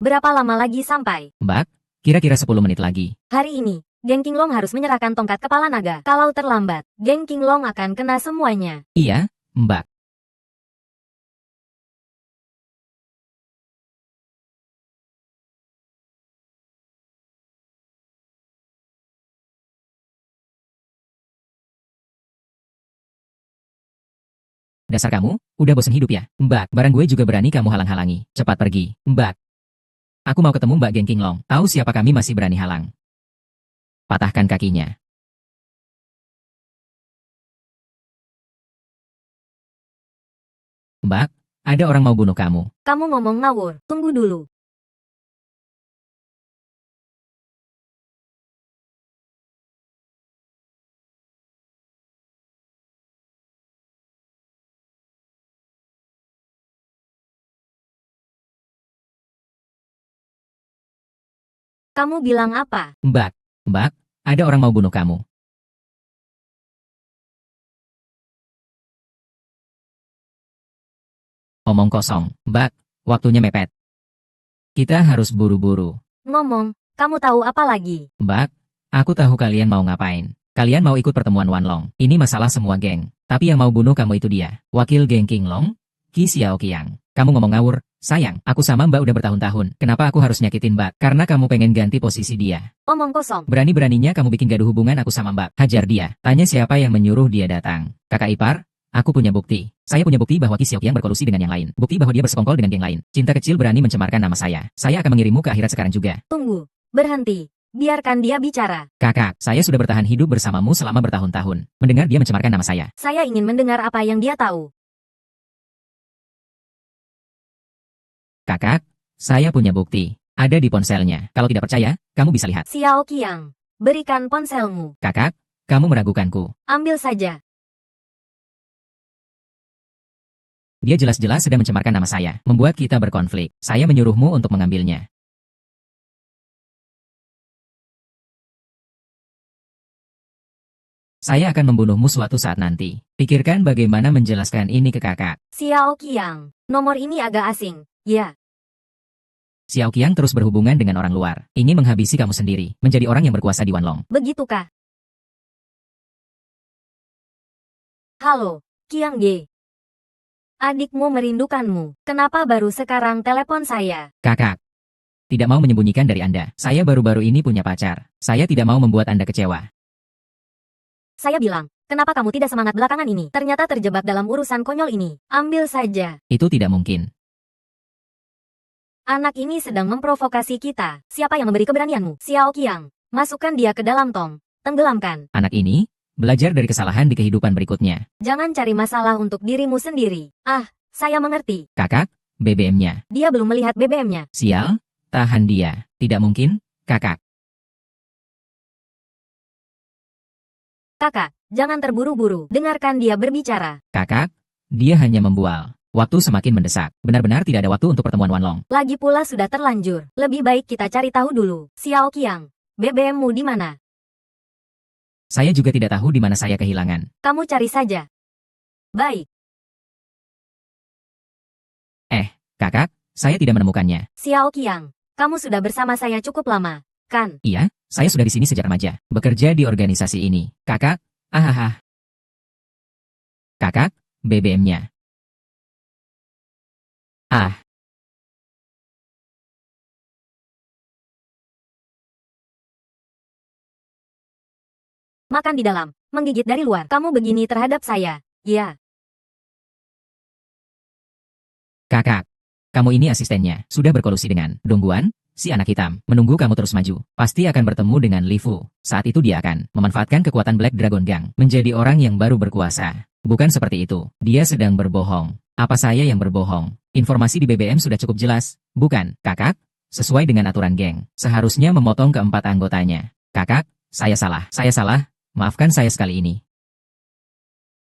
Berapa lama lagi sampai? Mbak, kira-kira 10 menit lagi. Hari ini, geng Qinglong harus menyerahkan tongkat kepala naga. Kalau terlambat, geng Qinglong akan kena semuanya. Iya, Mbak. Dasar kamu, udah bosen hidup ya? Mbak, barang gue juga berani kamu halang-halangi. Cepat pergi. Mbak, aku mau ketemu Mbak Geng Qinglong. Tahu siapa kami masih berani halang. Patahkan kakinya. Mbak, ada orang mau bunuh kamu. Kamu ngomong ngawur, tunggu dulu. Kamu bilang apa? Mbak, ada orang mau bunuh kamu. Omong kosong. Mbak, waktunya mepet. Kita harus buru-buru. Ngomong, kamu tahu apa lagi? Mbak, aku tahu kalian mau ngapain. Kalian mau ikut pertemuan Wanlong. Ini masalah semua geng. Tapi yang mau bunuh kamu itu dia. Wakil geng Qinglong, Qi Xiaoqiang. Kamu ngomong ngawur. Sayang, aku sama Mbak udah bertahun-tahun. Kenapa aku harus nyakitin Mbak? Karena kamu pengen ganti posisi dia. Omong kosong. Berani-beraninya kamu bikin gaduh hubungan aku sama Mbak. Hajar dia. Tanya siapa yang menyuruh dia datang. Kakak ipar, aku punya bukti. Saya punya bukti bahwa Qi Xiaoqiang berkolusi dengan yang lain. Bukti bahwa dia bersekongkol dengan geng lain. Cinta kecil berani mencemarkan nama saya. Saya akan mengirimmu ke akhirat sekarang juga. Tunggu, berhenti. Biarkan dia bicara. Kakak, saya sudah bertahan hidup bersamamu selama bertahun-tahun. Mendengar dia mencemarkan nama saya. Saya ingin mendengar apa yang dia tahu. Kakak, saya punya bukti. Ada di ponselnya. Kalau tidak percaya, kamu bisa lihat. Xiaoqiang, berikan ponselmu. Kakak, kamu meragukanku. Ambil saja. Dia jelas-jelas sedang mencemarkan nama saya. Membuat kita berkonflik. Saya menyuruhmu untuk mengambilnya. Saya akan membunuhmu suatu saat nanti. Pikirkan bagaimana menjelaskan ini ke kakak. Xiaoqiang, nomor ini agak asing. Ya, Xiaoqiang terus berhubungan dengan orang luar. Ingin menghabisi kamu sendiri. Menjadi orang yang berkuasa di Wanlong. begitukah? Halo, Qiang Ge. Adikmu merindukanmu. Kenapa baru sekarang telepon saya? Kakak, tidak mau menyembunyikan dari Anda. Saya baru-baru ini punya pacar. Saya tidak mau membuat Anda kecewa. Saya bilang, kenapa kamu tidak semangat belakangan ini? Ternyata terjebak dalam urusan konyol ini. Ambil saja. Itu tidak mungkin. Anak ini sedang memprovokasi kita. Siapa yang memberi keberanianmu? Xiaoqiang, masukkan dia ke dalam tong. Tenggelamkan. Anak ini, belajar dari kesalahan di kehidupan berikutnya. Jangan cari masalah untuk dirimu sendiri. Ah, saya mengerti. Kakak, BBM-nya. Dia belum melihat BBM-nya. Sial, tahan dia. Tidak mungkin, kakak. Kakak, jangan terburu-buru. Dengarkan dia berbicara. Kakak, dia hanya membual. Waktu semakin mendesak. Benar-benar tidak ada waktu untuk pertemuan Wanlong. Lagi pula sudah terlanjur. Lebih baik kita cari tahu dulu. Xiaoqiang, BBM-mu di mana? Saya juga tidak tahu di mana saya kehilangan. Kamu cari saja. Baik. Kakak, saya tidak menemukannya. Xiaoqiang, kamu sudah bersama saya cukup lama, kan? Iya, saya sudah di sini sejak remaja. Bekerja di organisasi ini. Kakak, Kakak, BBM-nya. Ah, Makan di dalam, menggigit dari luar. Kamu begini terhadap saya. Ya, kakak. Kamu ini asistennya. Sudah berkolusi dengan Dongguan, si anak hitam. Menunggu kamu terus maju. Pasti akan bertemu dengan Li Fu. Saat itu dia akan memanfaatkan kekuatan Black Dragon Gang. Menjadi orang yang baru berkuasa. Bukan seperti itu. Dia sedang berbohong. Apa saya yang berbohong? Informasi di BBM sudah cukup jelas. Bukan, kakak? Sesuai dengan aturan geng. Seharusnya memotong keempat anggotanya. Kakak, saya salah. Saya salah. Maafkan saya sekali ini.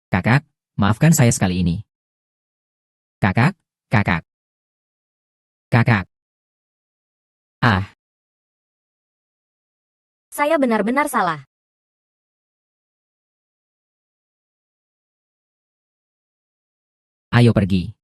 Kakak, maafkan saya sekali ini. Kakak, kakak. Kakak. saya benar-benar salah. Ayo pergi.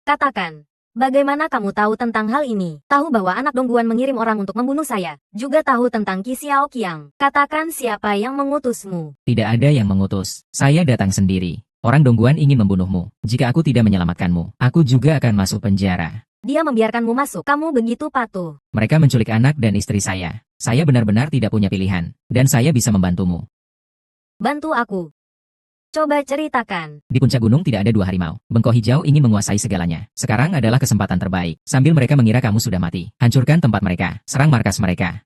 Katakan. Bagaimana kamu tahu tentang hal ini? Tahu bahwa anak Dongguan mengirim orang untuk membunuh saya. Juga tahu tentang Qi Xiaoqiang. Katakan siapa yang mengutusmu. Tidak ada yang mengutus. Saya datang sendiri. Orang Dongguan ingin membunuhmu. Jika aku tidak menyelamatkanmu, aku juga akan masuk penjara. Dia membiarkanmu masuk. Kamu begitu patuh. Mereka menculik anak dan istri saya. Saya benar-benar tidak punya pilihan. Dan saya bisa membantumu. Bantu aku. Coba ceritakan. Di puncak gunung tidak ada 2 harimau. Bengkok hijau ingin menguasai segalanya. Sekarang adalah kesempatan terbaik. Sambil mereka mengira kamu sudah mati. Hancurkan tempat mereka. Serang markas mereka.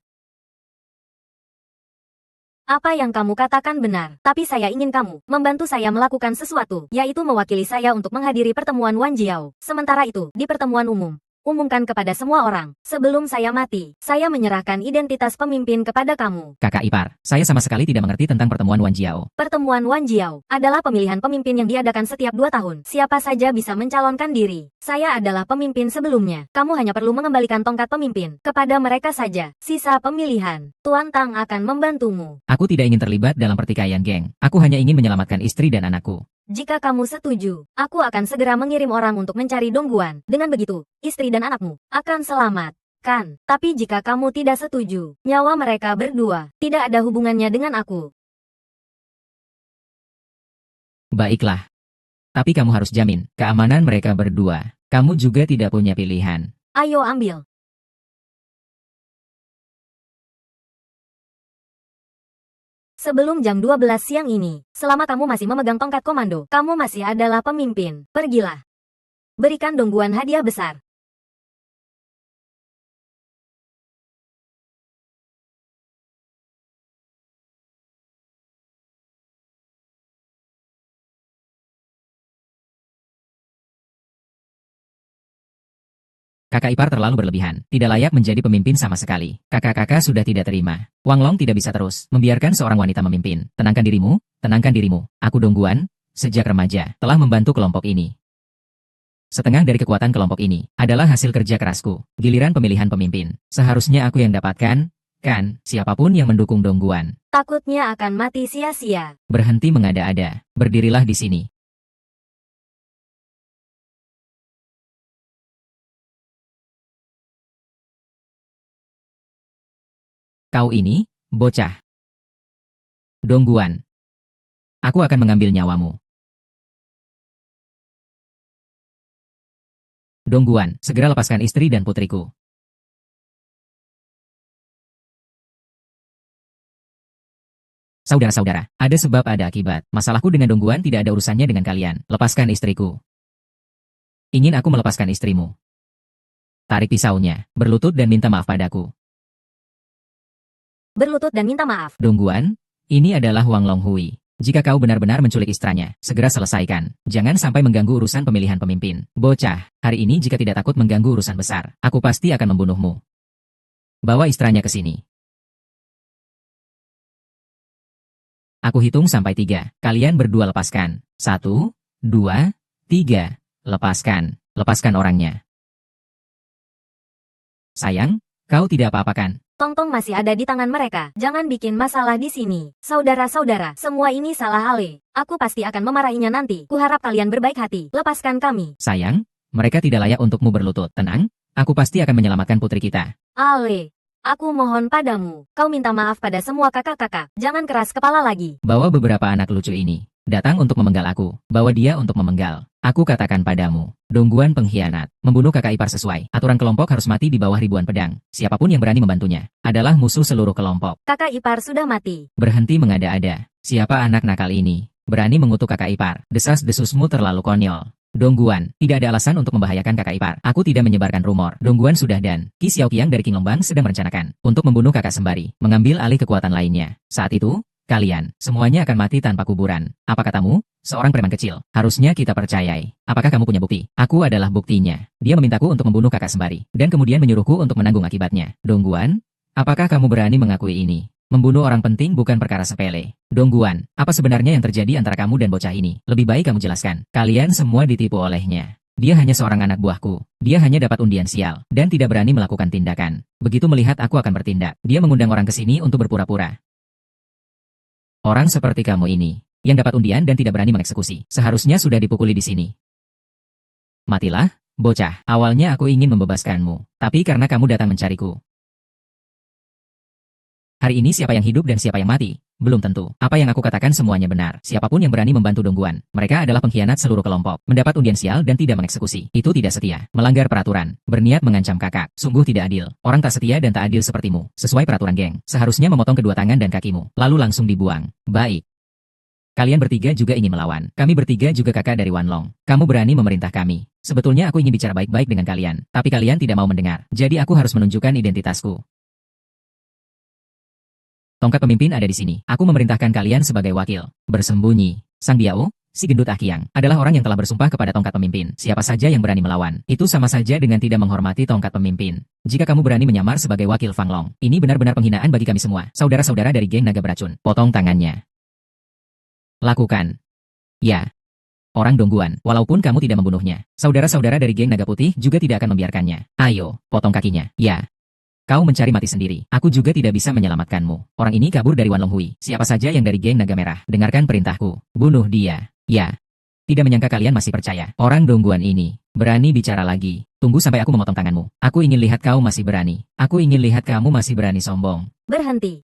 Apa yang kamu katakan benar. Tapi saya ingin kamu membantu saya melakukan sesuatu. Yaitu mewakili saya untuk menghadiri pertemuan Wan Jiao. Sementara itu, di pertemuan umum. Umumkan kepada semua orang, sebelum saya mati, saya menyerahkan identitas pemimpin kepada kamu. Kakak ipar, saya sama sekali tidak mengerti tentang pertemuan Wan Jiao. Pertemuan Wan Jiao adalah pemilihan pemimpin yang diadakan setiap 2 tahun. Siapa saja bisa mencalonkan diri. Saya adalah pemimpin sebelumnya. Kamu hanya perlu mengembalikan tongkat pemimpin kepada mereka saja. Sisa pemilihan, Tuan Tang akan membantumu. Aku tidak ingin terlibat dalam pertikaian geng. Aku hanya ingin menyelamatkan istri dan anakku. Jika kamu setuju, aku akan segera mengirim orang untuk mencari Dongguan. Dengan begitu, istri dan anakmu akan selamat. Kan, tapi jika kamu tidak setuju, nyawa mereka berdua tidak ada hubungannya dengan aku. Baiklah. Tapi kamu harus jamin keamanan mereka berdua. Kamu juga tidak punya pilihan. Ayo ambil. Sebelum jam 12 siang ini, selama kamu masih memegang tongkat komando, kamu masih adalah pemimpin. Pergilah. Berikan Dongguan hadiah besar. Kakak ipar terlalu berlebihan, tidak layak menjadi pemimpin sama sekali. Kakak-kakak sudah tidak terima. Wang Long tidak bisa terus membiarkan seorang wanita memimpin. Tenangkan dirimu, tenangkan dirimu. Aku Dongguan, sejak remaja, telah membantu kelompok ini. Setengah dari kekuatan kelompok ini adalah hasil kerja kerasku. Giliran pemilihan pemimpin, seharusnya aku yang dapatkan, kan, siapapun yang mendukung Dongguan. Takutnya akan mati sia-sia. Berhenti mengada-ada, berdirilah di sini. Kau ini, bocah. Dongguan. Aku akan mengambil nyawamu. Dongguan, segera lepaskan istri dan putriku. Saudara-saudara, ada sebab ada akibat. Masalahku dengan Dongguan tidak ada urusannya dengan kalian. Lepaskan istriku. Ingin aku melepaskan istrimu. Tarik pisaunya, berlutut dan minta maaf padaku. Berlutut dan minta maaf. Dongguan, ini adalah Wang Longhui. Jika kau benar-benar menculik istrinya, segera selesaikan. Jangan sampai mengganggu urusan pemilihan pemimpin. Bocah, hari ini jika tidak takut mengganggu urusan besar, aku pasti akan membunuhmu. Bawa istrinya ke sini. Aku hitung sampai 3. Kalian berdua lepaskan. 1, 2, 3. Lepaskan. Lepaskan orangnya. Sayang, kau tidak apa-apa kan? Tong-tong masih ada di tangan mereka. Jangan bikin masalah di sini. Saudara-saudara, semua ini salah Ale. Aku pasti akan memarahinya nanti. Kuharap kalian berbaik hati. Lepaskan kami. Sayang, mereka tidak layak untukmu berlutut. Tenang, aku pasti akan menyelamatkan putri kita. Ale, aku mohon padamu. Kau minta maaf pada semua kakak-kakak. Jangan keras kepala lagi. Bawa beberapa anak lucu ini. Datang untuk memenggal aku. Bawa dia untuk memenggal. Aku katakan padamu, Dongguan pengkhianat, membunuh kakak ipar sesuai. Aturan kelompok harus mati di bawah ribuan pedang. Siapapun yang berani membantunya, adalah musuh seluruh kelompok. Kakak ipar sudah mati. Berhenti mengada-ada. Siapa anak nakal ini? Berani mengutuk kakak ipar. Desas-desusmu terlalu konyol. Dongguan, tidak ada alasan untuk membahayakan kakak ipar. Aku tidak menyebarkan rumor. Dongguan sudah dan Qi Xiaoqiang dari King Longbang sedang merencanakan untuk membunuh kakak sembari, mengambil alih kekuatan lainnya. Saat itu, kalian semuanya akan mati tanpa kuburan. Apa katamu? Seorang preman kecil. Harusnya kita percayai. Apakah kamu punya bukti? Aku adalah buktinya. Dia memintaku untuk membunuh kakak sembari, dan kemudian menyuruhku untuk menanggung akibatnya. Dongguan, apakah kamu berani mengakui ini? Membunuh orang penting bukan perkara sepele. Dongguan, apa sebenarnya yang terjadi antara kamu dan bocah ini? Lebih baik kamu jelaskan. Kalian semua ditipu olehnya. Dia hanya seorang anak buahku. Dia hanya dapat undian sial, dan tidak berani melakukan tindakan. Begitu melihat aku akan bertindak, dia mengundang orang ke sini untuk berpura-pura. Orang seperti kamu ini, yang dapat undian dan tidak berani mengeksekusi, seharusnya sudah dipukuli di sini. Matilah, Bocah, awalnya aku ingin membebaskanmu, tapi karena kamu datang mencariku. Hari ini siapa yang hidup dan siapa yang mati? Belum tentu. Apa yang aku katakan semuanya benar. Siapapun yang berani membantu Dongguan, mereka adalah pengkhianat seluruh kelompok. Mendapat undian sial dan tidak mengeksekusi. Itu tidak setia. Melanggar peraturan. Berniat mengancam kakak. Sungguh tidak adil. Orang tak setia dan tak adil sepertimu. Sesuai peraturan geng, seharusnya memotong kedua tangan dan kakimu. Lalu langsung dibuang. Baik. Kalian bertiga juga ingin melawan. Kami bertiga juga kakak dari Wanlong. Kamu berani memerintah kami. Sebetulnya aku ingin bicara baik-baik dengan kalian. Tapi kalian tidak mau mendengar. Jadi aku harus menunjukkan identitasku. Tongkat pemimpin ada di sini. Aku memerintahkan kalian sebagai wakil. Bersembunyi. Sang Biao, si gendut Akiang, adalah orang yang telah bersumpah kepada tongkat pemimpin. Siapa saja yang berani melawan, itu sama saja dengan tidak menghormati tongkat pemimpin. Jika kamu berani menyamar sebagai wakil Fang Long, ini benar-benar penghinaan bagi kami semua. Saudara-saudara dari geng naga beracun. Potong tangannya. Lakukan. Ya. Orang Dongguan, walaupun kamu tidak membunuhnya. Saudara-saudara dari geng naga putih juga tidak akan membiarkannya. Ayo, potong kakinya. Ya. Kau mencari mati sendiri. Aku juga tidak bisa menyelamatkanmu. Orang ini kabur dari Wanlong Hui. Siapa saja yang dari geng naga merah, dengarkan perintahku. Bunuh dia. Ya. Tidak menyangka kalian masih percaya. Orang Dongguan ini berani bicara lagi. Tunggu sampai aku memotong tanganmu. Aku ingin lihat kau masih berani. Aku ingin lihat kamu masih berani sombong. Berhenti.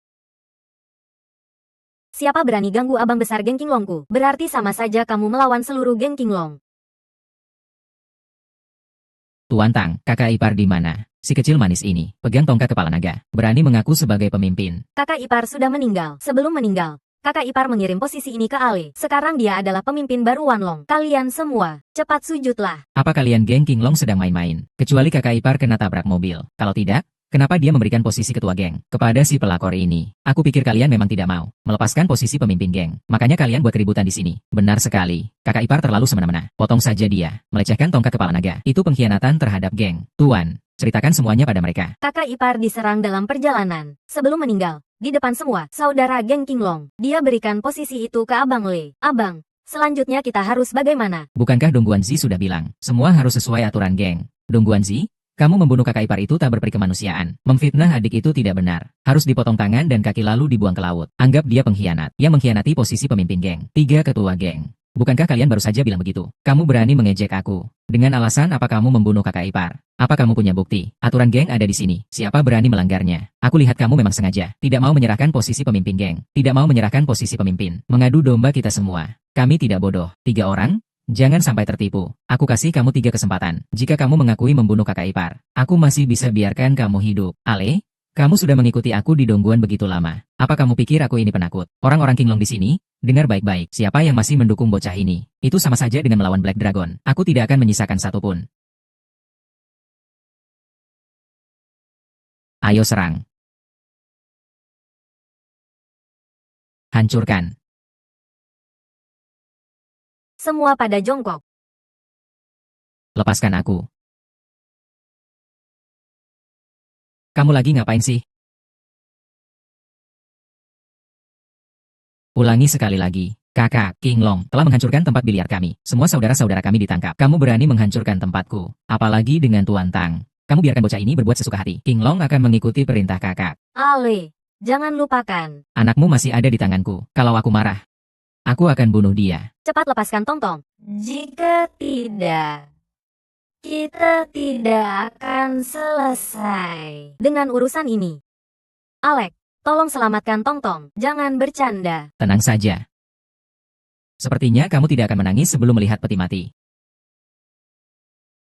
Siapa berani ganggu abang besar geng Qinglongku? Berarti sama saja kamu melawan seluruh geng Qinglong. Tuan Tang, kakak ipar di mana? Si kecil manis ini, pegang tongkat kepala naga, berani mengaku sebagai pemimpin. Kakak ipar sudah meninggal. Sebelum meninggal, kakak ipar mengirim posisi ini ke Ale. Sekarang dia adalah pemimpin baru Wanlong. Kalian semua, cepat sujudlah. Apa kalian geng Qinglong sedang main-main? Kecuali kakak ipar kena tabrak mobil. Kalau tidak, kenapa dia memberikan posisi ketua geng kepada si pelakor ini? Aku pikir kalian memang tidak mau melepaskan posisi pemimpin geng. Makanya kalian buat keributan di sini. Benar sekali. Kakak ipar terlalu semena-mena. Potong saja dia. Melecehkan tongkat kepala naga. Itu pengkhianatan terhadap geng. Tuan, ceritakan semuanya pada mereka. Kakak ipar diserang dalam perjalanan. Sebelum meninggal, di depan semua saudara geng Qinglong, dia berikan posisi itu ke Abang Le. Abang, selanjutnya kita harus bagaimana? Bukankah Dongguan Zi sudah bilang, semua harus sesuai aturan geng? Dongguan Zi, kamu membunuh kakak ipar itu tak berperi kemanusiaan. Memfitnah adik itu tidak benar. Harus dipotong tangan dan kaki lalu dibuang ke laut. Anggap dia pengkhianat. Yang mengkhianati posisi pemimpin geng. 3 ketua geng. Bukankah kalian baru saja bilang begitu? Kamu berani mengejek aku. Dengan alasan apa kamu membunuh kakak ipar? Apa kamu punya bukti? Aturan geng ada di sini. Siapa berani melanggarnya? Aku lihat kamu memang sengaja. Tidak mau menyerahkan posisi pemimpin geng. Tidak mau menyerahkan posisi pemimpin. Mengadu domba kita semua. Kami tidak bodoh. 3 orang? Jangan sampai tertipu. Aku kasih kamu 3 kesempatan. Jika kamu mengakui membunuh kakak ipar, aku masih bisa biarkan kamu hidup. Ale, kamu sudah mengikuti aku di Dongguan begitu lama. Apa kamu pikir aku ini penakut? Orang-orang Qinglong di sini, dengar baik-baik. Siapa yang masih mendukung bocah ini? Itu sama saja dengan melawan Black Dragon. Aku tidak akan menyisakan satupun. Ayo serang. Hancurkan. Semua pada jongkok. Lepaskan aku. Kamu lagi ngapain sih? Ulangi sekali lagi. Kakak, Qinglong, telah menghancurkan tempat biliar kami. Semua saudara-saudara kami ditangkap. Kamu berani menghancurkan tempatku. Apalagi dengan Tuan Tang. Kamu biarkan bocah ini berbuat sesuka hati. Qinglong akan mengikuti perintah kakak. Ale, jangan lupakan. Anakmu masih ada di tanganku. Kalau aku marah, aku akan bunuh dia. Cepat lepaskan Tongtong. Jika tidak, kita tidak akan selesai dengan urusan ini. Alek, tolong selamatkan Tongtong. Jangan bercanda. Tenang saja. Sepertinya kamu tidak akan menangis sebelum melihat peti mati.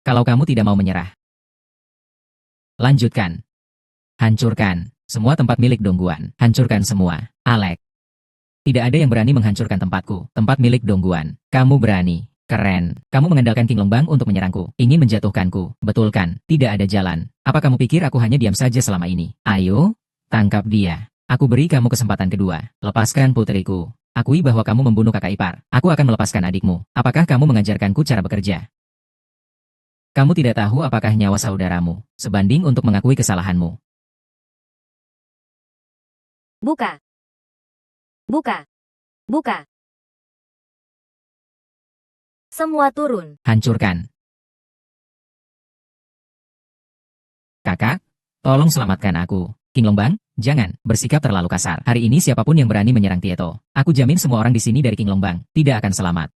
Kalau kamu tidak mau menyerah, lanjutkan. Hancurkan semua tempat milik Dongguan. Hancurkan semua. Alek. Tidak ada yang berani menghancurkan tempatku. Tempat milik Dongguan. Kamu berani. Keren. Kamu mengandalkan Qinglong Bang untuk menyerangku. Ingin menjatuhkanku. Betul kan? Tidak ada jalan. Apa kamu pikir aku hanya diam saja selama ini? Ayo, tangkap dia. Aku beri kamu kesempatan kedua. Lepaskan putriku. Akui bahwa kamu membunuh kakak ipar. Aku akan melepaskan adikmu. Apakah kamu mengajarkanku cara bekerja? Kamu tidak tahu apakah nyawa saudaramu sebanding untuk mengakui kesalahanmu. Buka. Buka. Buka. Semua turun. Hancurkan. Kakak, tolong selamatkan aku. Qinglong Bang, jangan bersikap terlalu kasar. Hari ini siapapun yang berani menyerang Tieto, aku jamin semua orang di sini dari Qinglong Bang tidak akan selamat.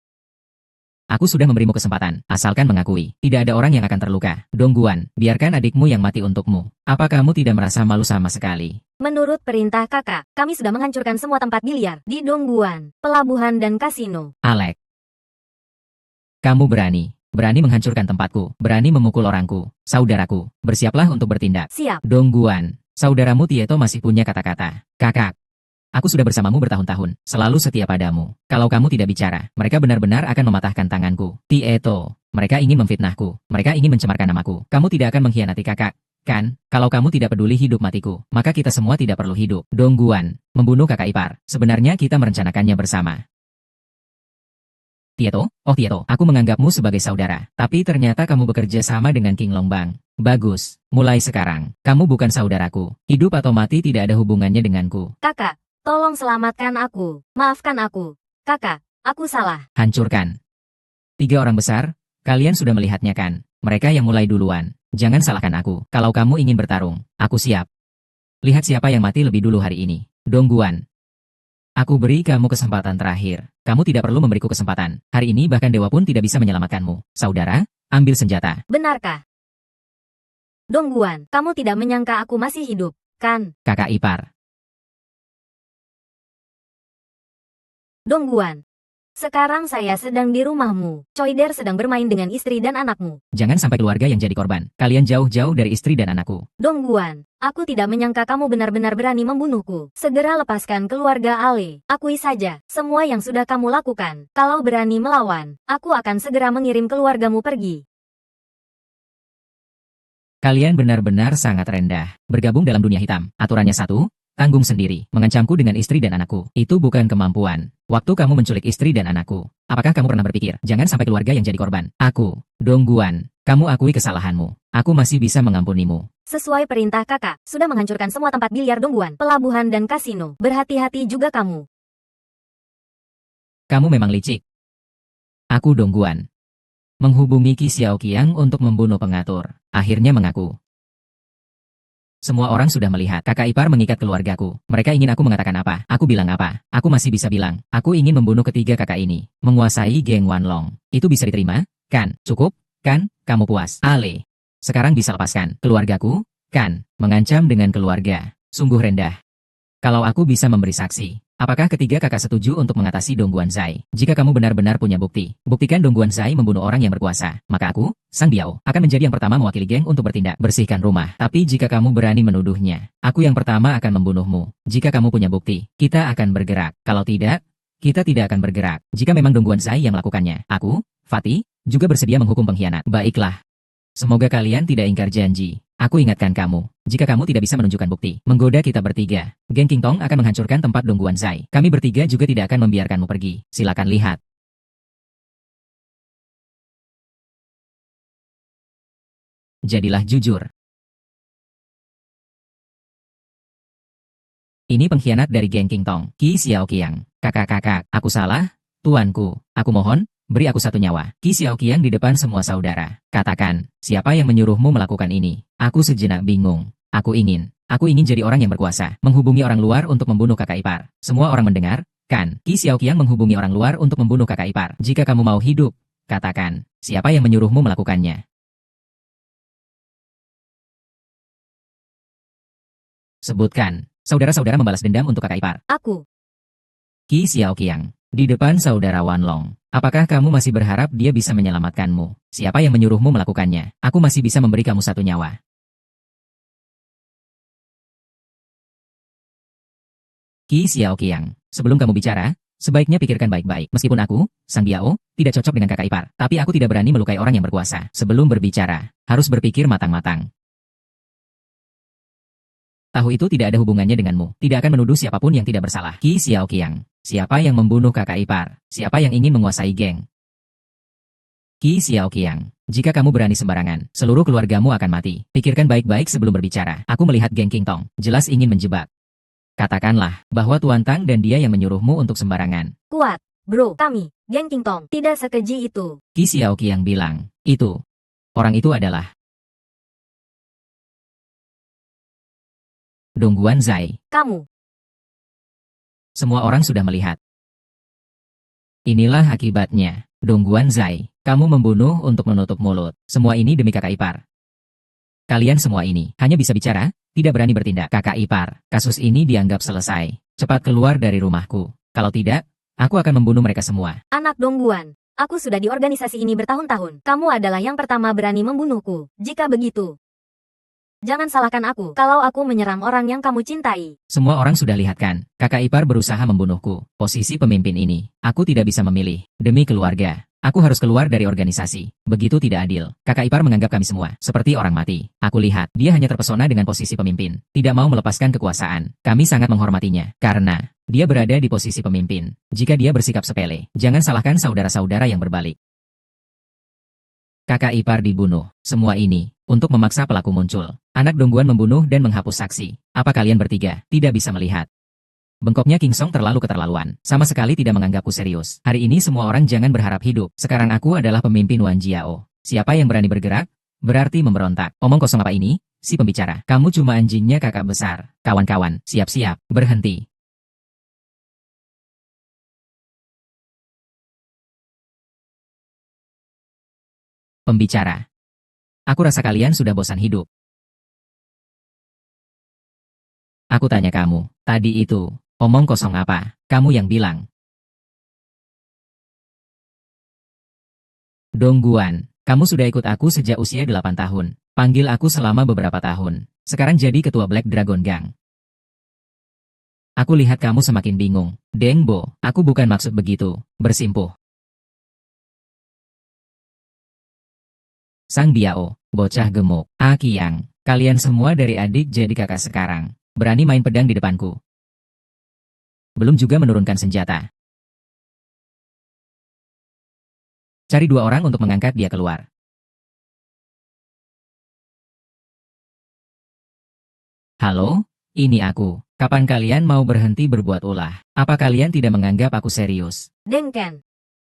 Aku sudah memberimu kesempatan, asalkan mengakui. Tidak ada orang yang akan terluka. Dongguan, biarkan adikmu yang mati untukmu. Apa kamu tidak merasa malu sama sekali? Menurut perintah kakak, kami sudah menghancurkan semua tempat biliar di Dongguan, pelabuhan dan kasino. Alex, kamu berani menghancurkan tempatku, berani memukul orangku, saudaraku. Bersiaplah untuk bertindak. Siap. Dongguan, saudaramu Tieto masih punya kata-kata. Kakak, aku sudah bersamamu bertahun-tahun, selalu setia padamu. Kalau kamu tidak bicara, mereka benar-benar akan mematahkan tanganku. Tieto, mereka ingin memfitnahku, mereka ingin mencemarkan namaku. Kamu tidak akan mengkhianati kakak, kan? Kalau kamu tidak peduli hidup matiku, maka kita semua tidak perlu hidup. Dongguan, membunuh kakak ipar. Sebenarnya kita merencanakannya bersama. Tieto, oh Tieto, aku menganggapmu sebagai saudara, tapi ternyata kamu bekerja sama dengan King Longbang. Bagus, mulai sekarang, kamu bukan saudaraku. Hidup atau mati tidak ada hubungannya denganku. Kakak, tolong selamatkan aku. Maafkan aku. Kakak, aku salah. Hancurkan. 3 orang besar, kalian sudah melihatnya kan? Mereka yang mulai duluan. Jangan salahkan aku. Kalau kamu ingin bertarung, aku siap. Lihat siapa yang mati lebih dulu hari ini. Dongguan. Aku beri kamu kesempatan terakhir. Kamu tidak perlu memberiku kesempatan. Hari ini bahkan dewa pun tidak bisa menyelamatkanmu. Saudara, ambil senjata. Benarkah? Dongguan, kamu tidak menyangka aku masih hidup, kan? Kakak ipar. Dongguan. Sekarang saya sedang di rumahmu. Choider sedang bermain dengan istri dan anakmu. Jangan sampai keluarga yang jadi korban. Kalian jauh-jauh dari istri dan anakku. Dongguan, aku tidak menyangka kamu benar-benar berani membunuhku. Segera lepaskan keluarga Ale. Akui saja, semua yang sudah kamu lakukan. Kalau berani melawan, aku akan segera mengirim keluargamu pergi. Kalian benar-benar sangat rendah. Bergabung dalam dunia hitam. Aturannya satu, tanggung sendiri. Mengancamku dengan istri dan anakku. Itu bukan kemampuan. Waktu kamu menculik istri dan anakku, apakah kamu pernah berpikir, jangan sampai keluarga yang jadi korban? Aku, Dongguan, kamu akui kesalahanmu. Aku masih bisa mengampunimu. Sesuai perintah kakak, sudah menghancurkan semua tempat biliar Dongguan, pelabuhan dan kasino. Berhati-hati juga kamu. Kamu memang licik. Aku Dongguan. Menghubungi Qi Xiaoqiang untuk membunuh pengatur. Akhirnya mengaku. Semua orang sudah melihat kakak ipar mengikat keluargaku. Mereka ingin aku mengatakan apa? Aku bilang apa? Aku masih bisa bilang. Aku ingin membunuh ketiga kakak ini. Menguasai geng Wanlong. Itu bisa diterima? Kan? Cukup? Kan? Kamu puas? Ale. Sekarang bisa lepaskan. Keluargaku? Kan? Mengancam dengan keluarga. Sungguh rendah. Kalau aku bisa memberi saksi. Apakah ketiga kakak setuju untuk mengatasi Dongguan Zai? Jika kamu benar-benar punya bukti, buktikan Dongguan Zai membunuh orang yang berkuasa. Maka aku, Sang Biao, akan menjadi yang pertama mewakili geng untuk bertindak. Bersihkan rumah. Tapi jika kamu berani menuduhnya, aku yang pertama akan membunuhmu. Jika kamu punya bukti, kita akan bergerak. Kalau tidak, kita tidak akan bergerak. Jika memang Dongguan Zai yang melakukannya, aku, Fatih, juga bersedia menghukum pengkhianat. Baiklah. Semoga kalian tidak ingkar janji. Aku ingatkan kamu, jika kamu tidak bisa menunjukkan bukti, menggoda kita bertiga, geng King Tong akan menghancurkan tempat Dongguan Zai. Kami bertiga juga tidak akan membiarkanmu pergi. Silakan lihat. Jadilah jujur. Ini pengkhianat dari geng King Tong. Qi Xiaoqiang. Kakak-kakak, aku salah? Tuanku, aku mohon, beri aku satu nyawa. Qi Xiaoqiang di depan semua saudara. Katakan, siapa yang menyuruhmu melakukan ini? Aku sejenak bingung. Aku ingin jadi orang yang berkuasa. Menghubungi orang luar untuk membunuh kakak ipar. Semua orang mendengar, kan? Qi Xiaoqiang menghubungi orang luar untuk membunuh kakak ipar. Jika kamu mau hidup, katakan, siapa yang menyuruhmu melakukannya? Sebutkan. Saudara-saudara membalas dendam untuk kakak ipar. Aku. Qi Xiaoqiang. Di depan saudara Wanlong. Apakah kamu masih berharap dia bisa menyelamatkanmu? Siapa yang menyuruhmu melakukannya? Aku masih bisa memberi kamu satu nyawa. Qi Xiaoqiang, sebelum kamu bicara, sebaiknya pikirkan baik-baik. Meskipun aku, Sang Biao, tidak cocok dengan kakak ipar, tapi aku tidak berani melukai orang yang berkuasa. Sebelum berbicara, harus berpikir matang-matang. Tahu itu tidak ada hubungannya denganmu. Tidak akan menuduh siapapun yang tidak bersalah. Qi Xiaoqiang, siapa yang membunuh kakak ipar? Siapa yang ingin menguasai geng? Qi Xiaoqiang, jika kamu berani sembarangan, seluruh keluargamu akan mati. Pikirkan baik-baik sebelum berbicara. Aku melihat geng King Tong, jelas ingin menjebak. Katakanlah, bahwa Tuan Tang dan dia yang menyuruhmu untuk sembarangan. Kuat, bro. Kami, geng King Tong, tidak sekeji itu. Qi Xiaoqiang bilang, itu. Orang itu adalah Dongguan Zai. Kamu. Semua orang sudah melihat. Inilah akibatnya. Dongguan Zai, kamu membunuh untuk menutup mulut. Semua ini demi kakak ipar. Kalian semua ini hanya bisa bicara, tidak berani bertindak. Kakak ipar, kasus ini dianggap selesai. Cepat keluar dari rumahku. Kalau tidak, aku akan membunuh mereka semua. Anak Dongguan, aku sudah di organisasi ini bertahun-tahun. Kamu adalah yang pertama berani membunuhku. Jika begitu, jangan salahkan aku kalau aku menyerang orang yang kamu cintai. Semua orang sudah lihat kan, kakak ipar berusaha membunuhku. Posisi pemimpin ini, aku tidak bisa memilih. Demi keluarga, aku harus keluar dari organisasi. Begitu tidak adil. Kakak ipar menganggap kami semua seperti orang mati. Aku lihat, dia hanya terpesona dengan posisi pemimpin. Tidak mau melepaskan kekuasaan. Kami sangat menghormatinya. Karena dia berada di posisi pemimpin. Jika dia bersikap sepele, jangan salahkan saudara-saudara yang berbalik. Kakak ipar dibunuh. Semua ini untuk memaksa pelaku muncul. Anak Dongguan membunuh dan menghapus saksi. Apa kalian bertiga tidak bisa melihat? Bengkoknya King Song terlalu keterlaluan. Sama sekali tidak menganggapku serius. Hari ini semua orang jangan berharap hidup. Sekarang aku adalah pemimpin Wan Jiao. Siapa yang berani bergerak, berarti memberontak. Omong kosong apa ini? Si pembicara. Kamu cuma anjingnya kakak besar. Kawan-kawan, siap-siap. Berhenti. Pembicara. Aku rasa kalian sudah bosan hidup. Aku tanya kamu, tadi itu, omong kosong apa? Kamu yang bilang. Dongguan, kamu sudah ikut aku sejak usia 8 tahun. Panggil aku selama beberapa tahun. Sekarang jadi ketua Black Dragon Gang. Aku lihat kamu semakin bingung. Dengbo, aku bukan maksud begitu. Bersimpuh. Sang Biao, bocah gemuk. Akiang, kalian semua dari adik jadi kakak sekarang. Berani main pedang di depanku. Belum juga menurunkan senjata. Cari 2 orang untuk mengangkat dia keluar. Halo, ini aku. Kapan kalian mau berhenti berbuat ulah? Apa kalian tidak menganggap aku serius? Deng Ken,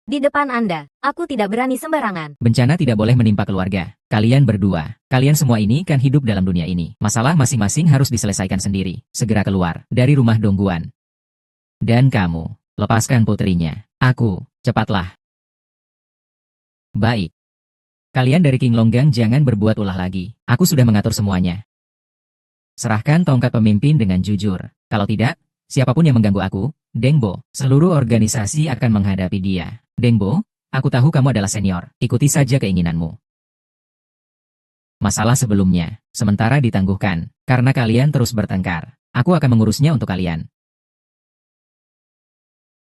di depan Anda, aku tidak berani sembarangan. Bencana tidak boleh menimpa keluarga. Kalian berdua, kalian semua ini kan hidup dalam dunia ini. Masalah masing-masing harus diselesaikan sendiri. Segera keluar dari rumah Dongguan. Dan kamu, lepaskan putrinya. Aku, cepatlah. Baik. Kalian dari King Longgang jangan berbuat ulah lagi. Aku sudah mengatur semuanya. Serahkan tongkat pemimpin dengan jujur. Kalau tidak, siapapun yang mengganggu aku, Dengbo, seluruh organisasi akan menghadapi dia. Dengbo, aku tahu kamu adalah senior. Ikuti saja keinginanmu. Masalah sebelumnya, sementara ditangguhkan, karena kalian terus bertengkar. Aku akan mengurusnya untuk kalian.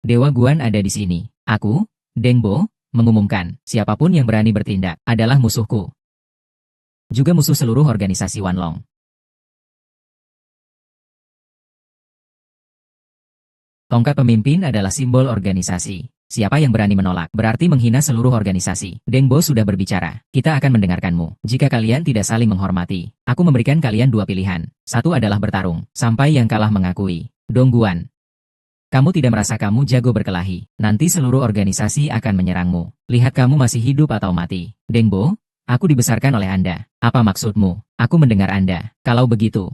Dewa Guan ada di sini. Aku, Dengbo, mengumumkan, siapapun yang berani bertindak adalah musuhku. Juga musuh seluruh organisasi Wanlong. Tongkat pemimpin adalah simbol organisasi. Siapa yang berani menolak, berarti menghina seluruh organisasi. Dengbo sudah berbicara. Kita akan mendengarkanmu. Jika kalian tidak saling menghormati, aku memberikan kalian 2 pilihan. Satu adalah bertarung, sampai yang kalah mengakui. Dongguan, kamu tidak merasa kamu jago berkelahi. Nanti seluruh organisasi akan menyerangmu. Lihat kamu masih hidup atau mati. Dengbo, aku dibesarkan oleh Anda. Apa maksudmu? Aku mendengar Anda. Kalau begitu,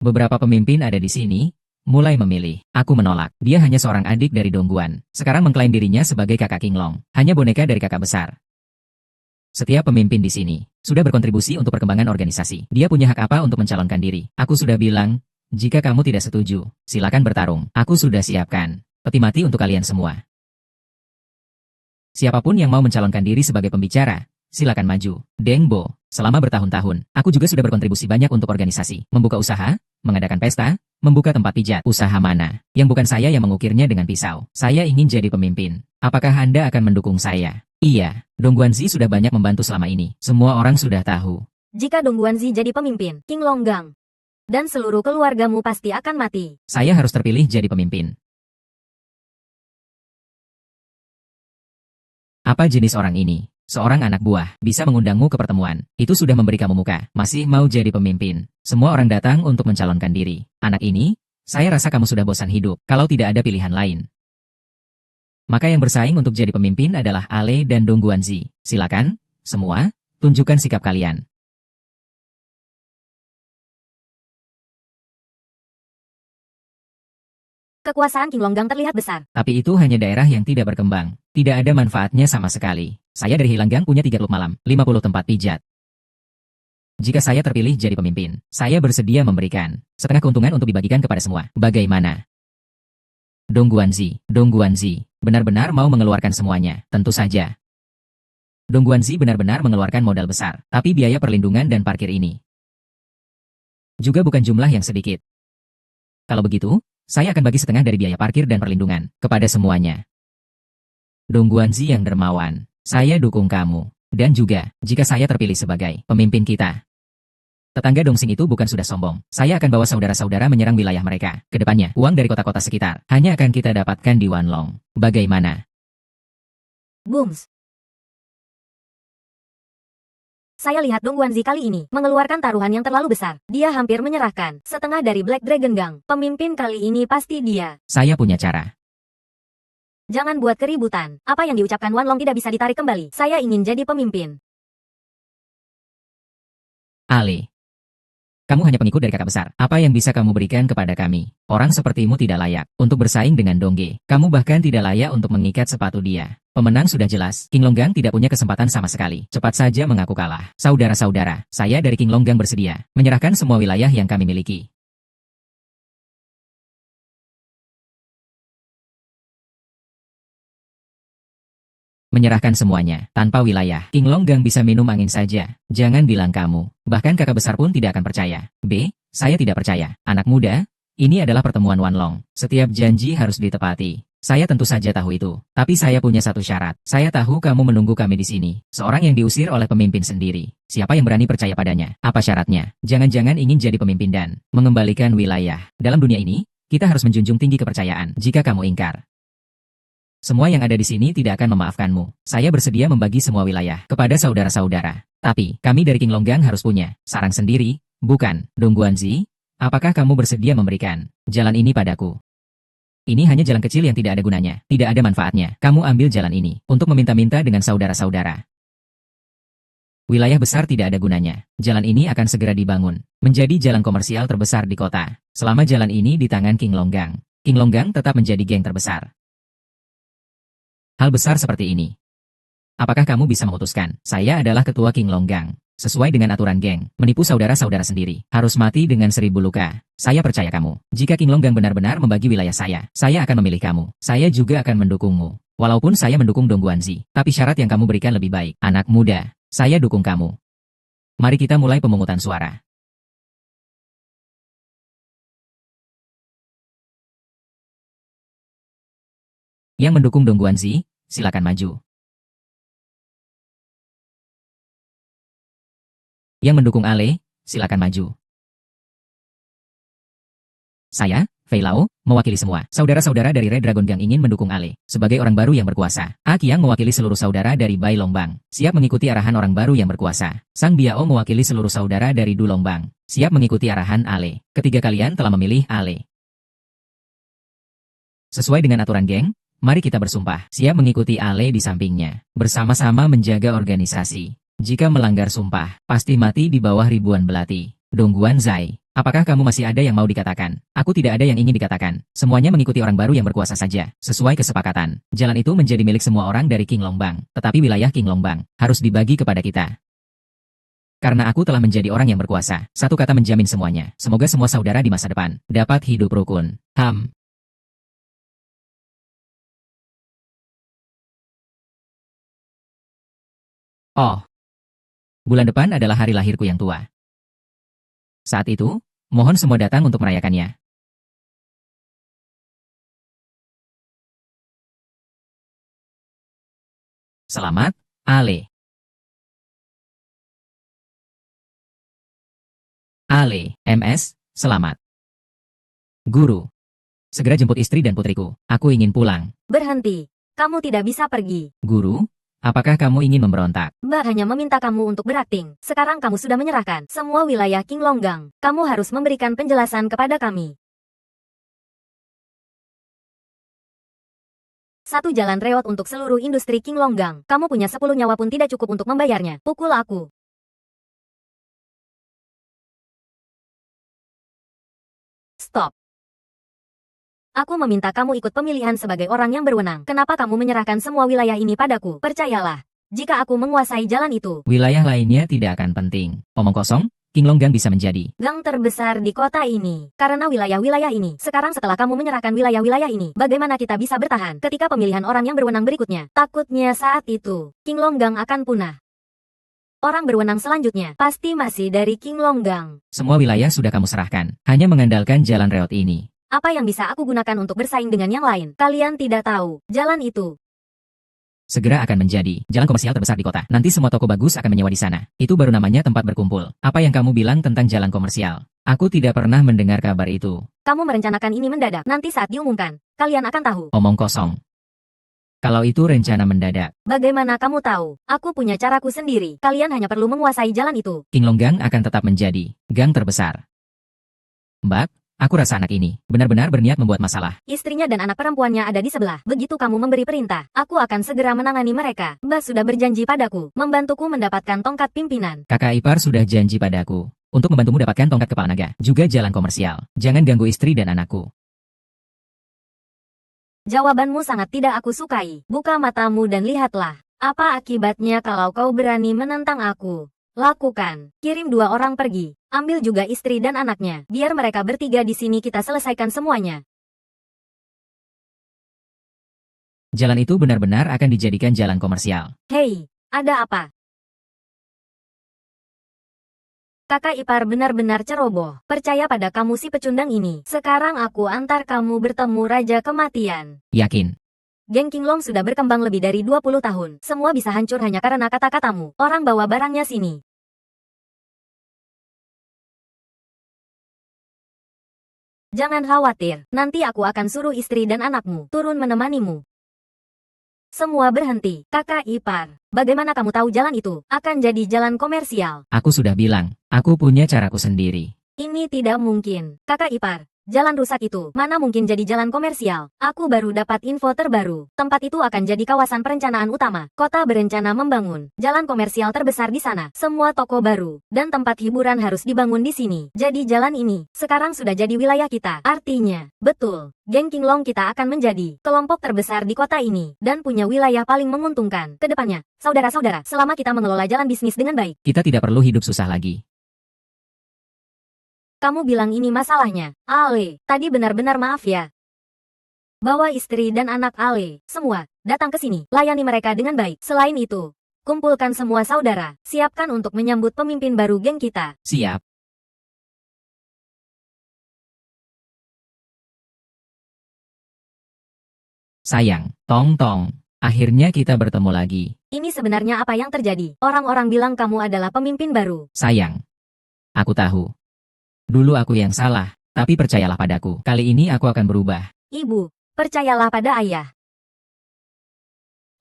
beberapa pemimpin ada di sini, mulai memilih. Aku menolak. Dia hanya seorang adik dari Dongguan. Sekarang mengklaim dirinya sebagai kakak King Long. Hanya boneka dari kakak besar. Setiap pemimpin di sini sudah berkontribusi untuk perkembangan organisasi. Dia punya hak apa untuk mencalonkan diri? Aku sudah bilang, jika kamu tidak setuju, silakan bertarung. Aku sudah siapkan peti mati untuk kalian semua. Siapapun yang mau mencalonkan diri sebagai pembicara, silakan maju. Dengbo, selama bertahun-tahun, aku juga sudah berkontribusi banyak untuk organisasi. Membuka usaha, mengadakan pesta, membuka tempat pijat. Usaha mana yang bukan saya yang mengukirnya dengan pisau? Saya ingin jadi pemimpin. Apakah Anda akan mendukung saya? Iya, Dongguan Zi sudah banyak membantu selama ini. Semua orang sudah tahu. Jika Dongguan Zi jadi pemimpin, King Longgang dan seluruh keluargamu pasti akan mati. Saya harus terpilih jadi pemimpin. Apa jenis orang ini? Seorang anak buah, bisa mengundangmu ke pertemuan. Itu sudah memberi kamu muka. Masih mau jadi pemimpin. Semua orang datang untuk mencalonkan diri. Anak ini, saya rasa kamu sudah bosan hidup, kalau tidak ada pilihan lain. Maka yang bersaing untuk jadi pemimpin adalah Ale dan Dongguan Zi. Silakan, semua, tunjukkan sikap kalian. Kekuasaan King Longgang terlihat besar. Tapi itu hanya daerah yang tidak berkembang. Tidak ada manfaatnya sama sekali. Saya dari Hilanggang punya 30 malam, 50 tempat pijat. Jika saya terpilih jadi pemimpin, saya bersedia memberikan setengah keuntungan untuk dibagikan kepada semua. Bagaimana? Dong Guanzi, benar-benar mau mengeluarkan semuanya, tentu saja. Dong Guanzi benar-benar mengeluarkan modal besar, tapi biaya perlindungan dan parkir ini juga bukan jumlah yang sedikit. Kalau begitu, saya akan bagi setengah dari biaya parkir dan perlindungan kepada semuanya. Dong Guanzi yang dermawan, saya dukung kamu. Dan juga, jika saya terpilih sebagai pemimpin kita. Tetangga Dongsing itu bukan sudah sombong. Saya akan bawa saudara-saudara menyerang wilayah mereka. Kedepannya, uang dari kota-kota sekitar hanya akan kita dapatkan di Wanlong. Bagaimana? Booms. Saya lihat Dong Guanzi kali ini mengeluarkan taruhan yang terlalu besar. Dia hampir menyerahkan setengah dari Black Dragon Gang. Pemimpin kali ini pasti dia. Saya punya cara. Jangan buat keributan. Apa yang diucapkan Wanlong tidak bisa ditarik kembali. Saya ingin jadi pemimpin. Ale. Kamu hanya pengikut dari kakak besar. Apa yang bisa kamu berikan kepada kami? Orang sepertimu tidak layak untuk bersaing dengan Dongge. Kamu bahkan tidak layak untuk mengikat sepatu dia. Pemenang sudah jelas. King Longgang tidak punya kesempatan sama sekali. Cepat saja mengaku kalah. Saudara-saudara, saya dari King Longgang bersedia menyerahkan semua wilayah yang kami miliki. Menyerahkan semuanya, tanpa wilayah. King Longgang bisa minum angin saja. Jangan bilang kamu. Bahkan kakak besar pun tidak akan percaya. B. Saya tidak percaya. Anak muda, ini adalah pertemuan Wanlong. Setiap janji harus ditepati. Saya tentu saja tahu itu. Tapi saya punya satu syarat. Saya tahu kamu menunggu kami di sini. Seorang yang diusir oleh pemimpin sendiri. Siapa yang berani percaya padanya? Apa syaratnya? Jangan-jangan ingin jadi pemimpin dan mengembalikan wilayah. Dalam dunia ini, kita harus menjunjung tinggi kepercayaan. Jika kamu ingkar, semua yang ada di sini tidak akan memaafkanmu. Saya bersedia membagi semua wilayah kepada saudara-saudara. Tapi, kami dari King Longgang harus punya sarang sendiri, bukan? Dong Guanzi, apakah kamu bersedia memberikan jalan ini padaku? Ini hanya jalan kecil yang tidak ada gunanya, tidak ada manfaatnya. Kamu ambil jalan ini untuk meminta-minta dengan saudara-saudara. Wilayah besar tidak ada gunanya. Jalan ini akan segera dibangun, menjadi jalan komersial terbesar di kota. Selama jalan ini di tangan King Longgang, King Longgang tetap menjadi geng terbesar. Hal besar seperti ini. Apakah kamu bisa memutuskan? Saya adalah ketua King Longgang. Sesuai dengan aturan geng, menipu saudara-saudara sendiri. Harus mati dengan 1000 luka. Saya percaya kamu. Jika King Longgang benar-benar membagi wilayah saya akan memilih kamu. Saya juga akan mendukungmu. Walaupun saya mendukung Dong Guanzi, tapi syarat yang kamu berikan lebih baik. Anak muda, saya dukung kamu. Mari kita mulai pemungutan suara. Yang mendukung Dong Guanzi, silakan maju. Yang mendukung Ale, silakan maju. Saya, Fei Lao, mewakili semua. Saudara-saudara dari Red Dragon Gang ingin mendukung Ale sebagai orang baru yang berkuasa. A Qiang mewakili seluruh saudara dari Bai Longbang, siap mengikuti arahan orang baru yang berkuasa. Sang Biao mewakili seluruh saudara dari Du Longbang, siap mengikuti arahan Ale. Ketiga kalian telah memilih Ale. Sesuai dengan aturan geng, mari kita bersumpah, siap mengikuti Ale di sampingnya, bersama-sama menjaga organisasi. Jika melanggar sumpah, pasti mati di bawah ribuan belati. Dong Guanzai, apakah kamu masih ada yang mau dikatakan? Aku tidak ada yang ingin dikatakan. Semuanya mengikuti orang baru yang berkuasa saja. Sesuai kesepakatan, jalan itu menjadi milik semua orang dari King Longbang. Tetapi wilayah King Longbang harus dibagi kepada kita. Karena aku telah menjadi orang yang berkuasa, satu kata menjamin semuanya. Semoga semua saudara di masa depan dapat hidup rukun. Oh, bulan depan adalah hari lahirku yang tua. Saat itu, mohon semua datang untuk merayakannya. Selamat, Ale. Ale, MS, selamat. Guru, segera jemput istri dan putriku. Aku ingin pulang. Berhenti. Kamu tidak bisa pergi. Guru, apakah kamu ingin memberontak? Mbak hanya meminta kamu untuk berakting. Sekarang kamu sudah menyerahkan semua wilayah King Longgang. Kamu harus memberikan penjelasan kepada kami. Satu jalan reot untuk seluruh industri King Longgang. Kamu punya 10 nyawa pun tidak cukup untuk membayarnya. Pukul aku. Stop. Aku meminta kamu ikut pemilihan sebagai orang yang berwenang. Kenapa kamu menyerahkan semua wilayah ini padaku? Percayalah, jika aku menguasai jalan itu, Wilayah lainnya tidak akan penting. Omong kosong, King Longgang bisa menjadi gang terbesar di kota ini. Karena wilayah-wilayah ini, sekarang setelah kamu menyerahkan wilayah-wilayah ini, bagaimana kita bisa bertahan ketika pemilihan orang yang berwenang berikutnya? Takutnya saat itu, King Longgang akan punah. Orang berwenang selanjutnya pasti masih dari King Longgang. semua wilayah sudah kamu serahkan. Hanya mengandalkan jalan reot ini. Apa yang bisa aku gunakan untuk bersaing dengan yang lain? Kalian tidak tahu, jalan itu. Segera akan menjadi jalan komersial terbesar di kota. Nanti semua toko bagus akan menyewa di sana. Itu baru namanya tempat berkumpul. Apa yang kamu bilang tentang jalan komersial? Aku tidak pernah mendengar kabar itu. Kamu merencanakan ini mendadak. Nanti saat diumumkan, kalian akan tahu. Omong kosong. Kalau itu rencana mendadak, Bagaimana kamu tahu? Aku punya caraku sendiri. Kalian hanya perlu menguasai jalan itu. King Longgang akan tetap menjadi gang terbesar. Mbak, aku rasa anak ini benar-benar berniat membuat masalah. Istrinya dan anak perempuannya ada di sebelah. Begitu kamu memberi perintah, aku akan segera menangani mereka. Mbak sudah berjanji padaku, membantuku mendapatkan tongkat pimpinan. Kakak ipar sudah janji padaku untuk membantumu dapatkan tongkat kepala naga, juga jalan komersial. Jangan ganggu istri dan anakku. Jawabanmu sangat tidak aku sukai. Buka matamu dan lihatlah. Apa akibatnya kalau kau berani menentang aku? Lakukan. Kirim 2 orang pergi. Ambil juga istri dan anaknya. Biar mereka bertiga di sini kita selesaikan semuanya. Jalan itu benar-benar akan dijadikan jalan komersial. Hei, ada apa? Kakak ipar benar-benar ceroboh. Percaya pada kamu si pecundang ini. Sekarang aku antar kamu bertemu Raja Kematian. Yakin? Geng King Long sudah berkembang lebih dari 20 tahun. Semua bisa hancur hanya karena kata-katamu. Orang bawa barangnya sini. Jangan khawatir, nanti aku akan suruh istri dan anakmu turun menemanimu. Semua berhenti. Kakak ipar, bagaimana kamu tahu jalan itu akan jadi jalan komersial? Aku sudah bilang, aku punya caraku sendiri. Ini tidak mungkin. Kakak ipar, jalan rusak itu mana mungkin jadi jalan komersial? Aku baru dapat info terbaru. Tempat itu akan jadi kawasan perencanaan utama. Kota berencana membangun jalan komersial terbesar di sana. Semua toko baru dan tempat hiburan harus dibangun di sini. Jadi jalan ini sekarang sudah jadi wilayah kita. Artinya, betul, geng King Long kita akan menjadi kelompok terbesar di kota ini dan punya wilayah paling menguntungkan. Kedepannya, saudara-saudara, selama kita mengelola jalan bisnis dengan baik. Kita tidak perlu hidup susah lagi. Kamu bilang ini masalahnya. Ale, tadi benar-benar maaf ya. Bawa istri dan anak Ale, semua, datang ke sini. Layani mereka dengan baik. Selain itu, kumpulkan semua saudara. Siapkan untuk menyambut pemimpin baru geng kita. Siap. Sayang, Tong. Akhirnya kita bertemu lagi. Ini sebenarnya apa yang terjadi? Orang-orang bilang kamu adalah pemimpin baru. Sayang. Aku tahu. Dulu aku yang salah, tapi percayalah padaku. Kali ini aku akan berubah. Ibu, percayalah pada ayah.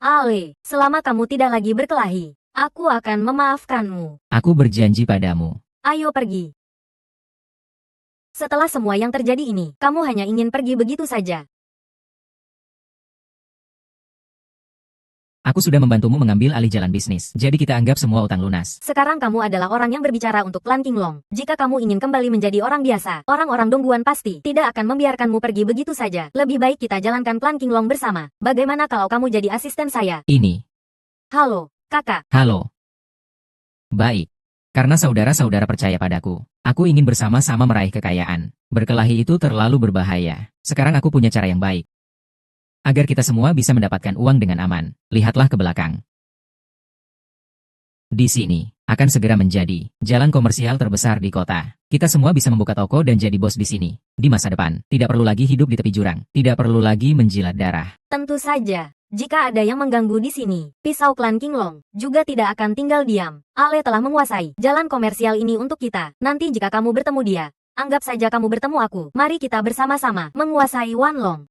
Ale, selama kamu tidak lagi berkelahi, aku akan memaafkanmu. Aku berjanji padamu. Ayo pergi. Setelah semua yang terjadi ini, kamu hanya ingin pergi begitu saja. Aku sudah membantumu mengambil alih jalan bisnis, jadi kita anggap semua utang lunas. Sekarang kamu adalah orang yang berbicara untuk klan King Long. Jika kamu ingin kembali menjadi orang biasa, orang-orang Dongguan pasti tidak akan membiarkanmu pergi begitu saja. Lebih baik kita jalankan klan King Long bersama. Bagaimana kalau kamu jadi asisten saya? Ini. Halo, kakak. Halo. Baik. Karena saudara-saudara percaya padaku, aku ingin bersama-sama meraih kekayaan. Berkelahi itu terlalu berbahaya. Sekarang aku punya cara yang baik. Agar kita semua bisa mendapatkan uang dengan aman, lihatlah ke belakang. Di sini, akan segera menjadi jalan komersial terbesar di kota. Kita semua bisa membuka toko dan jadi bos di sini. Di masa depan, tidak perlu lagi hidup di tepi jurang, tidak perlu lagi menjilat darah. Tentu saja, jika ada yang mengganggu di sini, pisau klan King Long juga tidak akan tinggal diam. Ale telah menguasai jalan komersial ini untuk kita. Nanti jika kamu bertemu dia, anggap saja kamu bertemu aku. Mari kita bersama-sama menguasai Wan Long.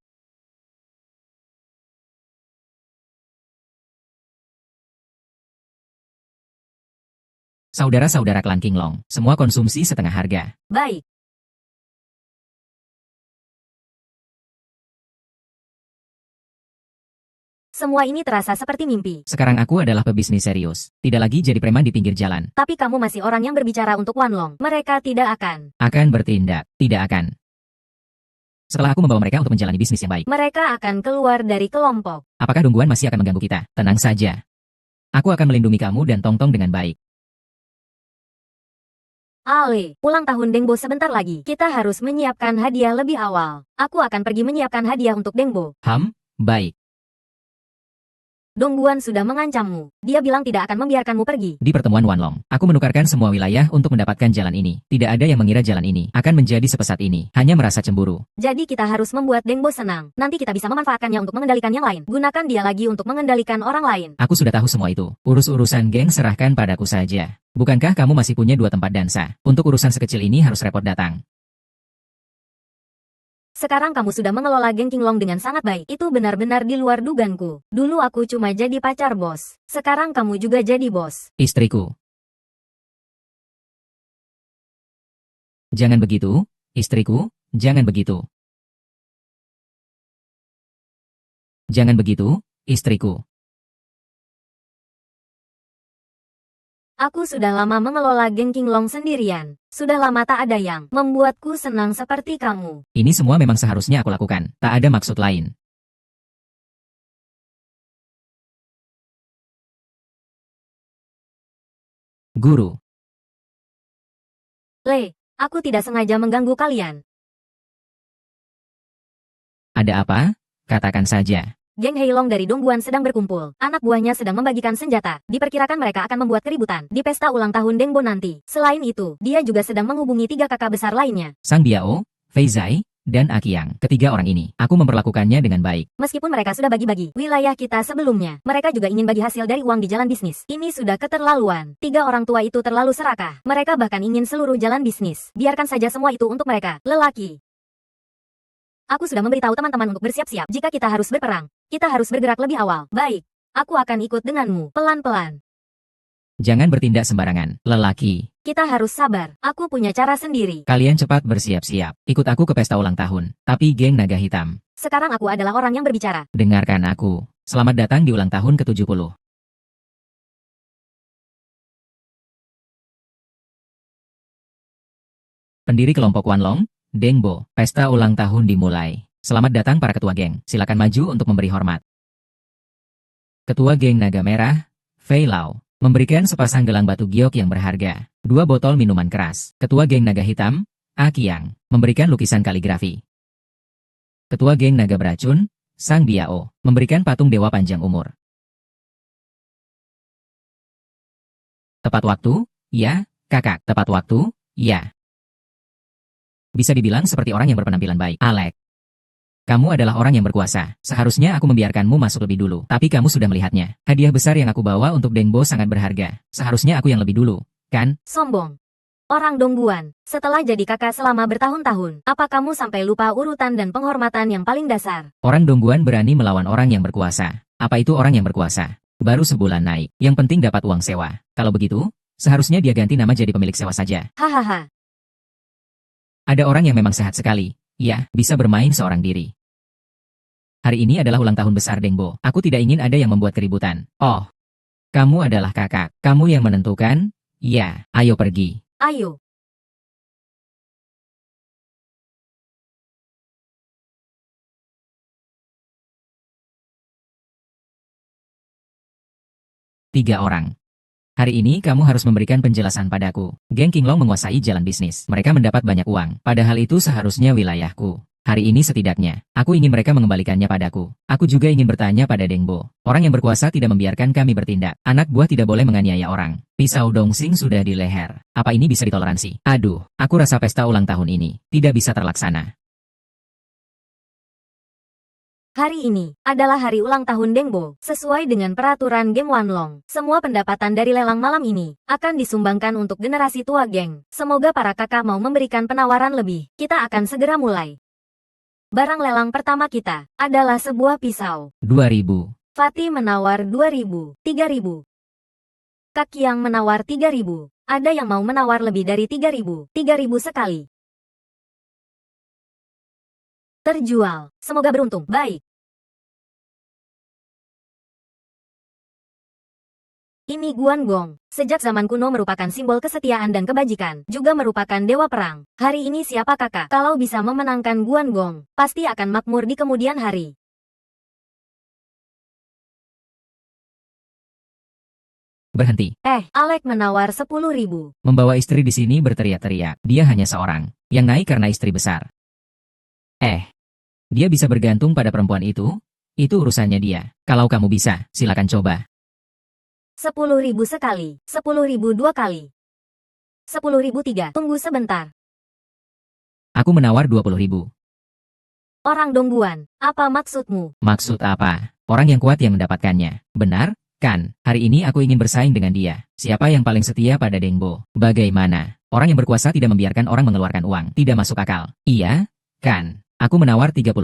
Saudara-saudara klan King Long, semua konsumsi setengah harga. Baik. Semua ini terasa seperti mimpi. Sekarang aku adalah pebisnis serius, tidak lagi jadi preman di pinggir jalan. Tapi kamu masih orang yang berbicara untuk Wan Long. Mereka tidak akan. Akan bertindak, tidak akan. Setelah aku membawa mereka untuk menjalani bisnis yang baik, Mereka akan keluar dari kelompok. apakah Dongguan masih akan mengganggu kita? Tenang saja. Aku akan melindungi kamu dan Tongtong dengan baik. Ale, ulang tahun Dengbo sebentar lagi. Kita harus menyiapkan hadiah lebih awal. Aku akan pergi menyiapkan hadiah untuk Dengbo. Baik. Dongguan sudah mengancammu. Dia bilang tidak akan membiarkanmu pergi. Di pertemuan Wanlong, aku menukarkan semua wilayah untuk mendapatkan jalan ini. Tidak ada yang mengira jalan ini akan menjadi sepesat ini. Hanya merasa cemburu. Jadi kita harus membuat Dengbo senang. Nanti kita bisa memanfaatkannya untuk mengendalikan yang lain. Gunakan dia lagi untuk mengendalikan orang lain. Aku sudah tahu semua itu. Urus-urusan geng serahkan padaku saja. Bukankah kamu masih punya 2 tempat dansa? Untuk urusan sekecil ini harus repot datang. Sekarang kamu sudah mengelola geng Qinglong dengan sangat baik. Itu benar-benar di luar dugaanku. Dulu aku cuma jadi pacar bos. Sekarang kamu juga jadi bos. Istriku. Jangan begitu, istriku, jangan begitu. Jangan begitu, istriku. Aku sudah lama mengelola geng Qinglong sendirian. Sudah lama tak ada yang membuatku senang seperti kamu. Ini semua memang seharusnya aku lakukan. Tak ada maksud lain. Guru. Le, aku tidak sengaja mengganggu kalian. Ada apa? Katakan saja. Geng Heilong dari Dongguan sedang berkumpul. Anak buahnya sedang membagikan senjata. Diperkirakan mereka akan membuat keributan di pesta ulang tahun Dengbo nanti. Selain itu, dia juga sedang menghubungi 3 kakak besar lainnya. Sang Biao, Fei Zai, dan Akiang. Ketiga orang ini, aku memperlakukannya dengan baik. Meskipun mereka sudah bagi-bagi wilayah kita sebelumnya, mereka juga ingin bagi hasil dari uang di jalan bisnis. Ini sudah keterlaluan. 3 orang tua itu terlalu serakah. Mereka bahkan ingin seluruh jalan bisnis. Biarkan saja semua itu untuk mereka, lelaki. Aku sudah memberitahu teman-teman untuk bersiap-siap. Jika kita harus berperang, kita harus bergerak lebih awal. Baik, aku akan ikut denganmu, pelan-pelan. Jangan bertindak sembarangan, lelaki. Kita harus sabar. Aku punya cara sendiri. Kalian cepat bersiap-siap. Ikut aku ke pesta ulang tahun. Tapi geng naga hitam. Sekarang aku adalah orang yang berbicara. Dengarkan aku. Selamat datang di ulang tahun ke-70. Pendiri kelompok Wanlong, Dengbo, pesta ulang tahun dimulai. Selamat datang para ketua geng. Silakan maju untuk memberi hormat. Ketua geng naga merah, Fei Lao, memberikan sepasang gelang batu giok yang berharga, 2 botol minuman keras. Ketua geng naga hitam, Akiang, memberikan lukisan kaligrafi. Ketua geng naga beracun, Sang Biao, memberikan patung dewa panjang umur. Tepat waktu? Ya, kakak. Tepat waktu? Ya. Bisa dibilang seperti orang yang berpenampilan baik. Alek. Kamu adalah orang yang berkuasa. Seharusnya aku membiarkanmu masuk lebih dulu. Tapi kamu sudah melihatnya. Hadiah besar yang aku bawa untuk Dengbo sangat berharga. Seharusnya aku yang lebih dulu, kan? Sombong. Orang Dongguan, setelah jadi kakak selama bertahun-tahun, apa kamu sampai lupa urutan dan penghormatan yang paling dasar? Orang Dongguan berani melawan orang yang berkuasa. Apa itu orang yang berkuasa? Baru sebulan naik. Yang penting dapat uang sewa. Kalau begitu, seharusnya dia ganti nama jadi pemilik sewa saja. Hahaha. Ada orang yang memang sehat sekali. Ya, bisa bermain seorang diri. Hari ini adalah ulang tahun besar Dengbo. Aku tidak ingin ada yang membuat keributan. Oh, kamu adalah kakak. Kamu yang menentukan? Ya, ayo pergi. Ayo. Tiga orang. Hari ini kamu harus memberikan penjelasan padaku. Geng Qinglong menguasai jalan bisnis. Mereka mendapat banyak uang. Padahal itu seharusnya wilayahku. Hari ini setidaknya, aku ingin mereka mengembalikannya padaku. Aku juga ingin bertanya pada Dengbo. Orang yang berkuasa tidak membiarkan kami bertindak. Anak buah tidak boleh menganiaya orang. Pisau Dongsing sudah di leher. Apa ini bisa ditoleransi? Aduh, aku rasa pesta ulang tahun ini tidak bisa terlaksana. Hari ini adalah hari ulang tahun Dengbo. Sesuai dengan peraturan geng Wanlong, semua pendapatan dari lelang malam ini akan disumbangkan untuk generasi tua geng. Semoga para kakak mau memberikan penawaran lebih. Kita akan segera mulai. Barang lelang pertama kita adalah sebuah pisau. 2000. Fatih menawar 2000, 3000. Kakiang menawar 3000. Ada yang mau menawar lebih dari 3000, 3000 sekali. Terjual. Semoga beruntung. Baik. Ini Guan Gong. Sejak zaman kuno merupakan simbol kesetiaan dan kebajikan, juga merupakan dewa perang. Hari ini siapa kakak? Kalau bisa memenangkan Guan Gong, pasti akan makmur di kemudian hari. Berhenti. Alek menawar 10.000. Membawa istri di sini berteriak-teriak. Dia hanya seorang yang naik karena istri besar. Dia bisa bergantung pada perempuan itu? Itu urusannya dia. Kalau kamu bisa, silakan coba. 10.000 sekali, 10.000 dua kali. 10.000 3. Tunggu sebentar. Aku menawar 20.000. Orang Dongguan, apa maksudmu? Maksud apa? Orang yang kuat yang mendapatkannya. Benar, kan? Hari ini aku ingin bersaing dengan dia. Siapa yang paling setia pada Dengbo? Bagaimana? Orang yang berkuasa tidak membiarkan orang mengeluarkan uang. Tidak masuk akal. Iya, kan? Aku menawar 30.000.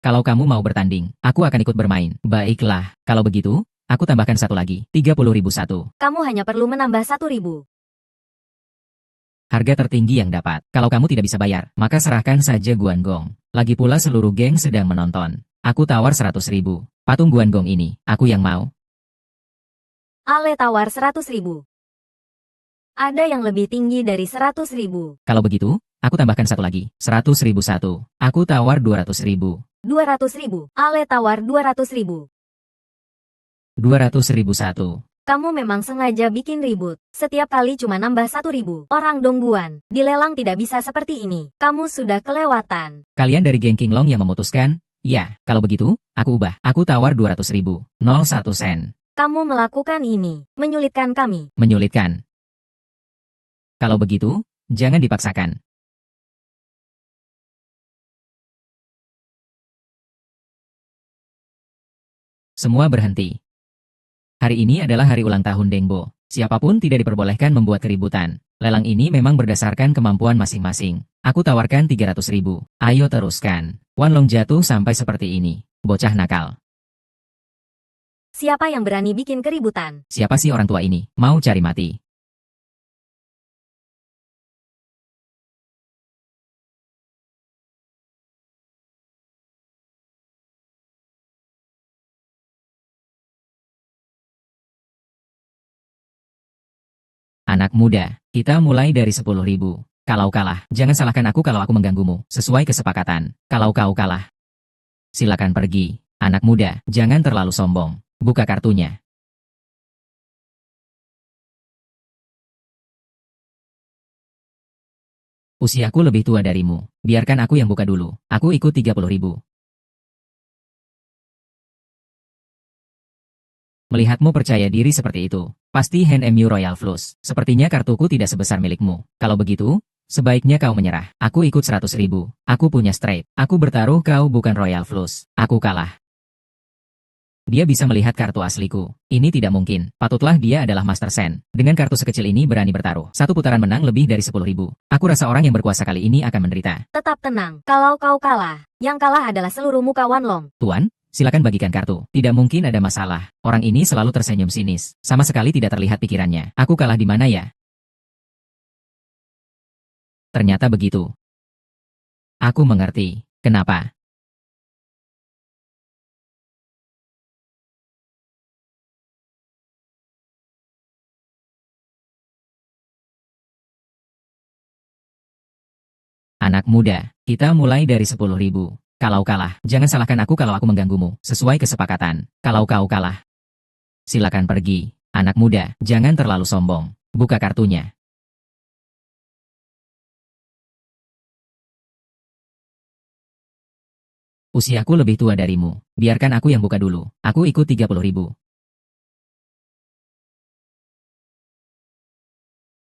Kalau kamu mau bertanding, aku akan ikut bermain. Baiklah, kalau begitu, aku tambahkan satu lagi. 30.001. Kamu hanya perlu menambah 1.000. Harga tertinggi yang dapat. Kalau kamu tidak bisa bayar, maka serahkan saja Guan Gong. Lagi pula seluruh geng sedang menonton. Aku tawar 100.000. Patung Guan Gong ini, aku yang mau. Ale tawar 100.000. Ada yang lebih tinggi dari 100.000. Kalau begitu, aku tambahkan satu lagi. 100.001. Aku tawar 200.000. 200.000. Ale tawar 200.000. 200.001. Kamu memang sengaja bikin ribut. Setiap kali cuma nambah 1.000. Orang Dongguan, di lelang tidak bisa seperti ini. Kamu sudah kelewatan. Kalian dari geng King Long yang memutuskan? Ya, kalau begitu, aku ubah. Aku tawar 200.000. 01 sen. Kamu melakukan ini, menyulitkan kami. Menyulitkan. Kalau begitu, jangan dipaksakan. Semua berhenti. Hari ini adalah hari ulang tahun Dengbo. Siapapun tidak diperbolehkan membuat keributan. Lelang ini memang berdasarkan kemampuan masing-masing. Aku tawarkan 300.000. Ayo teruskan. Wan Long jatuh sampai seperti ini. Bocah nakal. Siapa yang berani bikin keributan? Siapa sih orang tua ini? Mau cari mati. Anak muda, kita mulai dari 10.000. Kalau kalah, jangan salahkan aku kalau aku mengganggumu. Sesuai kesepakatan. Kalau kau kalah, silakan pergi. Anak muda, jangan terlalu sombong. Buka kartunya. Usiaku lebih tua darimu. Biarkan aku yang buka dulu. Aku ikut 30.000. Melihatmu percaya diri seperti itu, pasti Hand MU Royal Flush. Sepertinya kartuku tidak sebesar milikmu. Kalau begitu, sebaiknya kau menyerah. Aku ikut 100.000. Aku punya straight. Aku bertaruh kau bukan Royal Flush. Aku kalah. Dia bisa melihat kartu asliku. Ini tidak mungkin. Patutlah dia adalah Master Sen. Dengan kartu sekecil ini berani bertaruh. Satu putaran menang lebih dari 10.000. Aku rasa orang yang berkuasa kali ini akan menderita. Tetap tenang. Kalau kau kalah, yang kalah adalah seluruh muka Wan Long. Tuan, silakan bagikan kartu. Tidak mungkin ada masalah. Orang ini selalu tersenyum sinis. Sama sekali tidak terlihat pikirannya. Aku kalah di mana ya? Ternyata begitu. Aku mengerti. Kenapa? Anak muda, kita mulai dari 10.000. Kalau kalah, jangan salahkan aku kalau aku mengganggumu. Sesuai kesepakatan. Kalau kau kalah, silakan pergi. Anak muda, jangan terlalu sombong. Buka kartunya. Usiaku lebih tua darimu. Biarkan aku yang buka dulu. Aku ikut 30.000.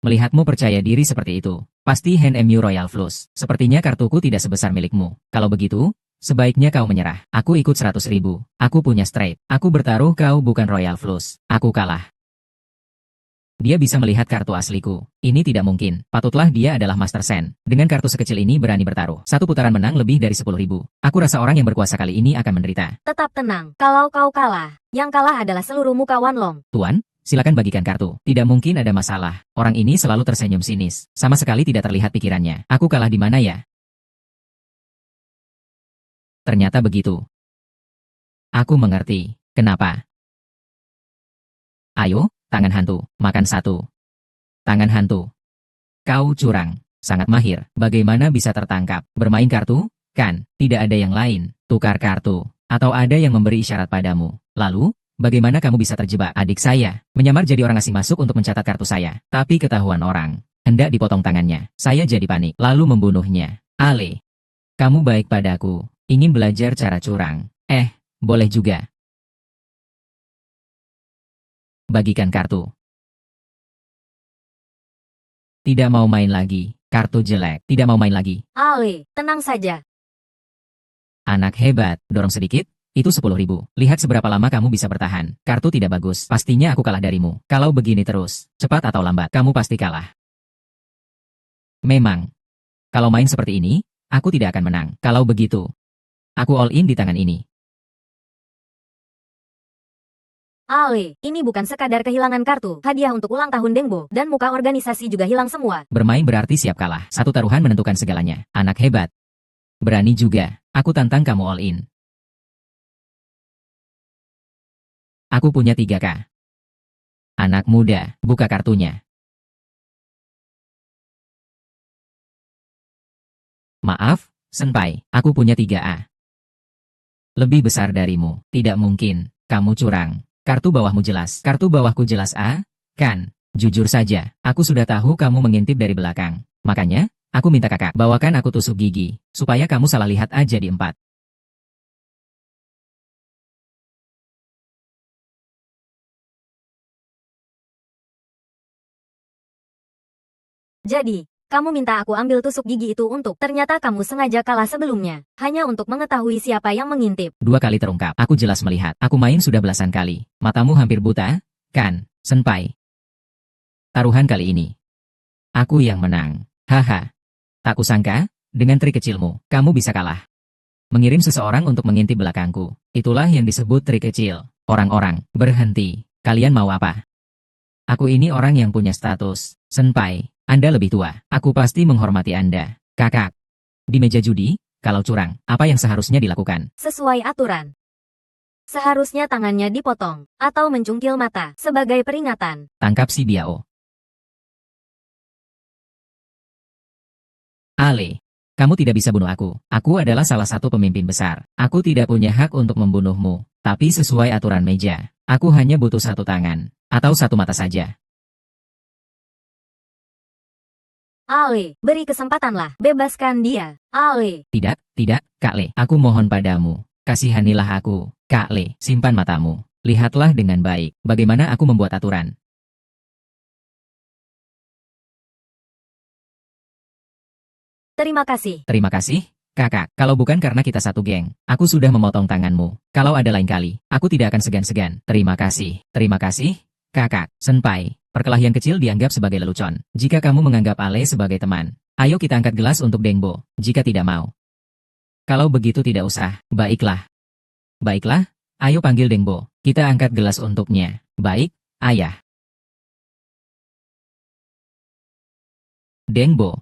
Melihatmu percaya diri seperti itu, pasti Hand MU Royal Flush. Sepertinya kartuku tidak sebesar milikmu. Kalau begitu, sebaiknya kau menyerah. Aku ikut 100.000. Aku punya straight. Aku bertaruh kau bukan Royal Flush. Aku kalah. Dia bisa melihat kartu asliku. Ini tidak mungkin. Patutlah dia adalah Master Sen. Dengan kartu sekecil ini berani bertaruh. Satu putaran menang lebih dari 10.000. Aku rasa orang yang berkuasa kali ini akan menderita. Tetap tenang. Kalau kau kalah, yang kalah adalah seluruh muka Wan Long. Tuan, silakan bagikan kartu. Tidak mungkin ada masalah. Orang ini selalu tersenyum sinis. Sama sekali tidak terlihat pikirannya. Aku kalah di mana ya? Ternyata begitu. Aku mengerti. Kenapa? Ayo, tangan hantu, makan satu. Tangan hantu. Kau curang. Sangat mahir. Bagaimana bisa tertangkap? Bermain kartu? Kan, tidak ada yang lain. Tukar kartu. Atau ada yang memberi isyarat padamu. Lalu, bagaimana kamu bisa terjebak? Adik saya menyamar jadi orang asing masuk untuk mencatat kartu saya. Tapi ketahuan orang. Hendak dipotong tangannya. Saya jadi panik. Lalu membunuhnya. Ale, kamu baik padaku. Ingin belajar cara curang. Boleh juga. Bagikan kartu. Tidak mau main lagi. Kartu jelek. Tidak mau main lagi. Ale, tenang saja. Anak hebat. Dorong sedikit. Itu 10.000. Lihat seberapa lama kamu bisa bertahan. Kartu tidak bagus. Pastinya aku kalah darimu. Kalau begini terus, cepat atau lambat, kamu pasti kalah. Memang. Kalau main seperti ini, aku tidak akan menang. Kalau begitu, aku all in di tangan ini. Ale, ini bukan sekadar kehilangan kartu, hadiah untuk ulang tahun Dengbo, dan muka organisasi juga hilang semua. Bermain berarti siap kalah. Satu taruhan menentukan segalanya. Anak hebat. Berani juga. Aku tantang kamu all in. Aku punya 3K. Anak muda, buka kartunya. Maaf, senpai, aku punya 3A. Lebih besar darimu. Tidak mungkin. Kamu curang. Kartu bawahmu jelas. Kartu bawahku jelas A, kan? Jujur saja, aku sudah tahu kamu mengintip dari belakang. Makanya, aku minta kakak, bawakan aku tusuk gigi, supaya kamu salah lihat aja di 4. Jadi, kamu minta aku ambil tusuk gigi itu untuk, ternyata kamu sengaja kalah sebelumnya, hanya untuk mengetahui siapa yang mengintip. 2 kali terungkap, aku jelas melihat. Aku main sudah belasan kali. Matamu hampir buta, kan, senpai? Taruhan kali ini, aku yang menang. Haha. Tak kusangka, dengan trik kecilmu, kamu bisa kalah. Mengirim seseorang untuk mengintip belakangku. Itulah yang disebut trik kecil. Orang-orang, berhenti. Kalian mau apa? Aku ini orang yang punya status. Senpai, Anda lebih tua. Aku pasti menghormati Anda. Kakak. Di meja judi, kalau curang, apa yang seharusnya dilakukan? Sesuai aturan. Seharusnya tangannya dipotong, atau mencungkil mata, sebagai peringatan. Tangkap si Biao. Ale, kamu tidak bisa bunuh aku. Aku adalah salah satu pemimpin besar. Aku tidak punya hak untuk membunuhmu. Tapi sesuai aturan meja, aku hanya butuh 1 tangan, atau 1 mata saja. Ale, beri kesempatanlah, bebaskan dia. Ale. Tidak, Kak Le. Aku mohon padamu. Kasihanilah aku. Kak Le, simpan matamu. Lihatlah dengan baik, bagaimana aku membuat aturan. Terima kasih. Terima kasih, kakak. Kalau bukan karena kita satu geng, aku sudah memotong tanganmu. Kalau ada lain kali, aku tidak akan segan-segan. Terima kasih, kakak. Senpai, perkelahian kecil dianggap sebagai lelucon. Jika kamu menganggap Ale sebagai teman, ayo kita angkat gelas untuk Dengbo. Jika tidak mau. Kalau begitu tidak usah. Baiklah. Baiklah, ayo panggil Dengbo. Kita angkat gelas untuknya. Baik, ayah. Dengbo.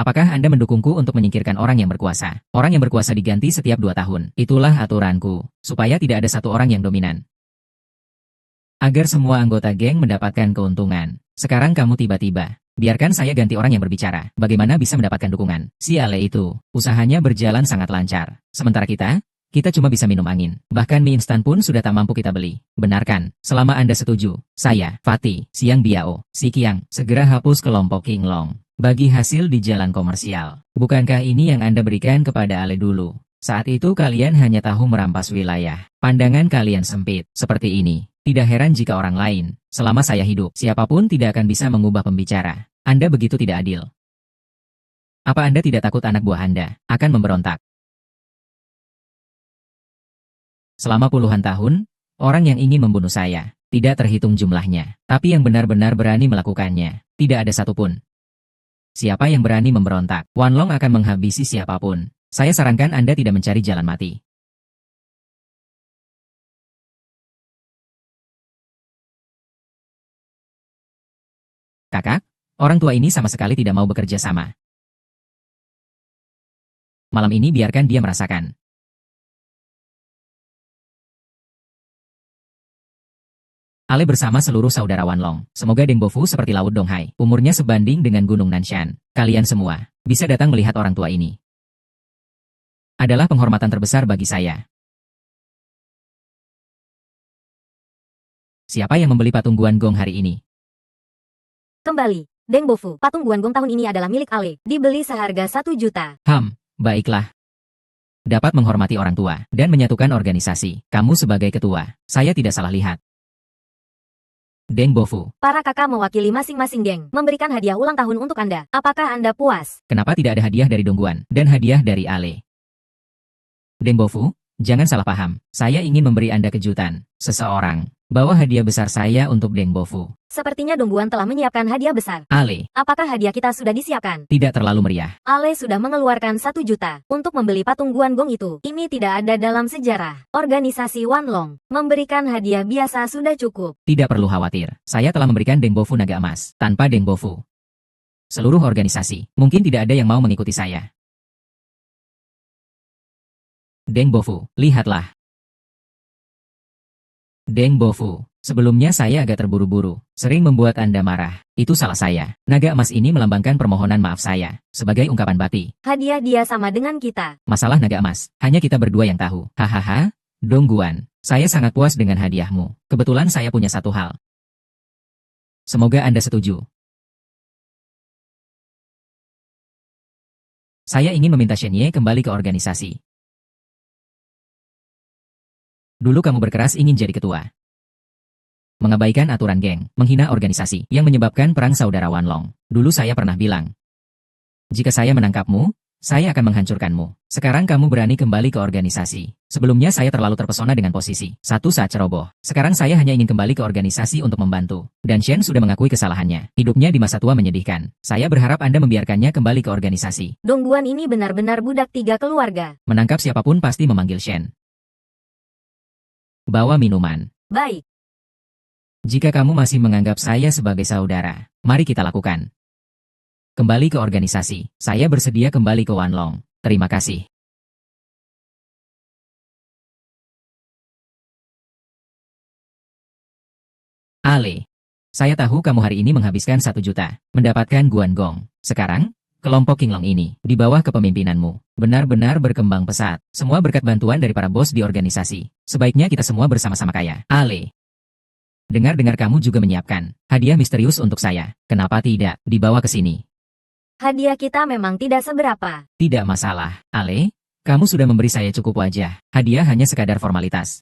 Apakah Anda mendukungku untuk menyingkirkan orang yang berkuasa? Orang yang berkuasa diganti setiap 2 tahun. Itulah aturanku, supaya tidak ada satu orang yang dominan. Agar semua anggota geng mendapatkan keuntungan. Sekarang kamu tiba-tiba. Biarkan saya ganti orang yang berbicara. Bagaimana bisa mendapatkan dukungan? Si Ale itu, usahanya berjalan sangat lancar. Sementara kita cuma bisa minum angin. Bahkan mie instan pun sudah tak mampu kita beli. Benarkan, selama Anda setuju, saya, Fatih, Siang Biao, Si Kiang, segera hapus kelompok King Long. Bagi hasil di jalan komersial. Bukankah ini yang Anda berikan kepada Ale dulu? Saat itu kalian hanya tahu merampas wilayah. Pandangan kalian sempit, seperti ini. Tidak heran jika orang lain, selama saya hidup, siapapun tidak akan bisa mengubah pembicara. Anda begitu tidak adil. Apa Anda tidak takut anak buah Anda akan memberontak? Selama puluhan tahun, orang yang ingin membunuh saya, tidak terhitung jumlahnya. Tapi yang benar-benar berani melakukannya, tidak ada satupun. Siapa yang berani memberontak, Wan Long akan menghabisi siapapun. Saya sarankan Anda tidak mencari jalan mati. Kakak, orang tua ini sama sekali tidak mau bekerja sama. Malam ini biarkan dia merasakan. Ale bersama seluruh saudara Wanlong. Semoga Deng Bofu seperti Laut Donghai. Umurnya sebanding dengan Gunung Nanshan. Kalian semua bisa datang melihat orang tua ini. Adalah penghormatan terbesar bagi saya. Siapa yang membeli patung Guanggong hari ini? Kembali, Deng Bofu, patung Guanggong tahun ini adalah milik Ale. Dibeli seharga 1 juta. Baiklah. Dapat menghormati orang tua dan menyatukan organisasi. Kamu sebagai ketua, saya tidak salah lihat. Deng Bofu, Para kakak mewakili masing-masing geng, memberikan hadiah ulang tahun untuk Anda. Apakah Anda puas? kenapa tidak ada hadiah dari Dongguan dan hadiah dari Ale? Deng Bofu, jangan salah paham. Saya ingin memberi Anda kejutan. Seseorang bawa hadiah besar saya untuk Deng Bofu. Sepertinya Dongguan telah menyiapkan hadiah besar. Ale, Apakah hadiah kita sudah disiapkan? tidak terlalu meriah. Ale sudah mengeluarkan 1 juta untuk membeli patung Guanggong itu. Ini tidak ada dalam sejarah. Organisasi Wanlong memberikan hadiah biasa sudah cukup. Tidak perlu khawatir. Saya telah memberikan Deng Bofu naga emas. Tanpa Deng Bofu, seluruh organisasi mungkin tidak ada yang mau mengikuti saya. Deng Bofu, lihatlah. Deng Bofu, sebelumnya saya agak terburu-buru, sering membuat Anda marah. Itu salah saya. Naga emas ini melambangkan permohonan maaf saya, sebagai ungkapan bakti. Hadiah dia sama dengan kita. Masalah naga emas, hanya kita berdua yang tahu. Hahaha, Dongguan, saya sangat puas dengan hadiahmu. Kebetulan saya punya satu hal. Semoga Anda setuju. Saya ingin meminta Shenye kembali ke organisasi. Dulu kamu berkeras ingin jadi ketua. Mengabaikan aturan geng, menghina organisasi, yang menyebabkan perang saudara Wanlong. Dulu saya pernah bilang, jika saya menangkapmu, saya akan menghancurkanmu. Sekarang kamu berani kembali ke organisasi. Sebelumnya saya terlalu terpesona dengan posisi. Satu saat ceroboh. Sekarang saya hanya ingin kembali ke organisasi untuk membantu. Dan Shen sudah mengakui kesalahannya. Hidupnya di masa tua menyedihkan. Saya berharap Anda membiarkannya kembali ke organisasi. Dongguan ini benar-benar budak 3 keluarga. Menangkap siapapun pasti memanggil Shen. Bawa minuman. Baik. Jika kamu masih menganggap saya sebagai saudara, mari kita lakukan. Kembali ke organisasi. Saya bersedia kembali ke Wanlong. Terima kasih. Ale, saya tahu kamu hari ini menghabiskan 1 juta, mendapatkan Guanggong. Sekarang, kelompok Qinglong ini, di bawah kepemimpinanmu, benar-benar berkembang pesat. Semua berkat bantuan dari para bos di organisasi. Sebaiknya kita semua bersama-sama kaya. Ale, dengar-dengar kamu juga menyiapkan hadiah misterius untuk saya. Kenapa tidak dibawa ke sini? Hadiah kita memang tidak seberapa. Tidak masalah. Ale, kamu sudah memberi saya cukup wajah. Hadiah hanya sekadar formalitas.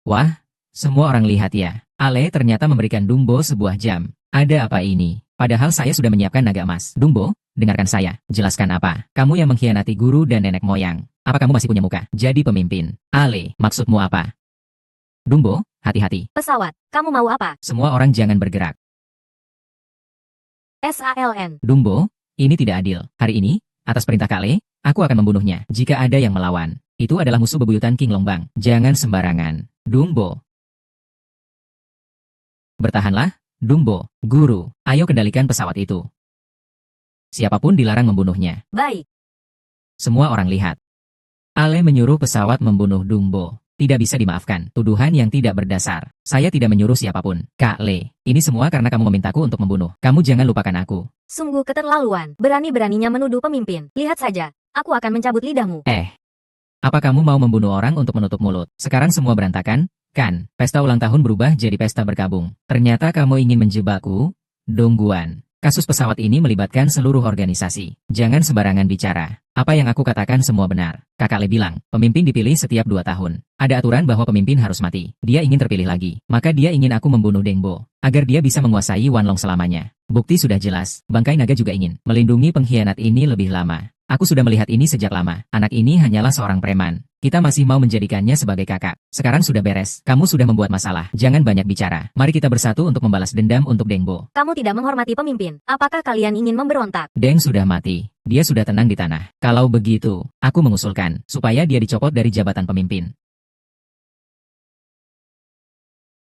Wah, semua orang lihat ya. Ale ternyata memberikan Dumbo sebuah jam. Ada apa ini? Padahal saya sudah menyiapkan naga emas. Dumbo, dengarkan saya. Jelaskan apa? Kamu yang mengkhianati guru dan nenek moyang. Apa kamu masih punya muka? Jadi pemimpin. Ale, maksudmu apa? Dumbo, hati-hati. Pesawat, kamu mau apa? Semua orang jangan bergerak. SALN. Dumbo, ini tidak adil. Hari ini, atas perintah Kale, aku akan membunuhnya. Jika ada yang melawan, itu adalah musuh bebuyutan King Longbang. Jangan sembarangan. Dumbo. Bertahanlah, Dumbo. Guru, ayo kendalikan pesawat itu. Siapapun dilarang membunuhnya. Baik. Semua orang lihat. Ale menyuruh pesawat membunuh Dumbo. Tidak bisa dimaafkan. Tuduhan yang tidak berdasar. Saya tidak menyuruh siapapun. Kak Le, ini semua karena kamu memintaku untuk membunuh. Kamu jangan lupakan aku. Sungguh keterlaluan. Berani-beraninya menuduh pemimpin. Lihat saja. Aku akan mencabut lidahmu. Apa kamu mau membunuh orang untuk menutup mulut? Sekarang semua berantakan, kan? Pesta ulang tahun berubah jadi pesta berkabung. Ternyata kamu ingin menjebakku? Dongguan. Kasus pesawat ini melibatkan seluruh organisasi. Jangan sembarangan bicara. Apa yang aku katakan semua benar. Kakak Le bilang, pemimpin dipilih setiap 2 tahun. Ada aturan bahwa pemimpin harus mati. Dia ingin terpilih lagi. Maka dia ingin aku membunuh Dengbo. Agar dia bisa menguasai Wanlong selamanya. Bukti sudah jelas. Bangkai naga juga ingin melindungi pengkhianat ini lebih lama. Aku sudah melihat ini sejak lama. Anak ini hanyalah seorang preman. Kita masih mau menjadikannya sebagai kakak. Sekarang sudah beres. Kamu sudah membuat masalah. Jangan banyak bicara. Mari kita bersatu untuk membalas dendam untuk Dengbo. Kamu tidak menghormati pemimpin. Apakah kalian ingin memberontak? Deng sudah mati. Dia sudah tenang di tanah. Kalau begitu, aku mengusulkan supaya dia dicopot dari jabatan pemimpin.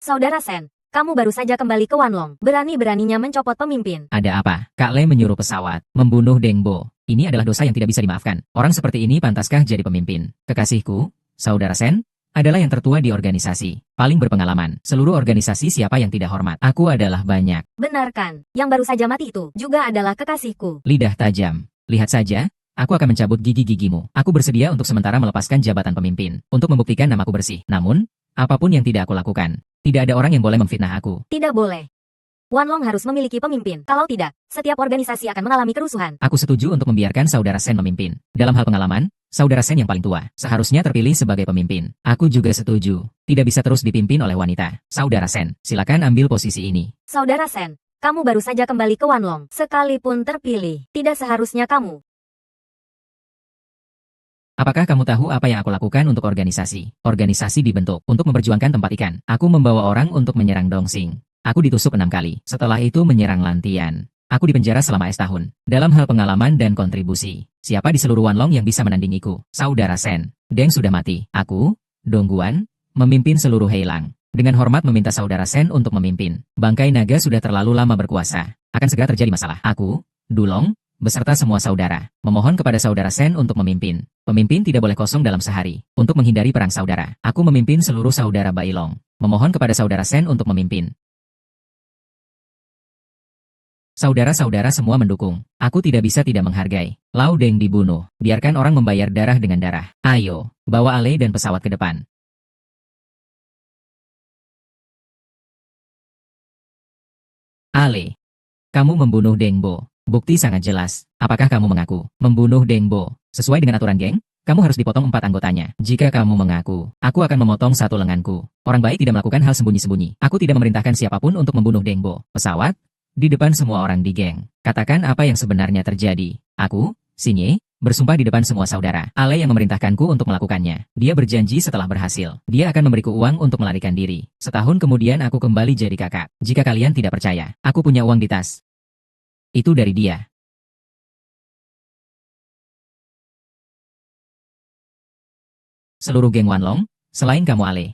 Saudara Sen, Kamu baru saja kembali ke Wanlong. Berani-beraninya mencopot pemimpin. Ada apa? Kak Le menyuruh pesawat, membunuh Deng Bo. Ini adalah dosa yang tidak bisa dimaafkan. Orang seperti ini pantaskah jadi pemimpin? Kekasihku, Saudara Sen, adalah yang tertua di organisasi. Paling berpengalaman. Seluruh organisasi siapa yang tidak hormat? Aku adalah banyak. Benar kan? Yang baru saja mati itu juga adalah kekasihku. Lidah tajam. Lihat saja, aku akan mencabut gigi-gigimu. Aku bersedia untuk sementara melepaskan jabatan pemimpin, untuk membuktikan namaku bersih. Namun, apapun yang tidak aku lakukan, tidak ada orang yang boleh memfitnah aku. Tidak boleh. Wanlong harus memiliki pemimpin. Kalau tidak, setiap organisasi akan mengalami kerusuhan. Aku setuju untuk membiarkan Saudara Sen memimpin. Dalam hal pengalaman, Saudara Sen yang paling tua, seharusnya terpilih sebagai pemimpin. Aku juga setuju. Tidak bisa terus dipimpin oleh wanita. Saudara Sen, silakan ambil posisi ini. Saudara Sen, kamu baru saja kembali ke Wanlong. Sekalipun terpilih, tidak seharusnya kamu. Apakah kamu tahu apa yang aku lakukan untuk organisasi? Organisasi dibentuk untuk memperjuangkan tempat ikan. Aku membawa orang untuk menyerang Dongsing. Aku ditusuk 6 kali. Setelah itu menyerang Lantian. Aku dipenjara selama setahun. Dalam hal pengalaman dan kontribusi, siapa di seluruh Wanlong yang bisa menandingiku? Saudara Sen. Deng sudah mati. Aku, Dongguan, memimpin seluruh Heilang. Dengan hormat meminta Saudara Sen untuk memimpin. Bangkai naga sudah terlalu lama berkuasa. Akan segera terjadi masalah. Aku, Dulong, beserta semua saudara, memohon kepada Saudara Sen untuk memimpin. Pemimpin tidak boleh kosong dalam sehari. Untuk menghindari perang saudara, aku memimpin seluruh saudara Bailong. Memohon kepada Saudara Sen untuk memimpin. Saudara-saudara semua mendukung. Aku tidak bisa tidak menghargai. Lau Deng dibunuh. Biarkan orang membayar darah dengan darah. Ayo, bawa Ale dan pesawat ke depan. Ale, kamu membunuh Deng Bo. Bukti sangat jelas. Apakah kamu mengaku membunuh Deng Bo? Sesuai dengan aturan geng, kamu harus dipotong 4 anggotanya. Jika kamu mengaku, aku akan memotong 1 lenganku. Orang baik tidak melakukan hal sembunyi-sembunyi. Aku tidak memerintahkan siapapun untuk membunuh Deng Bo. Pesawat, di depan semua orang di geng. Katakan apa yang sebenarnya terjadi. Aku, Sinye, bersumpah di depan semua saudara. Ale yang memerintahkanku untuk melakukannya. Dia berjanji setelah berhasil. Dia akan memberiku uang untuk melarikan diri. Setahun kemudian aku kembali jadi kakak. Jika kalian tidak percaya, aku punya uang di tas. Itu dari dia. Seluruh geng Wanlong, selain kamu Ale.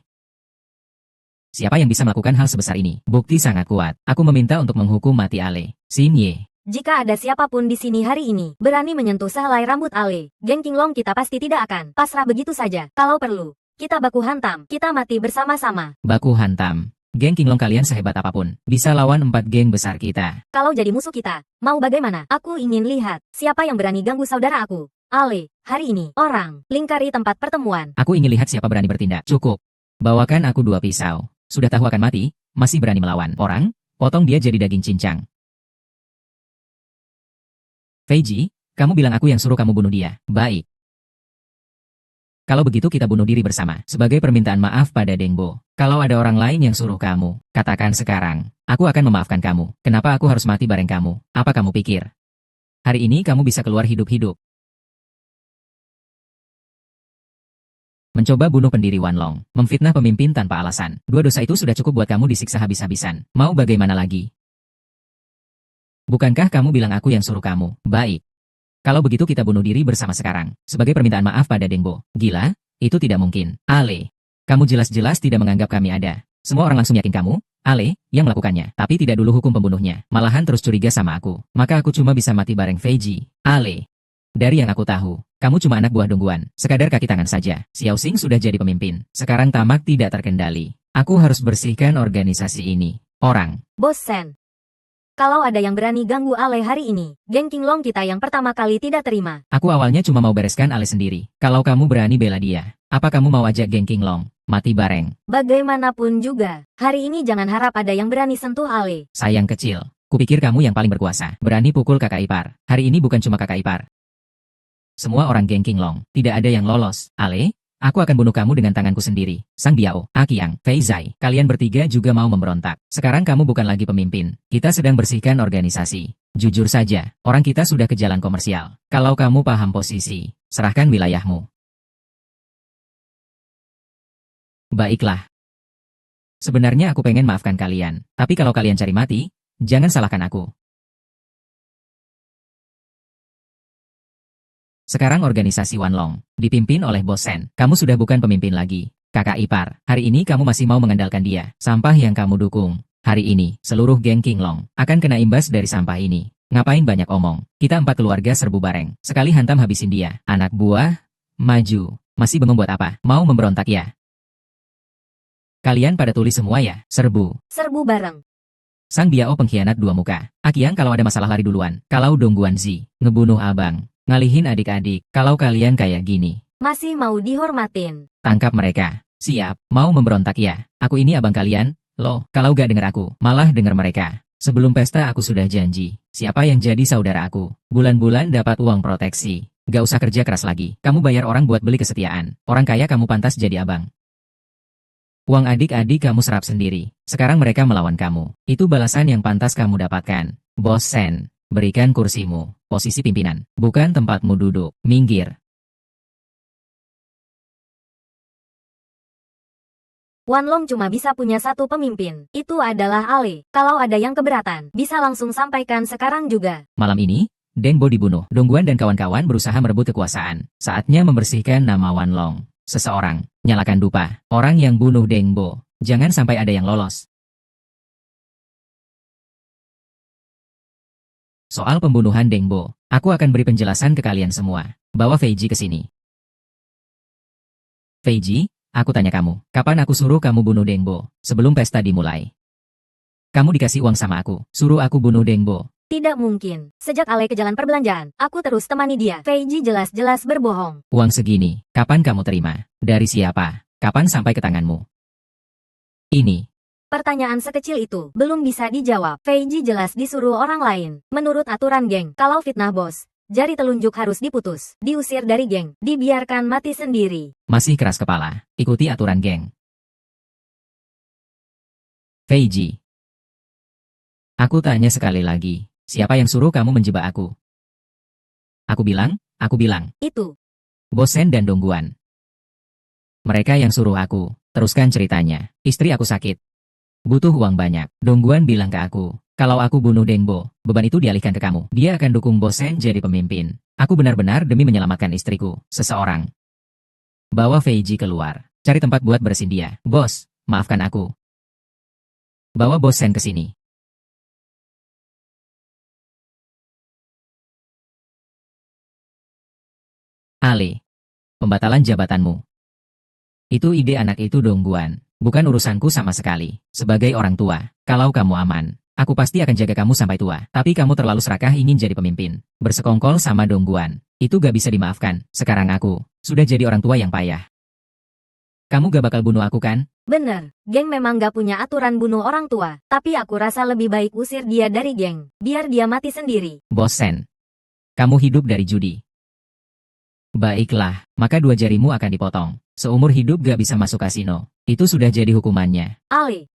Siapa yang bisa melakukan hal sebesar ini? Bukti sangat kuat. Aku meminta untuk menghukum mati Ale. Sinye. Jika ada siapapun di sini hari ini, berani menyentuh sehelai rambut Ale, geng Qinglong kita pasti tidak akan pasrah begitu saja. Kalau perlu, kita baku hantam, kita mati bersama-sama. Baku hantam. Geng Qinglong kalian sehebat apapun, bisa lawan 4 geng besar kita. Kalau jadi musuh kita, mau bagaimana? Aku ingin lihat, siapa yang berani ganggu saudara aku. Ale, hari ini, orang, lingkari tempat pertemuan. Aku ingin lihat siapa berani bertindak. Cukup. Bawakan aku 2 pisau. Sudah tahu akan mati, masih berani melawan orang, potong dia jadi daging cincang. Feiji, kamu bilang aku yang suruh kamu bunuh dia. Baik. Kalau begitu kita bunuh diri bersama, sebagai permintaan maaf pada Deng Bo. Kalau ada orang lain yang suruh kamu, katakan sekarang. Aku akan memaafkan kamu. Kenapa aku harus mati bareng kamu? Apa kamu pikir? Hari ini kamu bisa keluar hidup-hidup. Mencoba bunuh pendiri Wanlong, memfitnah pemimpin tanpa alasan. 2 dosa itu sudah cukup buat kamu disiksa habis-habisan. Mau bagaimana lagi? Bukankah kamu bilang aku yang suruh kamu? Baik. Kalau begitu kita bunuh diri bersama sekarang, sebagai permintaan maaf pada Deng Bo. Gila? Itu tidak mungkin. Ale, kamu jelas-jelas tidak menganggap kami ada. Semua orang langsung yakin kamu, Ale, yang melakukannya. Tapi tidak dulu hukum pembunuhnya. Malahan terus curiga sama aku. Maka aku cuma bisa mati bareng Feiji. Ale. Dari yang aku tahu, kamu cuma anak buah Dongguan, sekadar kaki tangan saja. Xiao Xing sudah jadi pemimpin. Sekarang tamak tidak terkendali. Aku harus bersihkan organisasi ini. Orang. Bos Sen. Kalau ada yang berani ganggu Ale hari ini, geng Qinglong kita yang pertama kali tidak terima. Aku awalnya cuma mau bereskan Ale sendiri. Kalau kamu berani bela dia, apa kamu mau ajak geng Qinglong mati bareng? Bagaimanapun juga, hari ini jangan harap ada yang berani sentuh Ale. Sayang kecil, kupikir kamu yang paling berkuasa. Berani pukul kakak ipar. Hari ini bukan cuma kakak ipar. Semua orang geng Qinglong, tidak ada yang lolos. Ale, aku akan bunuh kamu dengan tanganku sendiri. Sang Biao, Akiang, Fei Zai, kalian bertiga juga mau memberontak. Sekarang kamu bukan lagi pemimpin. Kita sedang bersihkan organisasi. Jujur saja, orang kita sudah ke jalan komersial. Kalau kamu paham posisi, serahkan wilayahmu. Baiklah. Sebenarnya aku pengen maafkan kalian. Tapi kalau kalian cari mati, jangan salahkan aku. Sekarang organisasi Wanlong, dipimpin oleh Bos Sen. Kamu sudah bukan pemimpin lagi. Kakak ipar, hari ini kamu masih mau mengandalkan dia, sampah yang kamu dukung. Hari ini, seluruh geng Qinglong akan kena imbas dari sampah ini. Ngapain banyak omong? Kita 4 keluarga serbu bareng. Sekali hantam habisin dia. Anak buah, maju. Masih bengong buat apa? Mau memberontak ya? Kalian pada tulis semua ya? Serbu. Serbu bareng. Sang Biao pengkhianat dua muka. Akiang kalau ada masalah lari duluan. Kalau Dongguan Zi, ngebunuh abang. Ngalihin adik-adik. Kalau kalian kayak gini. Masih mau dihormatin. Tangkap mereka. Siap, mau memberontak ya? Aku ini abang kalian. Loh, kalau gak denger aku, malah denger mereka. Sebelum pesta aku sudah janji. Siapa yang jadi saudara aku? Bulan-bulan dapat uang proteksi. Gak usah kerja keras lagi. Kamu bayar orang buat beli kesetiaan. Orang kaya kamu pantas jadi abang. Uang adik-adik kamu serap sendiri. Sekarang mereka melawan kamu. Itu balasan yang pantas kamu dapatkan. Bos Sen, berikan kursimu. Posisi pimpinan. Bukan tempatmu duduk. Minggir. Wanlong cuma bisa punya satu pemimpin. Itu adalah Ale. Kalau ada yang keberatan, bisa langsung sampaikan sekarang juga. Malam ini, Deng Bo dibunuh. Dongguan dan kawan-kawan berusaha merebut kekuasaan. Saatnya membersihkan nama Wanlong. Seseorang, nyalakan dupa. Orang yang bunuh Deng Bo. Jangan sampai ada yang lolos. Soal pembunuhan Deng Bo, aku akan beri penjelasan ke kalian semua. Bawa Feiji ke sini. Feiji, aku tanya kamu, kapan aku suruh kamu bunuh Deng Bo? Sebelum pesta dimulai. Kamu dikasih uang sama aku, suruh aku bunuh Deng Bo. Tidak mungkin. Sejak Ale ke jalan perbelanjaan, aku terus temani dia. Feiji jelas-jelas berbohong. Uang segini, kapan kamu terima? Dari siapa? Kapan sampai ke tanganmu? Ini. Pertanyaan sekecil itu belum bisa dijawab. Feiji jelas disuruh orang lain. Menurut aturan geng, kalau fitnah bos, jari telunjuk harus diputus, diusir dari geng, dibiarkan mati sendiri. Masih keras kepala, ikuti aturan geng. Feiji. Aku tanya sekali lagi, siapa yang suruh kamu menjebak aku? Aku bilang. Itu. Bos Sen dan Dongguan. Mereka yang suruh aku, teruskan ceritanya. Istri aku sakit. Butuh uang banyak. Dongguan bilang ke aku, kalau aku bunuh Deng Bo, beban itu dialihkan ke kamu. Dia akan dukung Bos Sen jadi pemimpin. Aku benar-benar demi menyelamatkan istriku, seseorang. Bawa Feiji keluar. Cari tempat buat bersin dia. Bos, maafkan aku. Bawa Bos Sen ke sini. Ale. Pembatalan jabatanmu. Itu ide anak itu Dongguan. Bukan urusanku sama sekali. Sebagai orang tua, kalau kamu aman, aku pasti akan jaga kamu sampai tua. Tapi kamu terlalu serakah ingin jadi pemimpin. Bersekongkol sama Dongguan. Itu gak bisa dimaafkan. Sekarang aku sudah jadi orang tua yang payah. Kamu gak bakal bunuh aku kan? Bener, geng memang gak punya aturan bunuh orang tua. Tapi aku rasa lebih baik usir dia dari geng. Biar dia mati sendiri. Bos Sen. Kamu hidup dari judi. Baiklah, maka 2 jarimu akan dipotong. Seumur hidup gak bisa masuk kasino. Itu sudah jadi hukumannya. Ale.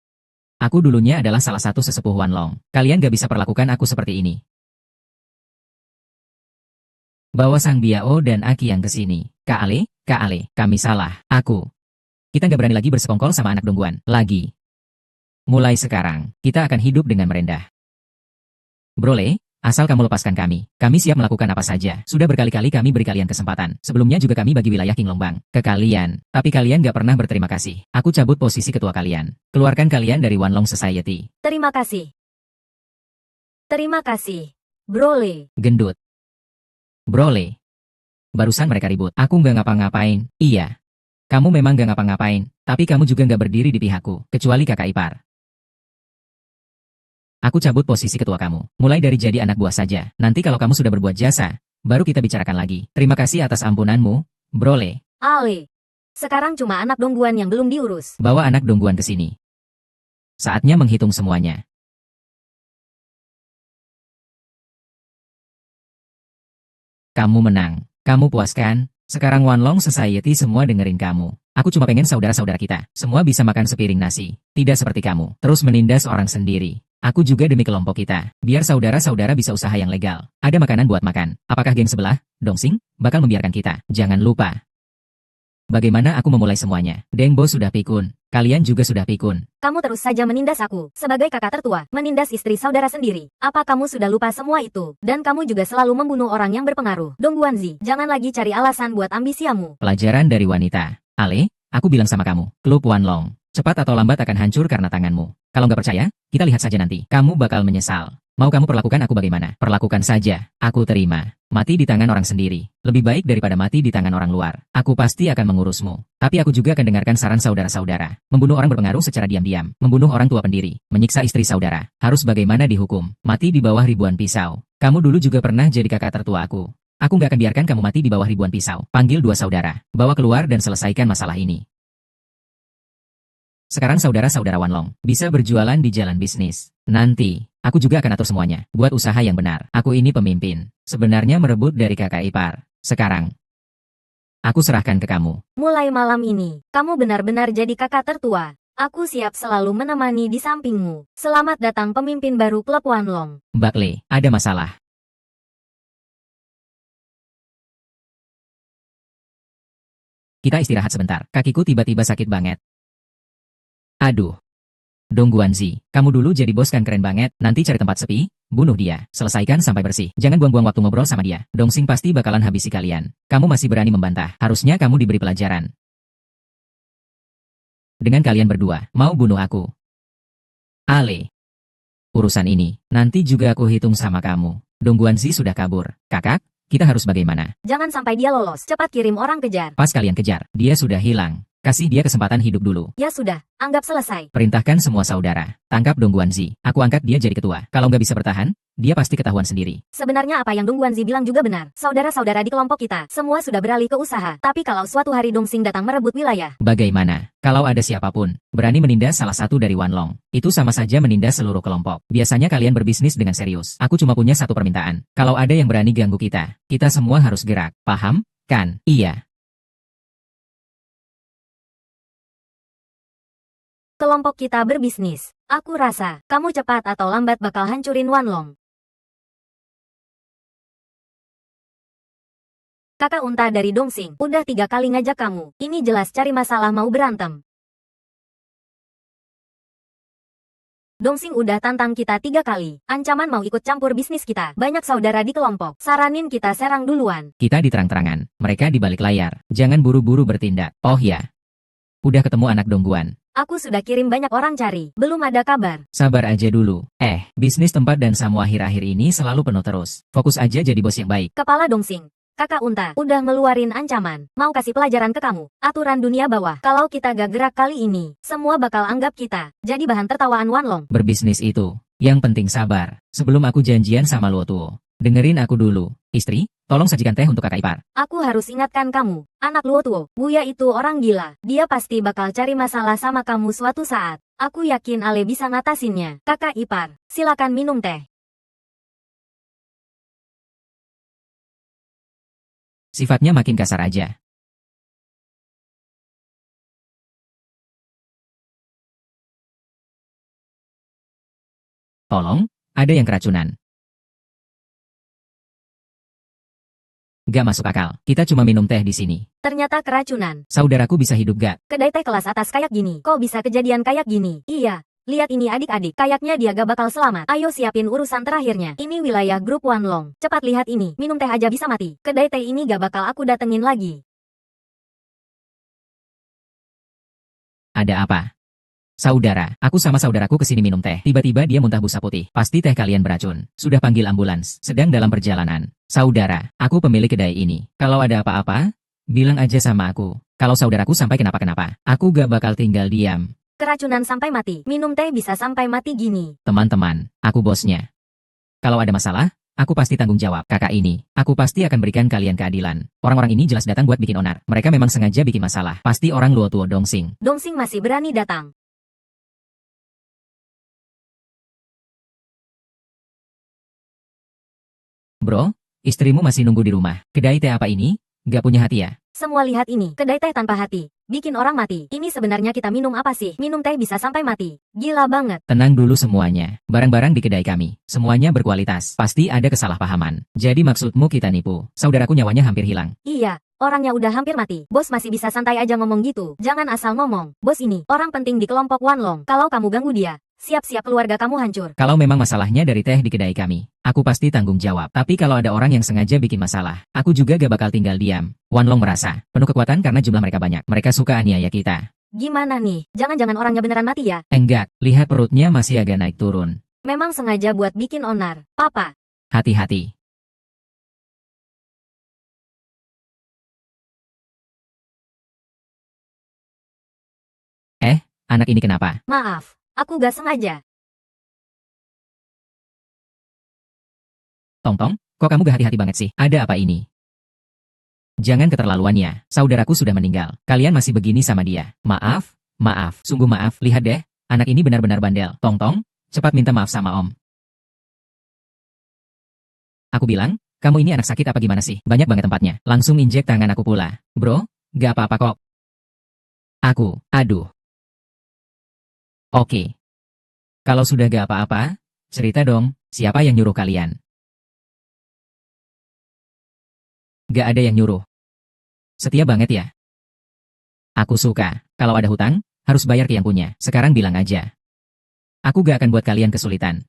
Aku dulunya adalah salah satu sesepuh Wanlong. Kalian gak bisa perlakukan aku seperti ini. Bawa Sang Biao dan Aki yang ke sini. Kak Ale, kami salah. Aku. Kita gak berani lagi bersekongkol sama anak Dongguan. Lagi. Mulai sekarang, kita akan hidup dengan merendah. Brole, asal kamu lepaskan kami siap melakukan apa saja. Sudah berkali-kali kami beri kalian kesempatan. Sebelumnya juga kami bagi wilayah Qinglongbang ke kalian. Tapi kalian gak pernah berterima kasih. Aku cabut posisi ketua kalian. Keluarkan kalian dari Wanlong Society. Terima kasih. Terima kasih. Brole. Gendut. Brole. Barusan mereka ribut. Aku gak ngapa-ngapain. Iya. Kamu memang gak ngapa-ngapain. Tapi kamu juga gak berdiri di pihakku. Kecuali kakak ipar. Aku cabut posisi ketua kamu. Mulai dari jadi anak buah saja. Nanti kalau kamu sudah berbuat jasa, baru kita bicarakan lagi. Terima kasih atas ampunanmu, Brole. Ale. Sekarang cuma anak Dongguan yang belum diurus. Bawa anak Dongguan ke sini. Saatnya menghitung semuanya. Kamu menang. Kamu puas kan? Sekarang Wanlong Society semua dengerin kamu. Aku cuma pengen saudara-saudara kita semua bisa makan sepiring nasi. Tidak seperti kamu, terus menindas orang sendiri. Aku juga demi kelompok kita, biar saudara-saudara bisa usaha yang legal. Ada makanan buat makan. Apakah geng sebelah, Dongsing, bakal membiarkan kita? Jangan lupa. Bagaimana aku memulai semuanya? Deng Bo sudah pikun. Kalian juga sudah pikun. Kamu terus saja menindas aku. Sebagai kakak tertua, menindas istri saudara sendiri. Apa kamu sudah lupa semua itu? Dan kamu juga selalu membunuh orang yang berpengaruh. Dongguan Zi, jangan lagi cari alasan buat ambisiamu. Pelajaran dari wanita. Ale, Aku bilang sama kamu, klub Wanlong, cepat atau lambat akan hancur karena tanganmu. Kalau nggak percaya, kita lihat saja nanti. Kamu bakal menyesal. Mau kamu perlakukan aku bagaimana? Perlakukan saja. Aku terima. Mati di tangan orang sendiri. Lebih baik daripada mati di tangan orang luar. Aku pasti akan mengurusmu. Tapi aku juga akan dengarkan saran saudara-saudara. Membunuh orang berpengaruh secara diam-diam. Membunuh orang tua pendiri. Menyiksa istri saudara. Harus bagaimana dihukum. Mati di bawah ribuan pisau. Kamu dulu juga pernah jadi kakak tertua aku. Aku nggak akan biarkan kamu mati di bawah ribuan pisau. Panggil dua saudara. Bawa keluar dan selesaikan masalah ini. Sekarang saudara-saudara Wanlong bisa berjualan di jalan bisnis. Nanti, aku juga akan atur semuanya. Buat usaha yang benar. Aku ini pemimpin. Sebenarnya merebut dari kakak ipar. Sekarang, aku serahkan ke kamu. Mulai malam ini, kamu benar-benar jadi kakak tertua. Aku siap selalu menemani di sampingmu. Selamat datang pemimpin baru klub Wanlong. Mbak Le, ada masalah. Kita istirahat sebentar. Kakiku tiba-tiba sakit banget. Aduh. Dong Guanzi, kamu dulu jadi bos kan keren banget. Nanti cari tempat sepi, bunuh dia, selesaikan sampai bersih. Jangan buang-buang waktu ngobrol sama dia. Dong Xing pasti bakalan habisi kalian. Kamu masih berani membantah. Harusnya kamu diberi pelajaran. Dengan kalian berdua, mau bunuh aku. Ale. Urusan ini, nanti juga aku hitung sama kamu. Dong Guanzi sudah kabur. Kakak, kita harus bagaimana? Jangan sampai dia lolos. Cepat kirim orang kejar. Pas kalian kejar, dia sudah hilang. Kasih dia kesempatan hidup dulu. Ya sudah, anggap selesai. Perintahkan semua saudara. Tangkap Dong Guanzi. Aku angkat dia jadi ketua. Kalau nggak bisa bertahan, dia pasti ketahuan sendiri. Sebenarnya apa yang Dong Guanzi bilang juga benar. Saudara-saudara di kelompok kita, semua sudah beralih ke usaha. Tapi kalau suatu hari Dong Xing datang merebut wilayah. Bagaimana? Kalau ada siapapun, berani menindas salah satu dari Wanlong, itu sama saja menindas seluruh kelompok. Biasanya kalian berbisnis dengan serius. Aku cuma punya satu permintaan. Kalau ada yang berani ganggu kita semua harus gerak. Paham? Kan? Iya. Kelompok kita berbisnis. Aku rasa, kamu cepat atau lambat bakal hancurin Wanlong. Kakak unta dari Dong Xing, udah 3 kali ngajak kamu. Ini jelas cari masalah mau berantem. Dong Xing udah tantang kita 3 kali. Ancaman mau ikut campur bisnis kita. Banyak saudara di kelompok. Saranin kita serang duluan. Kita di terang-terangan, mereka di balik layar. Jangan buru-buru bertindak. Oh ya. Udah ketemu anak Dongguan. Aku sudah kirim banyak orang cari, belum ada kabar. Sabar aja dulu. Bisnis tempat dan Samu akhir-akhir ini selalu penuh terus. Fokus aja jadi bos yang baik. Kepala Dong Xing, kakak unta, udah ngeluarin ancaman. Mau kasih pelajaran ke kamu. Aturan dunia bawah. Kalau kita gak gerak kali ini, semua bakal anggap kita jadi bahan tertawaan Wanlong. Berbisnis itu, yang penting sabar. Sebelum aku janjian sama Luo Tuo, dengerin aku dulu. Istri, tolong sajikan teh untuk kakak ipar. Aku harus ingatkan kamu, anak Luo Tuo, Buya itu orang gila. Dia pasti bakal cari masalah sama kamu suatu saat. Aku yakin Ale bisa ngatasinnya. Kakak ipar, silakan minum teh. Sifatnya makin kasar aja. Tolong, ada yang keracunan. Gak masuk akal. Kita cuma minum teh di sini. Ternyata keracunan. Saudaraku bisa hidup gak? Kedai teh kelas atas kayak gini. Kok bisa kejadian kayak gini? Iya. Lihat ini adik-adik. Kayaknya dia gak bakal selamat. Ayo siapin urusan terakhirnya. Ini wilayah grup Wanlong. Cepat lihat ini. Minum teh aja bisa mati. Kedai teh ini gak bakal aku datengin lagi. Ada apa? Saudara, aku sama saudaraku kesini minum teh. Tiba-tiba dia muntah busa putih. Pasti teh kalian beracun. Sudah panggil ambulans. Sedang dalam perjalanan. Saudara, aku pemilik kedai ini. Kalau ada apa-apa, bilang aja sama aku. Kalau saudaraku sampai kenapa-kenapa, aku gak bakal tinggal diam. Keracunan sampai mati. Minum teh bisa sampai mati gini. Teman-teman, aku bosnya. Kalau ada masalah, aku pasti tanggung jawab. Kakak ini, aku pasti akan berikan kalian keadilan. Orang-orang ini jelas datang buat bikin onar. Mereka memang sengaja bikin masalah. Pasti orang Luo Tuo Dong Xing. Dong Xing masih berani datang. Bro, istrimu masih nunggu di rumah. Kedai teh apa ini? Gak punya hati ya? Semua lihat ini, kedai teh tanpa hati. Bikin orang mati. Ini sebenarnya kita minum apa sih? Minum teh bisa sampai mati. Gila banget. Tenang dulu semuanya. Barang-barang di kedai kami, semuanya berkualitas. Pasti ada kesalahpahaman. Jadi maksudmu kita nipu? Saudaraku nyawanya hampir hilang. Iya, orangnya udah hampir mati. Bos masih bisa santai aja ngomong gitu. Jangan asal ngomong. Bos ini, orang penting di kelompok Wanlong. Kalau kamu ganggu dia, siap-siap keluarga kamu hancur. Kalau memang masalahnya dari teh di kedai kami, aku pasti tanggung jawab. Tapi kalau ada orang yang sengaja bikin masalah, aku juga gak bakal tinggal diam. Wanlong merasa penuh kekuatan karena jumlah mereka banyak. Mereka suka aniaya kita. Gimana nih? Jangan-jangan orangnya beneran mati ya? Enggak, lihat perutnya masih agak naik turun. Memang sengaja buat bikin onar. Papa, Hati-hati. Anak ini kenapa? maaf. Aku gak sengaja. Tong-tong, kok kamu gak hati-hati banget sih? Ada apa ini? Jangan keterlaluannya, saudaraku sudah meninggal. Kalian masih begini sama dia. Maaf, sungguh maaf. Lihat deh, anak ini benar-benar bandel. Tong-tong, cepat minta maaf sama om. Aku bilang, kamu ini anak sakit apa gimana sih? Banyak banget tempatnya. Langsung injek tangan aku pula. Bro, gak apa-apa kok. Aduh. Oke. Kalau sudah gak apa-apa, cerita dong, siapa yang nyuruh kalian? Gak ada yang nyuruh. Setia banget ya. Aku suka, kalau ada hutang, harus bayar ke yang punya. Sekarang bilang aja. Aku gak akan buat kalian kesulitan.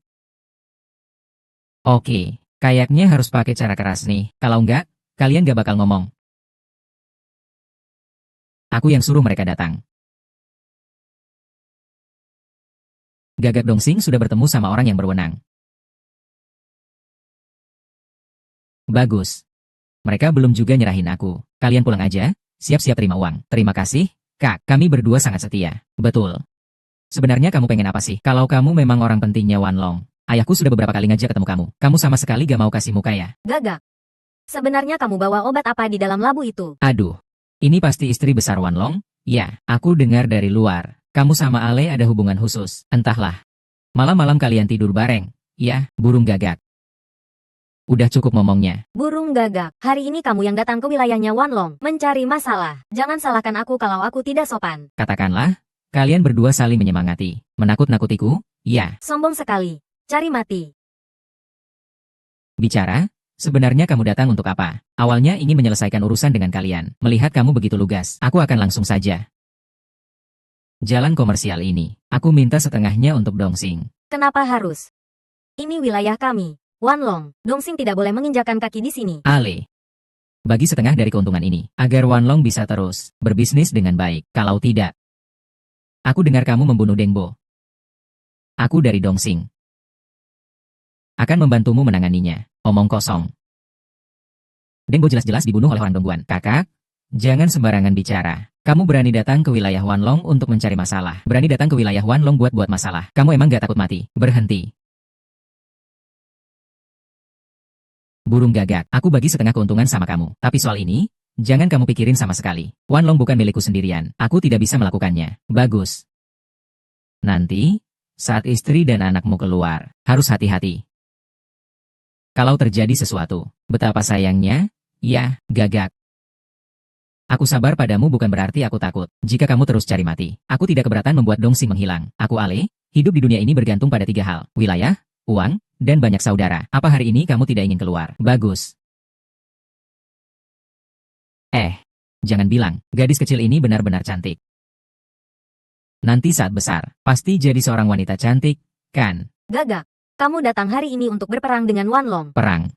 Oke, kayaknya harus pakai cara keras nih. Kalau enggak, kalian gak bakal ngomong. Aku yang suruh mereka datang. Gagak Dongsing sudah bertemu sama orang yang berwenang. Bagus. Mereka belum juga nyerahin aku. Kalian pulang aja, siap-siap terima uang. Terima kasih, Kak. Kami berdua sangat setia. Betul. Sebenarnya kamu pengen apa sih? Kalau kamu memang orang pentingnya Wanlong, ayahku sudah beberapa kali ngajak ketemu kamu. Kamu sama sekali gak mau kasih muka ya? Gagak. Sebenarnya kamu bawa obat apa di dalam labu itu? Aduh. Ini pasti istri besar Wanlong? Ya, aku dengar dari luar. Kamu sama Ale ada hubungan khusus. Entahlah. Malam-malam kalian tidur bareng. Ya, burung gagak. Udah cukup ngomongnya. Burung gagak, hari ini kamu yang datang ke wilayahnya Wanlong, mencari masalah. Jangan salahkan aku kalau aku tidak sopan. Katakanlah, kalian berdua saling menyemangati. Menakut-nakutiku? Ya. Sombong sekali. Cari mati. Bicara? Sebenarnya kamu datang untuk apa? Awalnya ingin menyelesaikan urusan dengan kalian. Melihat kamu begitu lugas, aku akan langsung saja. Jalan komersial ini, aku minta setengahnya untuk Dongsing. Kenapa harus? Ini wilayah kami. Wanlong, Dongsing tidak boleh menginjakan kaki di sini. Ale. Bagi setengah dari keuntungan ini, agar Wanlong bisa terus berbisnis dengan baik. Kalau tidak, aku dengar kamu membunuh Dengbo. Aku dari Dongsing. Akan membantumu menanganinya. Omong kosong. Dengbo jelas-jelas dibunuh oleh orang Dongguan. Kakak, jangan sembarangan bicara. Kamu berani datang ke wilayah Wanlong untuk mencari masalah. Berani datang ke wilayah Wanlong buat masalah. Kamu emang gak takut mati? Berhenti. Burung gagak, aku bagi setengah keuntungan sama kamu. Tapi soal ini, jangan kamu pikirin sama sekali. Wanlong bukan milikku sendirian. Aku tidak bisa melakukannya. Bagus. Nanti, saat istri dan anakmu keluar, harus hati-hati. Kalau terjadi sesuatu, betapa sayangnya, ya, gagak. Aku sabar padamu bukan berarti aku takut. Jika kamu terus cari mati, aku tidak keberatan membuat Dongsing menghilang. Aku Ale, hidup di dunia ini bergantung pada 3 hal. Wilayah, uang, dan banyak saudara. Apa hari ini kamu tidak ingin keluar? Bagus. Jangan bilang, gadis kecil ini benar-benar cantik. Nanti saat besar, pasti jadi seorang wanita cantik, kan? Gagak, kamu datang hari ini untuk berperang dengan Wanlong. Perang.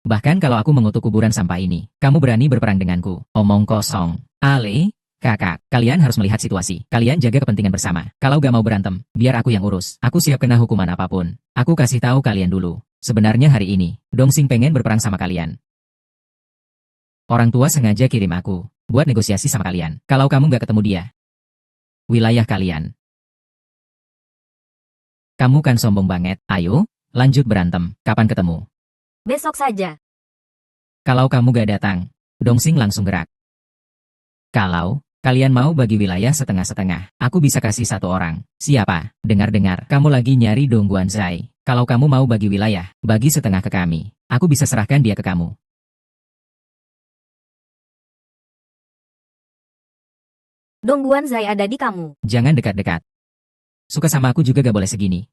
Bahkan kalau aku mengutuk kuburan sampah ini, kamu berani berperang denganku. Omong kosong. Ale, kakak, kalian harus melihat situasi. Kalian jaga kepentingan bersama. Kalau gak mau berantem, biar aku yang urus. Aku siap kena hukuman apapun. Aku kasih tahu kalian dulu. Sebenarnya hari ini, Dongsing pengen berperang sama kalian. Orang tua sengaja kirim aku, buat negosiasi sama kalian. Kalau kamu gak ketemu dia, wilayah kalian. Kamu kan sombong banget. Ayo, lanjut berantem. Kapan ketemu? Besok saja. Kalau kamu gak datang, Dongsing langsung gerak. Kalau kalian mau bagi wilayah setengah-setengah, aku bisa kasih 1 orang. Siapa? Dengar-dengar, kamu lagi nyari Dongguan Zai. Kalau kamu mau bagi wilayah, bagi setengah ke kami. Aku bisa serahkan dia ke kamu. Dongguan Zai ada di kamu. Jangan dekat-dekat. Suka sama aku juga gak boleh segini.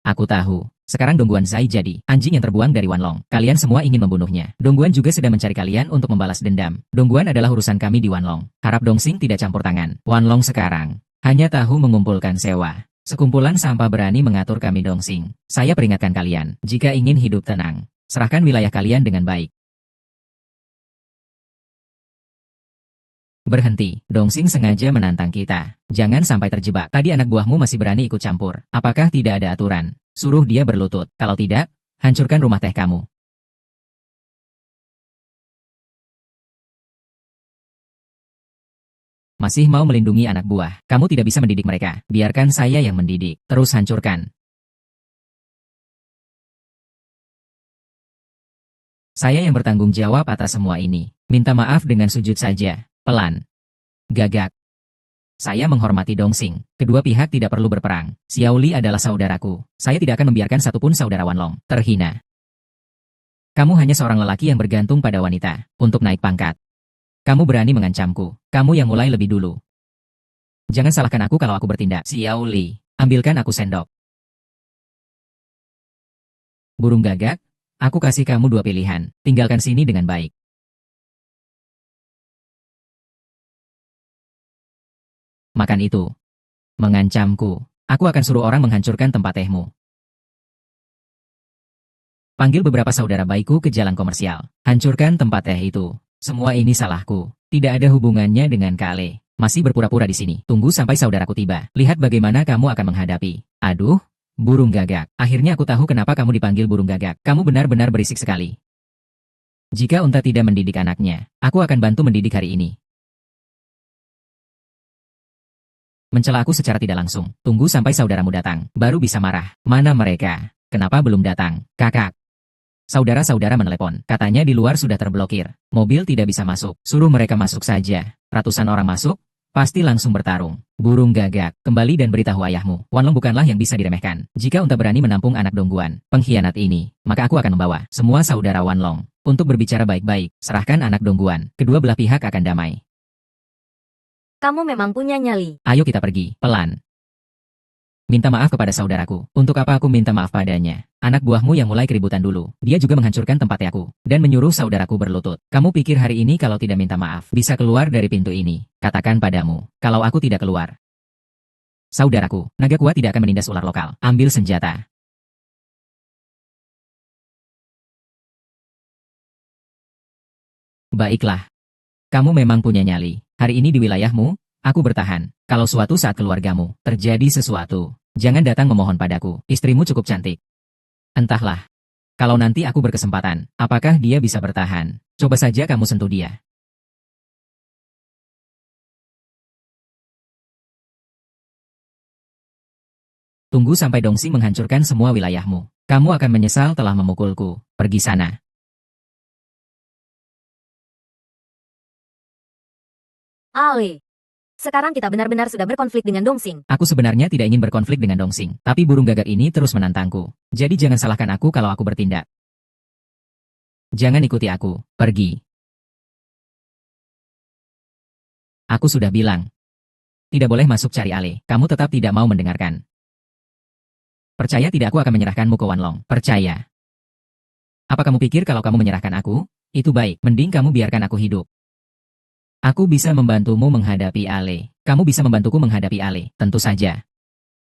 Aku tahu. Sekarang Dongguan Zai jadi anjing yang terbuang dari Wanlong. Kalian semua ingin membunuhnya. Dongguan juga sedang mencari kalian untuk membalas dendam. Dongguan adalah urusan kami di Wanlong. Harap Dongsing tidak campur tangan. Wanlong sekarang Hanya tahu mengumpulkan sewa. Sekumpulan sampah berani mengatur kami Dongsing. Saya peringatkan kalian, jika ingin hidup tenang, serahkan wilayah kalian dengan baik. Berhenti, Dongsing sengaja menantang kita. Jangan sampai terjebak. Tadi anak buahmu masih berani ikut campur. Apakah tidak ada aturan? Suruh dia berlutut. Kalau tidak, hancurkan rumah teh kamu. Masih mau melindungi anak buah. Kamu tidak bisa mendidik mereka. Biarkan saya yang mendidik. Terus hancurkan. Saya yang bertanggung jawab atas semua ini. Minta maaf dengan sujud saja. Pelan. Gagak. Saya menghormati Dongsing. Kedua pihak tidak perlu berperang. Xiao Li adalah saudaraku. Saya tidak akan membiarkan satupun saudara Wanlong terhina. Kamu hanya seorang lelaki yang bergantung pada wanita untuk naik pangkat. Kamu berani mengancamku. Kamu yang mulai lebih dulu. Jangan salahkan aku kalau aku bertindak. Xiao Li, ambilkan aku sendok. Burung gagak, aku kasih kamu dua pilihan. Tinggalkan sini dengan baik. Makan itu. Mengancamku. Aku akan suruh orang menghancurkan tempat tehmu. Panggil beberapa saudara baikku ke jalan komersial. Hancurkan tempat teh itu. Semua ini salahku. Tidak ada hubungannya dengan Kale. Masih berpura-pura di sini. Tunggu sampai saudaraku tiba. Lihat bagaimana kamu akan menghadapi. Aduh, burung gagak. Akhirnya aku tahu kenapa kamu dipanggil burung gagak. Kamu benar-benar berisik sekali. Jika unta tidak mendidik anaknya, aku akan bantu mendidik hari ini. Mencela aku secara tidak langsung. Tunggu sampai saudaramu datang, baru bisa marah. Mana mereka? Kenapa belum datang? Kakak. Saudara-saudara menelepon. Katanya di luar sudah terblokir. Mobil tidak bisa masuk. Suruh mereka masuk saja. Ratusan orang masuk, pasti langsung bertarung. Burung gagak, kembali dan beritahu ayahmu. Wanlong bukanlah yang bisa diremehkan. Jika unta berani menampung anak dongguan, pengkhianat ini, maka aku akan membawa semua saudara Wanlong untuk berbicara baik-baik. Serahkan anak dongguan. Kedua belah pihak akan damai. Kamu memang punya nyali. Ayo kita pergi, pelan. Minta maaf kepada saudaraku. Untuk apa aku minta maaf padanya? Anak buahmu yang mulai keributan dulu. Dia juga menghancurkan tempat aku. Dan menyuruh saudaraku berlutut. Kamu pikir hari ini kalau tidak minta maaf, bisa keluar dari pintu ini? Katakan padamu, kalau aku tidak keluar. Saudaraku, naga kuat tidak akan menindas ular lokal. Ambil senjata. Baiklah. Kamu memang punya nyali. Hari ini di wilayahmu, aku bertahan. Kalau suatu saat keluargamu terjadi sesuatu, jangan datang memohon padaku. Istrimu cukup cantik. Entahlah. Kalau nanti aku berkesempatan, apakah dia bisa bertahan? Coba saja kamu sentuh dia. Tunggu sampai Dongsing menghancurkan semua wilayahmu. Kamu akan menyesal telah memukulku. Pergi sana. Ale. Sekarang kita benar-benar sudah berkonflik dengan Dongsing. Aku sebenarnya tidak ingin berkonflik dengan Dongsing, tapi burung gagak ini terus menantangku. Jadi jangan salahkan aku kalau aku bertindak. Jangan ikuti aku. Pergi. Aku sudah bilang. Tidak boleh masuk cari Ale. Kamu tetap tidak mau mendengarkan. Percaya tidak, aku akan menyerahkanmu ke Wanlong. Percaya. Apa kamu pikir kalau kamu menyerahkan aku? Itu baik. Mending kamu biarkan aku hidup. Aku bisa membantumu menghadapi Ale. Kamu bisa membantuku menghadapi Ale. Tentu saja.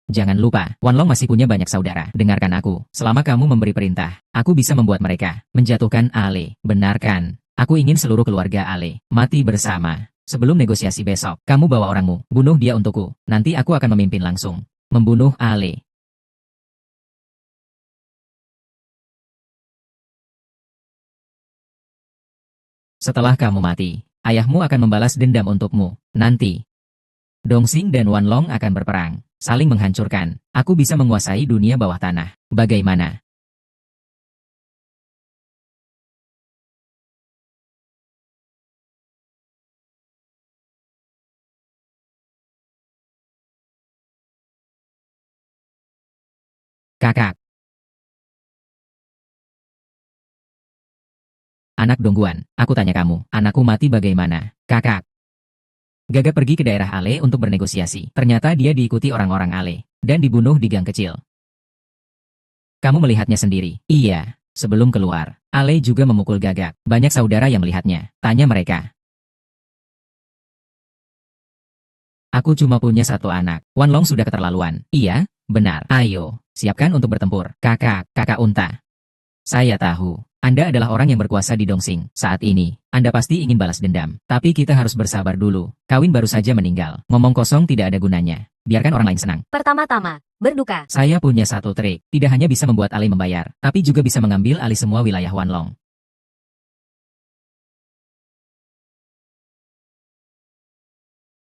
Jangan lupa, Wanlong masih punya banyak saudara. Dengarkan aku. Selama kamu memberi perintah, aku bisa membuat mereka menjatuhkan Ale. Benarkan. Aku ingin seluruh keluarga Ale mati bersama. Sebelum negosiasi besok, kamu bawa orangmu. Bunuh dia untukku. Nanti aku akan memimpin langsung. Membunuh Ale. Setelah kamu mati, ayahmu akan membalas dendam untukmu. Nanti, Dongsing dan Wanlong akan berperang, saling menghancurkan. Aku bisa menguasai dunia bawah tanah. Bagaimana? Kakak. Anak dongguan, aku tanya kamu, anakku mati bagaimana? Kakak. Gagak pergi ke daerah Ale untuk bernegosiasi. Ternyata dia diikuti orang-orang Ale dan dibunuh di gang kecil. Kamu melihatnya sendiri. Iya, sebelum keluar, Ale juga memukul Gagak. Banyak saudara yang melihatnya. Tanya mereka. Aku cuma punya satu anak. Wan Long sudah keterlaluan. Iya, benar. Ayo, siapkan untuk bertempur. Kakak unta. Saya tahu. Anda adalah orang yang berkuasa di Dongsing. Saat ini, Anda pasti ingin balas dendam. Tapi kita harus bersabar dulu. Kawin baru saja meninggal. Ngomong kosong tidak ada gunanya. Biarkan orang lain senang. Pertama-tama, berduka. Saya punya satu trik. Tidak hanya bisa membuat Ali membayar, tapi juga bisa mengambil alih semua wilayah Wan Long.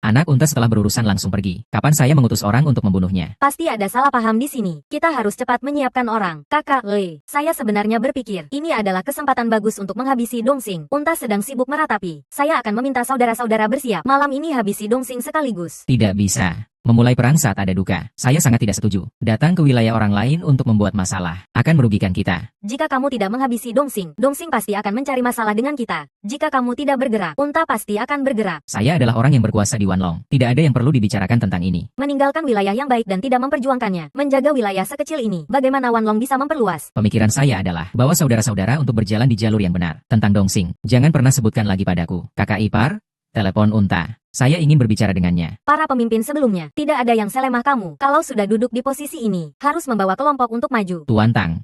Anak unta setelah berurusan langsung pergi. Kapan saya mengutus orang untuk membunuhnya? Pasti ada salah paham di sini. Kita harus cepat menyiapkan orang. Kakak Le, saya sebenarnya berpikir, ini adalah kesempatan bagus untuk menghabisi Dongsing. Unta sedang sibuk meratapi. Saya akan meminta saudara-saudara bersiap. Malam ini habisi Dongsing sekaligus. Tidak bisa. Memulai perang saat ada duka. Saya sangat tidak setuju. Datang ke wilayah orang lain untuk membuat masalah akan merugikan kita. Jika kamu tidak menghabisi Dongsing, Dongsing pasti akan mencari masalah dengan kita. Jika kamu tidak bergerak, unta pasti akan bergerak. Saya adalah orang yang berkuasa di Wan Long. Tidak ada yang perlu dibicarakan tentang ini. Meninggalkan wilayah yang baik dan tidak memperjuangkannya. Menjaga wilayah sekecil ini. Bagaimana Wan Long bisa memperluas? Pemikiran saya adalah bawa saudara-saudara untuk berjalan di jalur yang benar. Tentang Dongsing, jangan pernah sebutkan lagi padaku. Kakak ipar, telepon unta. Saya ingin berbicara dengannya. Para pemimpin sebelumnya, tidak ada yang selemah kamu. Kalau sudah duduk di posisi ini, harus membawa kelompok untuk maju. Tuan Tang,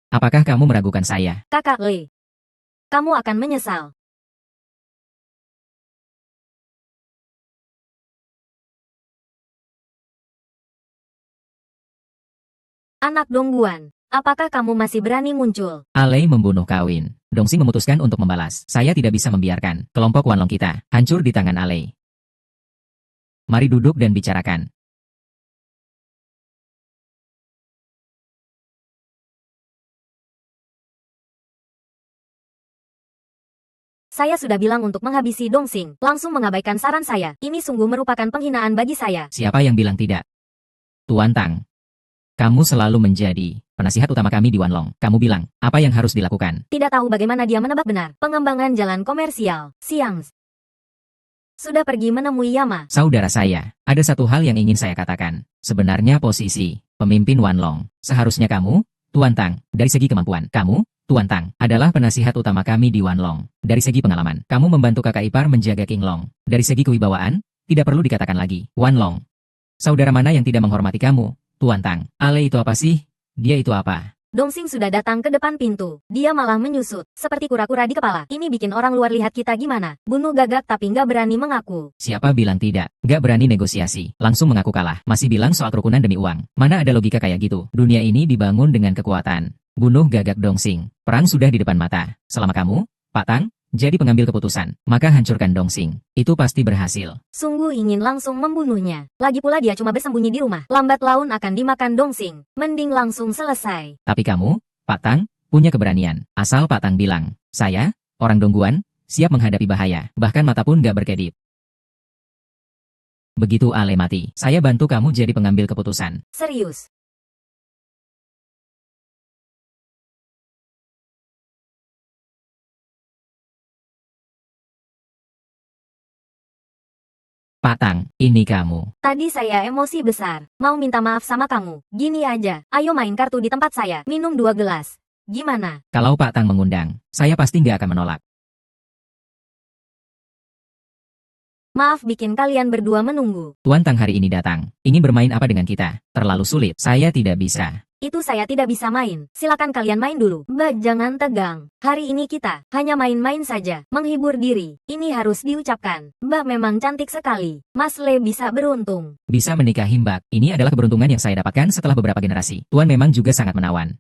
apakah kamu meragukan saya? Kakak Le, kamu akan menyesal. Anak Dongguan, apakah kamu masih berani muncul? Alei membunuh Kawin. Dongsing memutuskan untuk membalas. Saya tidak bisa membiarkan kelompok Wan Long kita hancur di tangan Alei. Mari duduk dan bicarakan. Saya sudah bilang untuk menghabisi Dongsing, langsung mengabaikan saran saya. Ini sungguh merupakan penghinaan bagi saya. Siapa yang bilang tidak? Tuan Tang, kamu selalu menjadi penasihat utama kami di Wan Long. Kamu bilang, apa yang harus dilakukan? Tidak tahu bagaimana dia menebak benar. Pengembangan jalan komersial, Siang. Sudah pergi menemui Yama. Saudara saya, ada satu hal yang ingin saya katakan. Sebenarnya posisi pemimpin Wan Long, seharusnya kamu, Tuan Tang, dari segi kemampuan, kamu, Tuan Tang, adalah penasihat utama kami di Wan Long. Dari segi pengalaman, kamu membantu kakak ipar menjaga King Long. Dari segi kewibawaan, tidak perlu dikatakan lagi, Wan Long. Saudara mana yang tidak menghormati kamu, Tuan Tang? Ale itu apa sih? Dia itu apa? Dongsing sudah datang ke depan pintu. Dia malah menyusut, seperti kura-kura di kepala. Ini bikin orang luar lihat kita gimana. Bunuh gagak tapi nggak berani mengaku. Siapa bilang tidak? Nggak berani negosiasi. Langsung mengaku kalah. Masih bilang soal kerukunan demi uang. Mana ada logika kayak gitu? Dunia ini dibangun dengan kekuatan. Bunuh gagak Dongsing. Perang sudah di depan mata. Selama kamu, Pak Tang, jadi pengambil keputusan, maka hancurkan Dongsing. Itu pasti berhasil. Sungguh ingin langsung membunuhnya. Lagi pula dia cuma bersembunyi di rumah. Lambat laun akan dimakan Dongsing. Mending langsung selesai. Tapi kamu, Pak Tang, punya keberanian. Asal Pak Tang bilang, saya, orang Dongguan, siap menghadapi bahaya. Bahkan mata pun gak berkedip. Begitu Ale mati, saya bantu kamu jadi pengambil keputusan. Serius. Pak Tang, ini kamu. Tadi saya emosi besar. Mau minta maaf sama kamu. Gini aja, ayo main kartu di tempat saya. Minum 2 gelas. Gimana? Kalau Pak Tang mengundang, saya pasti nggak akan menolak. Maaf bikin kalian berdua menunggu. Tuan Tang hari ini datang. Ingin bermain apa dengan kita? Terlalu sulit. Saya tidak bisa. Itu saya tidak bisa main. Silakan kalian main dulu. Mbak jangan tegang. Hari ini kita hanya main-main saja. Menghibur diri. Ini harus diucapkan. Mbak memang cantik sekali. Mas Le bisa beruntung. Bisa menikahi Mbak. Ini adalah keberuntungan yang saya dapatkan setelah beberapa generasi. Tuan memang juga sangat menawan.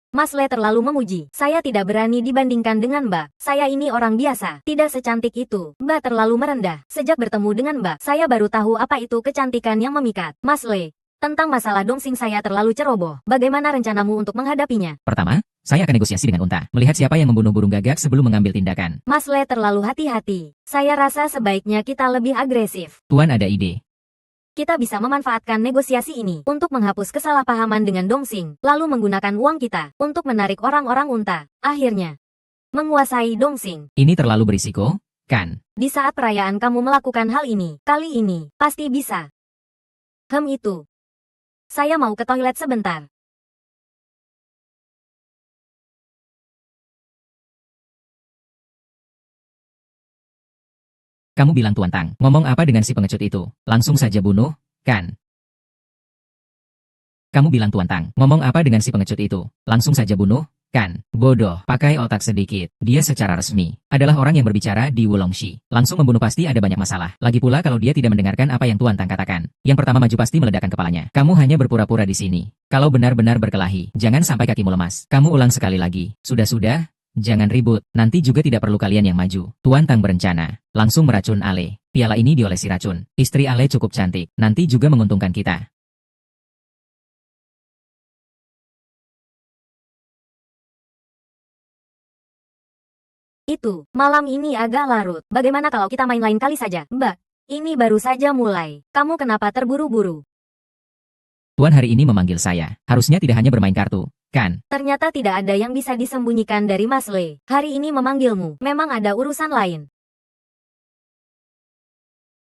Mas Le terlalu memuji. Saya tidak berani dibandingkan dengan Mbak. Saya ini orang biasa. Tidak secantik itu. Mbak terlalu merendah. Sejak bertemu dengan Mbak, saya baru tahu apa itu kecantikan yang memikat. Mas Le, tentang masalah Dongsing saya terlalu ceroboh. Bagaimana rencanamu untuk menghadapinya? Pertama, saya akan negosiasi dengan unta. Melihat siapa yang membunuh burung gagak sebelum mengambil tindakan. Mas Le terlalu hati-hati. Saya rasa sebaiknya kita lebih agresif. Tuan ada ide. Kita bisa memanfaatkan negosiasi ini untuk menghapus kesalahpahaman dengan Dongsing, lalu menggunakan uang kita untuk menarik orang-orang unta. Akhirnya, menguasai Dongsing. Ini terlalu berisiko, kan? Di saat perayaan kamu melakukan hal ini, kali ini, pasti bisa. Itu. Saya mau ke toilet sebentar. Kamu bilang Tuan Tang, ngomong apa dengan si pengecut itu? Langsung saja bunuh, kan? Kamu bilang Tuan Tang, ngomong apa dengan si pengecut itu? Langsung saja bunuh, kan? Bodoh, pakai otak sedikit. Dia secara resmi adalah orang yang berbicara di Wulongshi. Langsung membunuh pasti ada banyak masalah. Lagi pula kalau dia tidak mendengarkan apa yang Tuan Tang katakan, yang pertama maju pasti meledakkan kepalanya. Kamu hanya berpura-pura di sini. Kalau benar-benar berkelahi, jangan sampai kakimu lemas. Kamu ulang sekali lagi. Sudah-sudah, jangan ribut. Nanti juga tidak perlu kalian yang maju. Tuan Tang berencana langsung meracun Ale. Piala ini diolesi racun. Istri Ale cukup cantik. Nanti juga menguntungkan kita. Itu, malam ini agak larut. Bagaimana kalau kita main lain kali saja? Mbak, ini baru saja mulai. Kamu kenapa terburu-buru? Tuan hari ini memanggil saya. Harusnya tidak hanya bermain kartu, kan? Ternyata tidak ada yang bisa disembunyikan dari Mas Le. Hari ini memanggilmu. Memang ada urusan lain.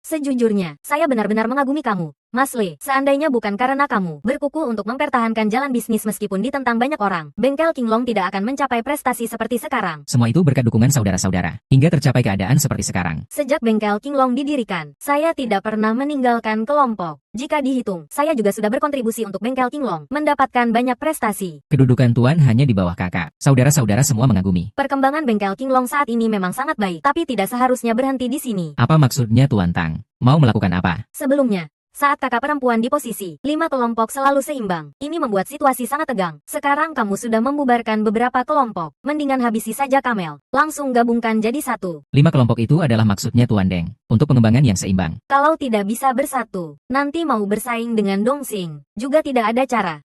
Sejujurnya, saya benar-benar mengagumi kamu, Mas Le. Seandainya bukan karena kamu berkuku untuk mempertahankan jalan bisnis meskipun ditentang banyak orang, bengkel King Long tidak akan mencapai prestasi seperti sekarang. Semua itu berkat dukungan saudara-saudara, hingga tercapai keadaan seperti sekarang. Sejak bengkel King Long didirikan, saya tidak pernah meninggalkan kelompok. Jika dihitung, saya juga sudah berkontribusi untuk bengkel King Long, mendapatkan banyak prestasi. Kedudukan Tuan hanya di bawah kakak. Saudara-saudara semua mengagumi. Perkembangan bengkel King Long saat ini memang sangat baik, tapi tidak seharusnya berhenti di sini. Apa maksudnya Tuan Tang? Mau melakukan apa? Sebelumnya, saat kakak perempuan di posisi 5 kelompok selalu seimbang, ini membuat situasi sangat tegang. Sekarang kamu sudah membubarkan beberapa kelompok, mendingan habisi saja Kamel, langsung gabungkan jadi satu. 5 kelompok itu adalah maksudnya Tuan Deng, untuk pengembangan yang seimbang. Kalau tidak bisa bersatu, nanti mau bersaing dengan Dongsing, juga tidak ada cara.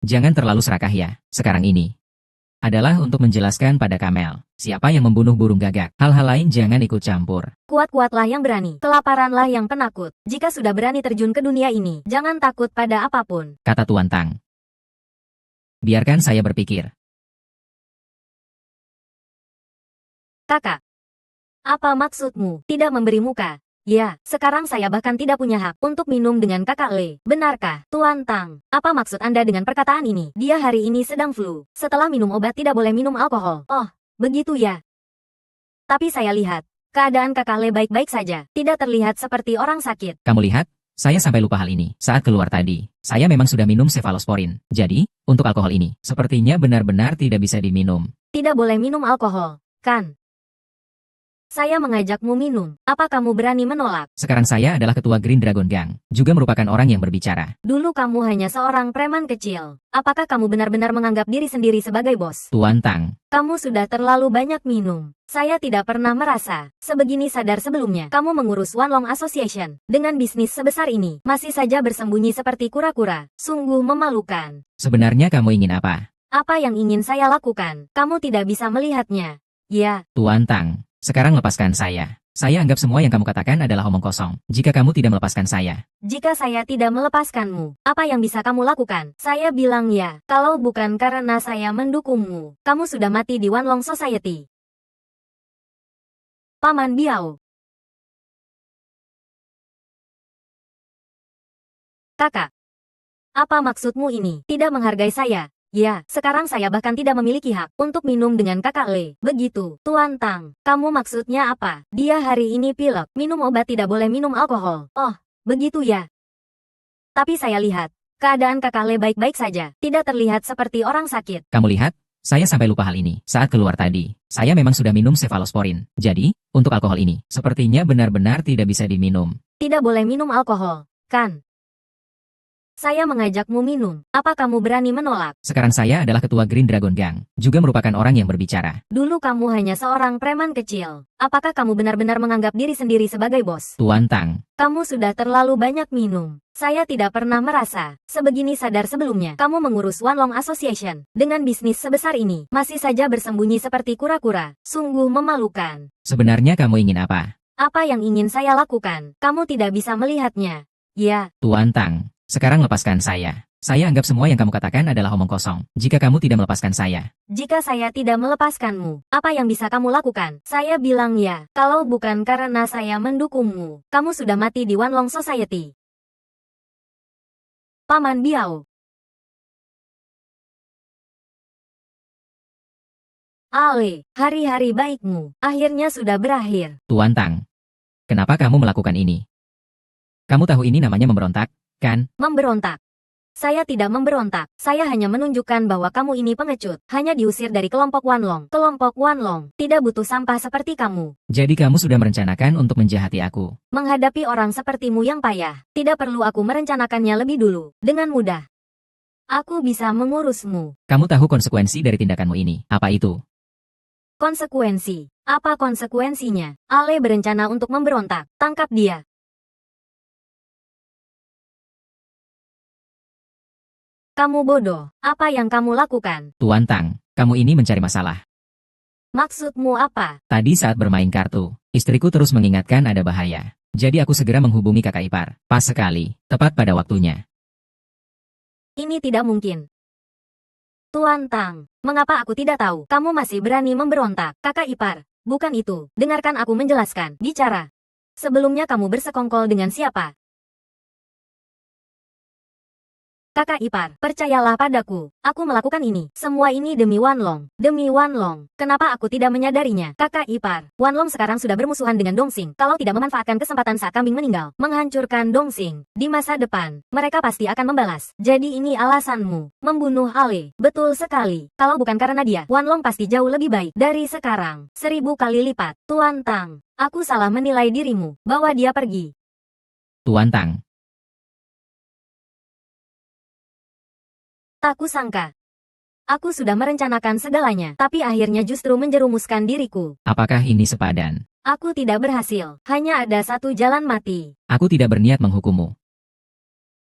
Jangan terlalu serakah ya, sekarang ini adalah untuk menjelaskan pada Kamel, siapa yang membunuh burung gagak. Hal-hal lain jangan ikut campur. Kuat-kuatlah yang berani, kelaparanlah yang penakut. Jika sudah berani terjun ke dunia ini, jangan takut pada apapun. Kata Tuan Tang. Biarkan saya berpikir. Kakak, apa maksudmu? Tidak memberi muka? Ya, sekarang saya bahkan tidak punya hak untuk minum dengan kakak Le. Benarkah, Tuan Tang? Apa maksud Anda dengan perkataan ini? Dia hari ini sedang flu. Setelah minum obat tidak boleh minum alkohol. Oh, begitu ya. Tapi saya lihat, keadaan kakak Le baik-baik saja. Tidak terlihat seperti orang sakit. Kamu lihat, saya sampai lupa hal ini. Saat keluar tadi, saya memang sudah minum cefalosporin. Jadi, untuk alkohol ini, sepertinya benar-benar tidak bisa diminum. Tidak boleh minum alkohol, kan? Saya mengajakmu minum. Apa kamu berani menolak? Sekarang saya adalah ketua Green Dragon Gang, juga merupakan orang yang berbicara. Dulu kamu hanya seorang preman kecil. Apakah kamu benar-benar menganggap diri sendiri sebagai bos? Tuan Tang, Kamu sudah terlalu banyak minum. Saya tidak pernah merasa sebegini sadar sebelumnya. Kamu mengurus One Long Association. Dengan bisnis sebesar ini, masih saja bersembunyi seperti kura-kura. Sungguh memalukan. sebenarnya kamu ingin apa? Apa yang ingin saya lakukan? Kamu tidak bisa melihatnya. Ya, Tuan Tang, sekarang lepaskan saya. Saya anggap semua yang kamu katakan adalah omong kosong. Jika kamu tidak melepaskan saya, jika saya tidak melepaskanmu, apa yang bisa kamu lakukan? Saya bilang ya, kalau bukan karena saya mendukungmu, kamu sudah mati di One Long Society. Paman Biao. Kakak, apa maksudmu ini? Tidak menghargai saya? Ya, sekarang saya bahkan tidak memiliki hak untuk minum dengan kakak Le. Begitu, Tuan Tang. Kamu maksudnya apa? Dia hari ini pilek. Minum obat tidak boleh minum alkohol. Oh, begitu ya. Tapi saya lihat, keadaan kakak Le baik-baik saja. Tidak terlihat seperti orang sakit. kamu lihat, saya sampai lupa hal ini. Saat keluar tadi, saya memang sudah minum cefalosporin. Jadi, untuk alkohol ini, sepertinya benar-benar tidak bisa diminum. Tidak boleh minum alkohol, kan? Saya mengajakmu minum. Apa kamu berani menolak? Sekarang saya adalah ketua Green Dragon Gang, juga merupakan orang yang berbicara. Dulu kamu hanya seorang preman kecil. Apakah kamu benar-benar menganggap diri sendiri sebagai bos? Tuan Tang, Kamu sudah terlalu banyak minum. Saya tidak pernah merasa sebegini sadar sebelumnya. Kamu mengurus One Long Association. Dengan bisnis sebesar ini, masih saja bersembunyi seperti kura-kura. Sungguh memalukan. sebenarnya kamu ingin apa? Apa yang ingin saya lakukan? Kamu tidak bisa melihatnya. Ya, Tuan Tang, sekarang lepaskan saya. Saya anggap semua yang kamu katakan adalah omong kosong. Jika kamu tidak melepaskan saya, jika saya tidak melepaskanmu, apa yang bisa kamu lakukan? Saya bilang ya, kalau bukan karena saya mendukungmu, kamu sudah mati di One Long Society. Paman Biao. Ale, hari-hari baikmu akhirnya sudah berakhir. Tuan Tang, kenapa kamu melakukan ini? Kamu tahu ini namanya memberontak, kan? Memberontak. Saya tidak memberontak. Saya hanya menunjukkan bahwa kamu ini pengecut. Hanya diusir dari kelompok Wanlong. Kelompok Wanlong tidak butuh sampah seperti kamu. Jadi kamu sudah merencanakan untuk menjahati aku. Menghadapi orang sepertimu yang payah, tidak perlu aku merencanakannya lebih dulu. Dengan mudah, aku bisa mengurusmu. Kamu tahu konsekuensi dari tindakanmu ini. Apa itu? Konsekuensi. Apa konsekuensinya? Ale berencana untuk memberontak. Tangkap dia. Kamu bodoh. Apa yang kamu lakukan? Tuan Tang, kamu ini mencari masalah. Maksudmu apa? Tadi saat bermain kartu, istriku terus mengingatkan ada bahaya. Jadi aku segera menghubungi kakak ipar. Pas sekali, tepat pada waktunya. Ini tidak mungkin. Tuan Tang, mengapa aku tidak tahu? Kamu masih berani memberontak, kakak ipar. Bukan itu. Dengarkan aku menjelaskan. Bicara. Sebelumnya kamu bersekongkol dengan siapa? Kakak ipar, percayalah padaku. Aku melakukan ini. Semua ini demi Wanlong. Demi Wanlong. Kenapa aku tidak menyadarinya? Kakak ipar, Wanlong sekarang sudah bermusuhan dengan Dongxing. Kalau tidak memanfaatkan kesempatan saat kambing meninggal, menghancurkan Dongxing. Di masa depan, mereka pasti akan membalas. Jadi ini alasanmu. Membunuh Ale. Betul sekali. Kalau bukan karena dia, Wanlong pasti jauh lebih baik dari sekarang. 1000 kali lipat. Tuan Tang, aku salah menilai dirimu. Bawa dia pergi. Tuan Tang, Tak kusangka. Aku sudah merencanakan segalanya, tapi akhirnya justru menjerumuskan diriku. apakah ini sepadan? Aku tidak berhasil, hanya ada satu jalan mati. Aku tidak berniat menghukummu.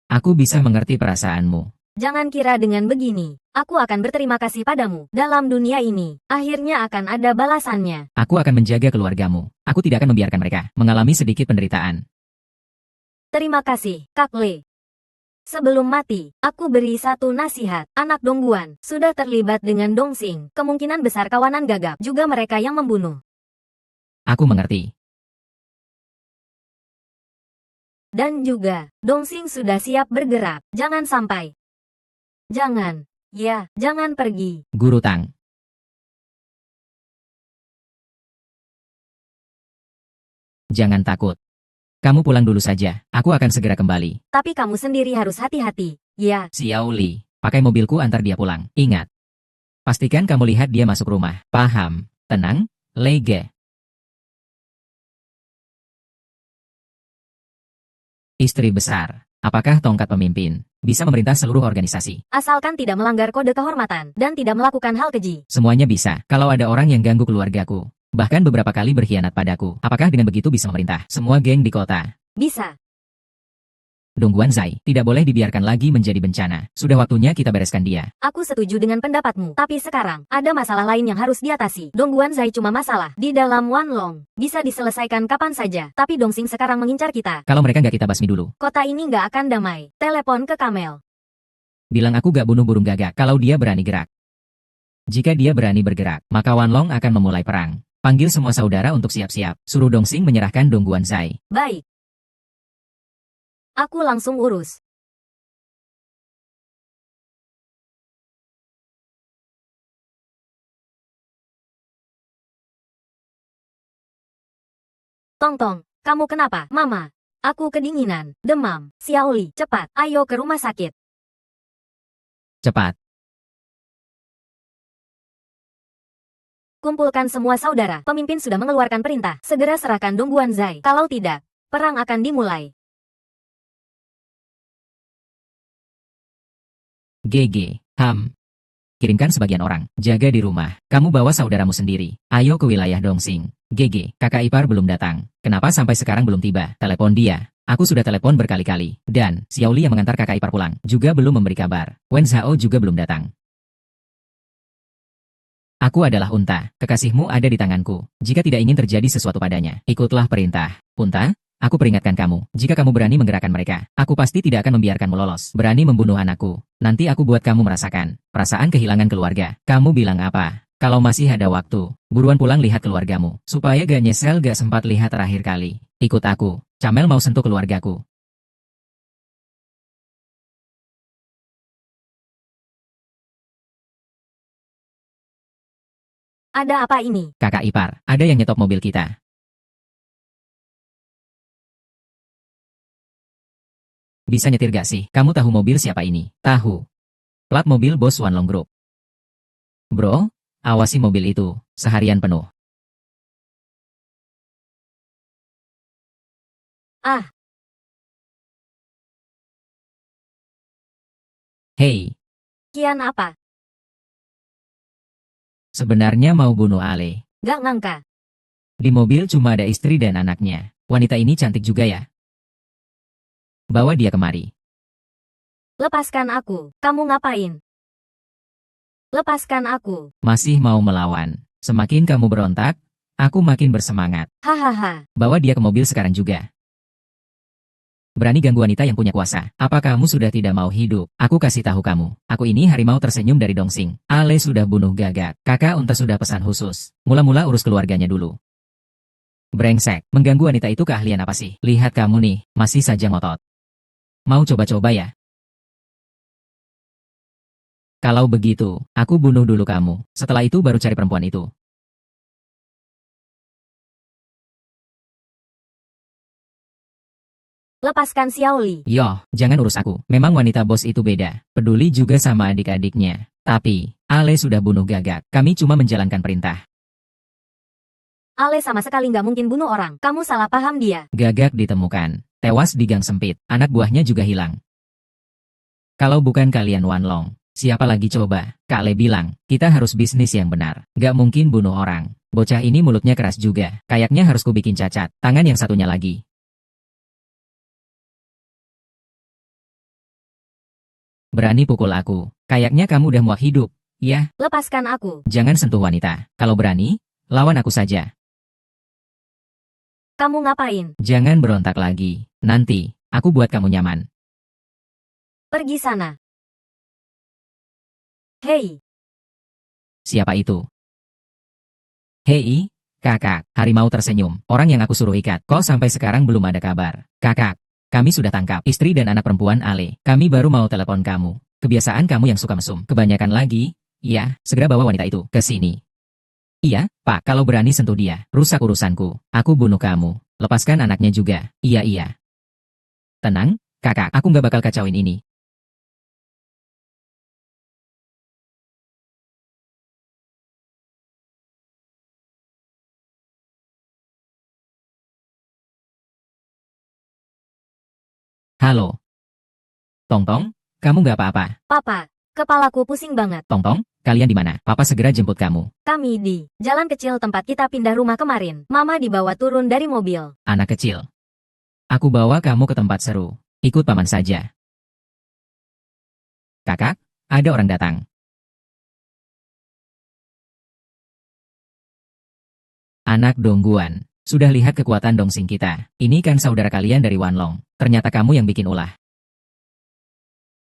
Aku bisa mengerti perasaanmu. Jangan kira dengan begini, aku akan berterima kasih padamu. Dalam dunia ini, akhirnya akan ada balasannya. Aku akan menjaga keluargamu. Aku tidak akan membiarkan mereka mengalami sedikit penderitaan. Terima kasih, Kak Le. Sebelum mati, aku beri satu nasihat. Anak Dongguan sudah terlibat dengan Dongxing. Kemungkinan besar kawanan gagap juga mereka yang membunuh. Aku mengerti. Dan juga, Dongxing sudah siap bergerak. Jangan sampai. Jangan. Ya, jangan pergi. Guru Tang, jangan takut. Kamu pulang dulu saja. Aku akan segera kembali. Tapi kamu sendiri harus hati-hati. Ya, Xiao Li, pakai mobilku antar dia pulang. Ingat. Pastikan kamu lihat dia masuk rumah. Paham? Tenang, Lege. Istri besar. Apakah tongkat pemimpin bisa memerintah seluruh organisasi? asalkan tidak melanggar kode kehormatan dan tidak melakukan hal keji. Semuanya bisa. Kalau ada orang yang ganggu keluargaku, bahkan beberapa kali berkhianat padaku, apakah dengan begitu bisa memerintah semua geng di kota? Bisa. Dongguan Zai tidak boleh dibiarkan lagi menjadi bencana. Sudah waktunya kita bereskan dia. Aku setuju dengan pendapatmu. Tapi sekarang, ada masalah lain yang harus diatasi. Dongguan Zai cuma masalah di dalam Wanlong. Bisa diselesaikan kapan saja. Tapi Dongxing sekarang mengincar kita. Kalau mereka nggak kita basmi dulu, Kota ini nggak akan damai. Telepon ke Kamel. bilang aku gak bunuh burung gagak kalau dia berani gerak. Jika dia berani bergerak, maka Wanlong akan memulai perang. Panggil semua saudara untuk siap-siap. Suruh Dongxing menyerahkan Dongguan Zai. Baik. Aku langsung urus. Tong-tong, kamu kenapa, Mama? Aku kedinginan, demam. Xiaoli, cepat, ayo ke rumah sakit. Cepat. Kumpulkan semua saudara. Pemimpin sudah mengeluarkan perintah. Segera serahkan Dongguan Zai. Kalau tidak, perang akan dimulai. GG. Kirimkan sebagian orang. Jaga di rumah. Kamu bawa saudaramu sendiri. Ayo ke wilayah Dongxing. GG. Kakak ipar belum datang. Kenapa sampai sekarang belum tiba? Telepon dia. Aku sudah telepon berkali-kali. Dan, Xiaoli yang mengantar kakak ipar pulang juga belum memberi kabar. Wen Zhao juga belum datang. Aku adalah unta. Kekasihmu ada di tanganku. Jika tidak ingin terjadi sesuatu padanya, ikutlah perintah. Unta, aku peringatkan kamu. Jika kamu berani menggerakkan mereka, aku pasti tidak akan membiarkanmu lolos. Berani membunuh anakku. Nanti aku buat kamu merasakan perasaan kehilangan keluarga. Kamu bilang apa? Kalau masih ada waktu, buruan pulang lihat keluargamu. Supaya gak nyesel gak sempat lihat terakhir kali. Ikut aku. Camel mau sentuh keluargaku. Ada apa ini? Kakak ipar, ada yang nyetop mobil kita. Bisa nyetir gak sih? Kamu tahu mobil siapa ini? Tahu. Plat mobil bos Wanlong Group. Bro, awasi mobil itu, seharian penuh. Ah, Hei, kian apa? sebenarnya mau bunuh Ale. Gak ngangka. Di mobil cuma ada istri dan anaknya. Wanita ini cantik juga ya. Bawa dia kemari. Lepaskan aku. Kamu ngapain? Lepaskan aku. Masih mau melawan. Semakin kamu berontak, aku makin bersemangat. Hahaha. Bawa dia ke mobil sekarang juga. Berani ganggu wanita yang punya kuasa. Apa kamu sudah tidak mau hidup? Aku kasih tahu kamu. Aku ini harimau tersenyum dari Dongsing. Ale sudah bunuh Gagak. Kakak Unta sudah pesan khusus. Mula-mula urus keluarganya dulu. Brengsek. Mengganggu wanita itu keahlian apa sih? Lihat kamu nih, masih saja ngotot. Mau coba-coba ya? Kalau begitu, aku bunuh dulu kamu. Setelah itu baru cari perempuan itu. Lepaskan Xiaoli. Yoh, jangan urus aku. Memang wanita bos itu beda. Peduli juga sama adik-adiknya. Tapi, Ale sudah bunuh Gagak. Kami cuma menjalankan perintah. Ale sama sekali nggak mungkin bunuh orang. Kamu salah paham dia. Gagak ditemukan. Tewas di gang sempit. Anak buahnya juga hilang. Kalau bukan kalian Wanlong, siapa lagi coba? Kak Le bilang, kita harus bisnis yang benar. Gak mungkin bunuh orang. Bocah ini mulutnya keras juga. Kayaknya harus kubikin cacat. Tangan yang satunya lagi. Berani pukul aku. Kayaknya kamu udah muak hidup. Ya, Lepaskan aku. jangan sentuh wanita. Kalau berani, lawan aku saja. Kamu ngapain? Jangan berontak lagi. Nanti, aku buat kamu nyaman. Pergi sana. Hei, Siapa itu? Hei, kakak, harimau tersenyum. Orang yang aku suruh ikat. Kok sampai sekarang belum ada kabar? Kakak, kami sudah tangkap istri dan anak perempuan Ale. Kami baru mau telepon kamu. Kebiasaan kamu yang suka mesum. Kebanyakan lagi. Ya, segera bawa wanita itu ke sini. Iya, Pak, kalau berani sentuh dia, rusak urusanku. Aku bunuh kamu. Lepaskan anaknya juga. Iya. Tenang, kakak, aku nggak bakal kacauin ini. Halo. Tongtong, kamu nggak apa-apa? Papa. Kepalaku pusing banget. Tongtong, kalian di mana? Papa segera jemput kamu. Kami di jalan kecil tempat kita pindah rumah kemarin. Mama dibawa turun dari mobil. Anak kecil. Aku bawa kamu ke tempat seru. Ikut paman saja. Kakak, ada orang datang. Anak Dongguan. Sudah lihat kekuatan Dongsing kita. Ini kan saudara kalian dari Wanlong. Ternyata kamu yang bikin ulah.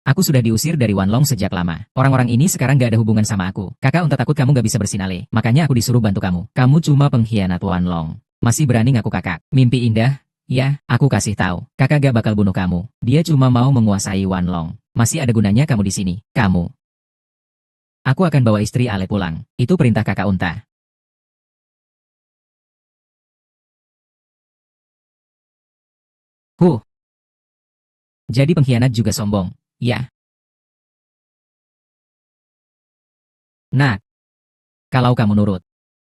Aku sudah diusir dari Wanlong sejak lama. Orang-orang ini sekarang gak ada hubungan sama aku. Kakak Unta takut kamu gak bisa bersinale. Makanya aku disuruh bantu kamu. Kamu cuma pengkhianat Wanlong. Masih berani ngaku kakak. Mimpi indah? Ya, aku kasih tahu. Kakak gak bakal bunuh kamu. Dia cuma mau menguasai Wanlong. Masih ada gunanya kamu di sini. Kamu. Aku akan bawa istri Ale pulang. Itu perintah kakak Unta. Huh. Jadi pengkhianat juga sombong. Ya. Nah, kalau kamu nurut.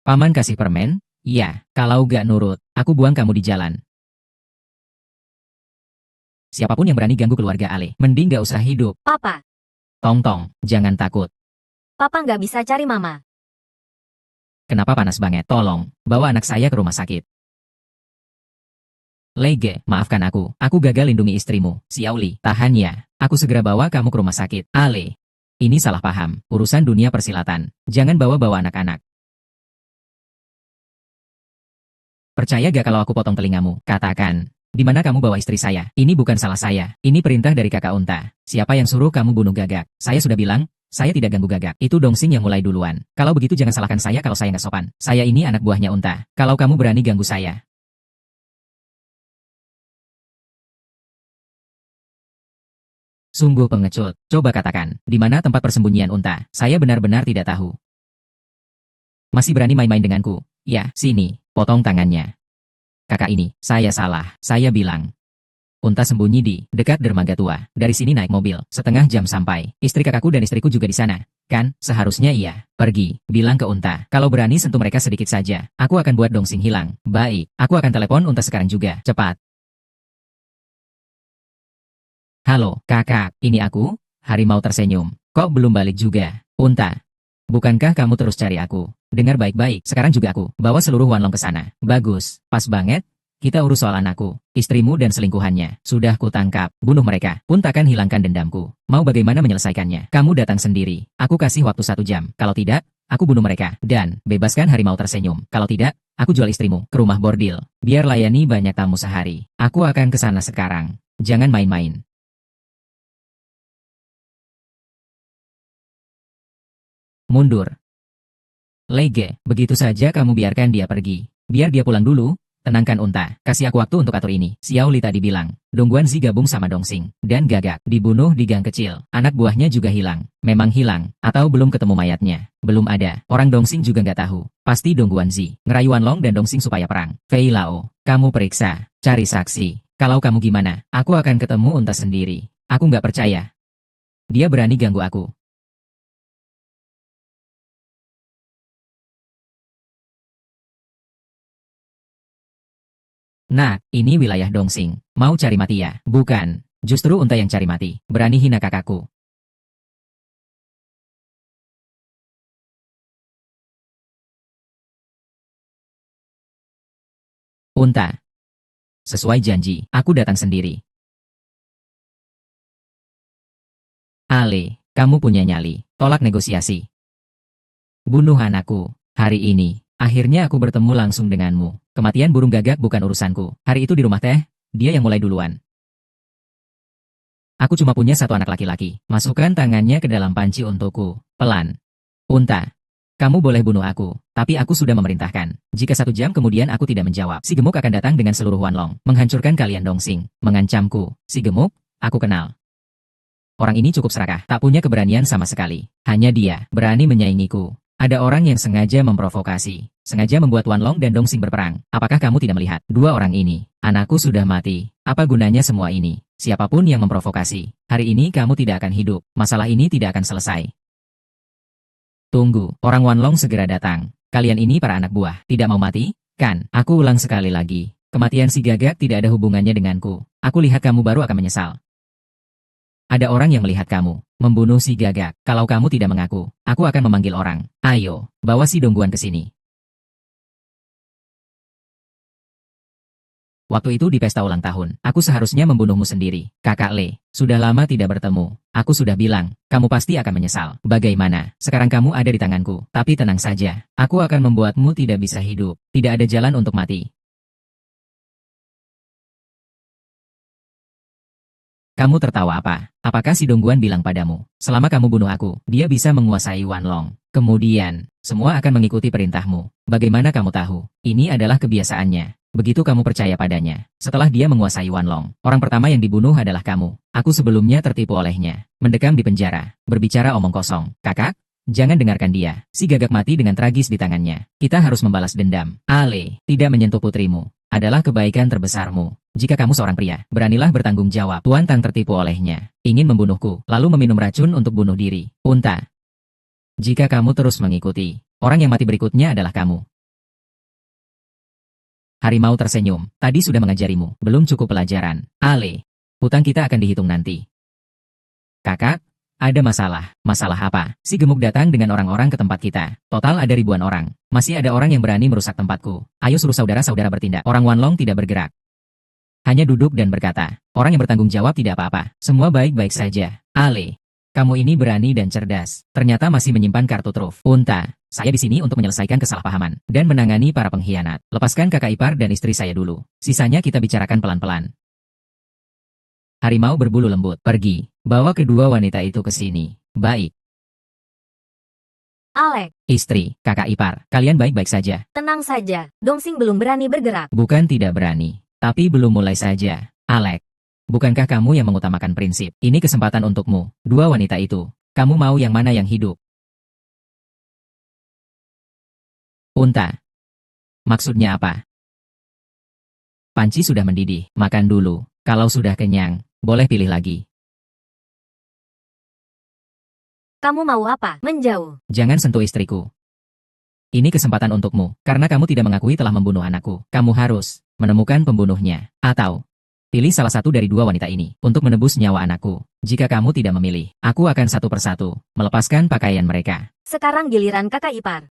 Paman kasih permen? Ya. Kalau gak nurut, aku buang kamu di jalan. Siapapun yang berani ganggu keluarga Ale, mending gak usah hidup. Papa. Tongtong, jangan takut. Papa nggak bisa cari mama. Kenapa panas banget? Tolong, bawa anak saya ke rumah sakit. Lege, maafkan aku. Aku gagal lindungi istrimu. Xiaoli, tahan ya. Aku segera bawa kamu ke rumah sakit. Ale. Ini salah paham. Urusan dunia persilatan. Jangan bawa-bawa anak-anak. Percaya gak kalau aku potong telingamu? Katakan. Di mana kamu bawa istri saya? Ini bukan salah saya. Ini perintah dari kakak Unta. Siapa yang suruh kamu bunuh Gagak? Saya sudah bilang, saya tidak ganggu Gagak. Itu Dongsing yang mulai duluan. Kalau begitu jangan salahkan saya kalau saya nggak sopan. Saya ini anak buahnya Unta. Kalau kamu berani ganggu saya. Sungguh pengecut. Coba katakan, di mana tempat persembunyian Unta? Saya benar-benar tidak tahu. Masih berani main-main denganku? Ya, sini, potong tangannya. Kakak ini, saya salah, saya bilang. Unta sembunyi di dekat dermaga tua. Dari sini naik mobil, setengah jam sampai. Istri kakakku dan istriku juga di sana. Kan, seharusnya iya. Pergi, bilang ke Unta. Kalau berani sentuh mereka sedikit saja, aku akan buat Dongsing hilang. Baik, aku akan telepon Unta sekarang juga. Cepat. Halo, kakak, ini aku. Harimau tersenyum. Kok belum balik juga? Unta. Bukankah kamu terus cari aku? Dengar baik-baik, sekarang juga aku. Bawa seluruh Wanlong ke sana. Bagus, pas banget. Kita urus soal anakku, istrimu dan selingkuhannya. Sudah kutangkap, bunuh mereka. Pun takkan hilangkan dendamku. Mau bagaimana menyelesaikannya? Kamu datang sendiri. Aku kasih waktu 1 jam. Kalau tidak, aku bunuh mereka. Dan, bebaskan harimau tersenyum. Kalau tidak, aku jual istrimu ke rumah bordil. Biar layani banyak tamu sehari. Aku akan ke sana sekarang. Jangan main-main. Mundur. Lege, begitu saja kamu biarkan dia pergi. Biar dia pulang dulu. Tenangkan Unta, kasih aku waktu untuk atur ini. Xiao Li tadi bilang, Dongguan Zi gabung sama Dongsing, dan gagak, dibunuh di gang kecil. Anak buahnya juga hilang. Memang hilang, atau belum ketemu mayatnya. Belum ada, orang Dongsing juga nggak tahu. Pasti Dongguan Zi, ngerayu Wanlong dan Dongsing supaya perang. Fei Lao, kamu periksa, cari saksi. Kalau kamu gimana, aku akan ketemu Unta sendiri. Aku nggak percaya. Dia berani ganggu aku. Nah, ini wilayah Dongsing. Mau cari mati ya? Bukan. Justru Unta yang cari mati. Berani hina kakakku. Unta. Sesuai janji, aku datang sendiri. Ale, kamu punya nyali. Tolak negosiasi. Bunuh anakku. Hari ini, akhirnya aku bertemu langsung denganmu. Kematian burung gagak bukan urusanku. Hari itu di rumah teh, dia yang mulai duluan. Aku cuma punya satu anak laki-laki. Masukkan tangannya ke dalam panci untukku. Pelan. Unta. Kamu boleh bunuh aku, tapi aku sudah memerintahkan. Jika 1 jam kemudian aku tidak menjawab, si gemuk akan datang dengan seluruh Wanlong, menghancurkan kalian Dongsing, mengancamku. Si gemuk, aku kenal. Orang ini cukup serakah, tak punya keberanian sama sekali. Hanya dia, berani menyaingiku. Ada orang yang sengaja memprovokasi, sengaja membuat Wanlong dan Dongsing berperang. Apakah kamu tidak melihat? Dua orang ini, anakku sudah mati. Apa gunanya semua ini? Siapapun yang memprovokasi, hari ini kamu tidak akan hidup. Masalah ini tidak akan selesai. Tunggu, orang Wanlong segera datang. Kalian ini para anak buah, tidak mau mati? Kan, aku ulang sekali lagi. Kematian si gagak tidak ada hubungannya denganku. Aku lihat kamu baru akan menyesal. Ada orang yang melihat kamu membunuh si gagak. Kalau kamu tidak mengaku, aku akan memanggil orang. Ayo, bawa si Dongguan ke sini. Waktu itu di pesta ulang tahun, aku seharusnya membunuhmu sendiri. Kakak Le, sudah lama tidak bertemu. Aku sudah bilang, kamu pasti akan menyesal. Bagaimana? Sekarang kamu ada di tanganku. Tapi tenang saja, aku akan membuatmu tidak bisa hidup. Tidak ada jalan untuk mati. Kamu tertawa apa? Apakah si Dongguan bilang padamu, selama kamu bunuh aku, dia bisa menguasai Wanlong. Kemudian, semua akan mengikuti perintahmu. Bagaimana kamu tahu? Ini adalah kebiasaannya. Begitu kamu percaya padanya. Setelah dia menguasai Wanlong, orang pertama yang dibunuh adalah kamu. Aku sebelumnya tertipu olehnya. Mendekam di penjara. Berbicara omong kosong. Kakak, jangan dengarkan dia. Si gagak mati dengan tragis di tangannya. Kita harus membalas dendam. Ale, tidak menyentuh putrimu adalah kebaikan terbesarmu. Jika kamu seorang pria, beranilah bertanggung jawab. Tuan Tang tertipu olehnya. Ingin membunuhku, lalu meminum racun untuk bunuh diri. Unta. Jika kamu terus mengikuti, orang yang mati berikutnya adalah kamu. Harimau tersenyum. Tadi sudah mengajarimu. Belum cukup pelajaran. Ale. Hutang kita akan dihitung nanti. Kakak, ada masalah. Masalah apa? Si gemuk datang dengan orang-orang ke tempat kita. Total ada ribuan orang. Masih ada orang yang berani merusak tempatku. Ayo suruh saudara-saudara bertindak. Orang Wanlong tidak bergerak. Hanya duduk dan berkata, orang yang bertanggung jawab tidak apa-apa. Semua baik-baik saja. Ale, kamu ini berani dan cerdas. Ternyata masih menyimpan kartu truf. Unta, saya di sini untuk menyelesaikan kesalahpahaman dan menangani para pengkhianat. Lepaskan kakak ipar dan istri saya dulu. Sisanya kita bicarakan pelan-pelan. Harimau berbulu lembut. Pergi. Bawa kedua wanita itu ke sini. Baik. Alek, Istri, kakak ipar, kalian baik-baik saja. tenang saja. Dongsing belum berani bergerak. Bukan tidak berani, tapi belum mulai saja. Alek, bukankah kamu yang mengutamakan prinsip? Ini kesempatan untukmu. Dua wanita itu, kamu mau yang mana yang hidup? Unta. Maksudnya apa? Panci sudah mendidih, makan dulu. Kalau sudah kenyang, boleh pilih lagi. Kamu mau apa? Menjauh. Jangan sentuh istriku. Ini kesempatan untukmu, karena kamu tidak mengakui telah membunuh anakku. Kamu harus menemukan pembunuhnya, atau pilih salah satu dari dua wanita ini untuk menebus nyawa anakku. Jika kamu tidak memilih, aku akan satu persatu melepaskan pakaian mereka. Sekarang giliran kakak ipar.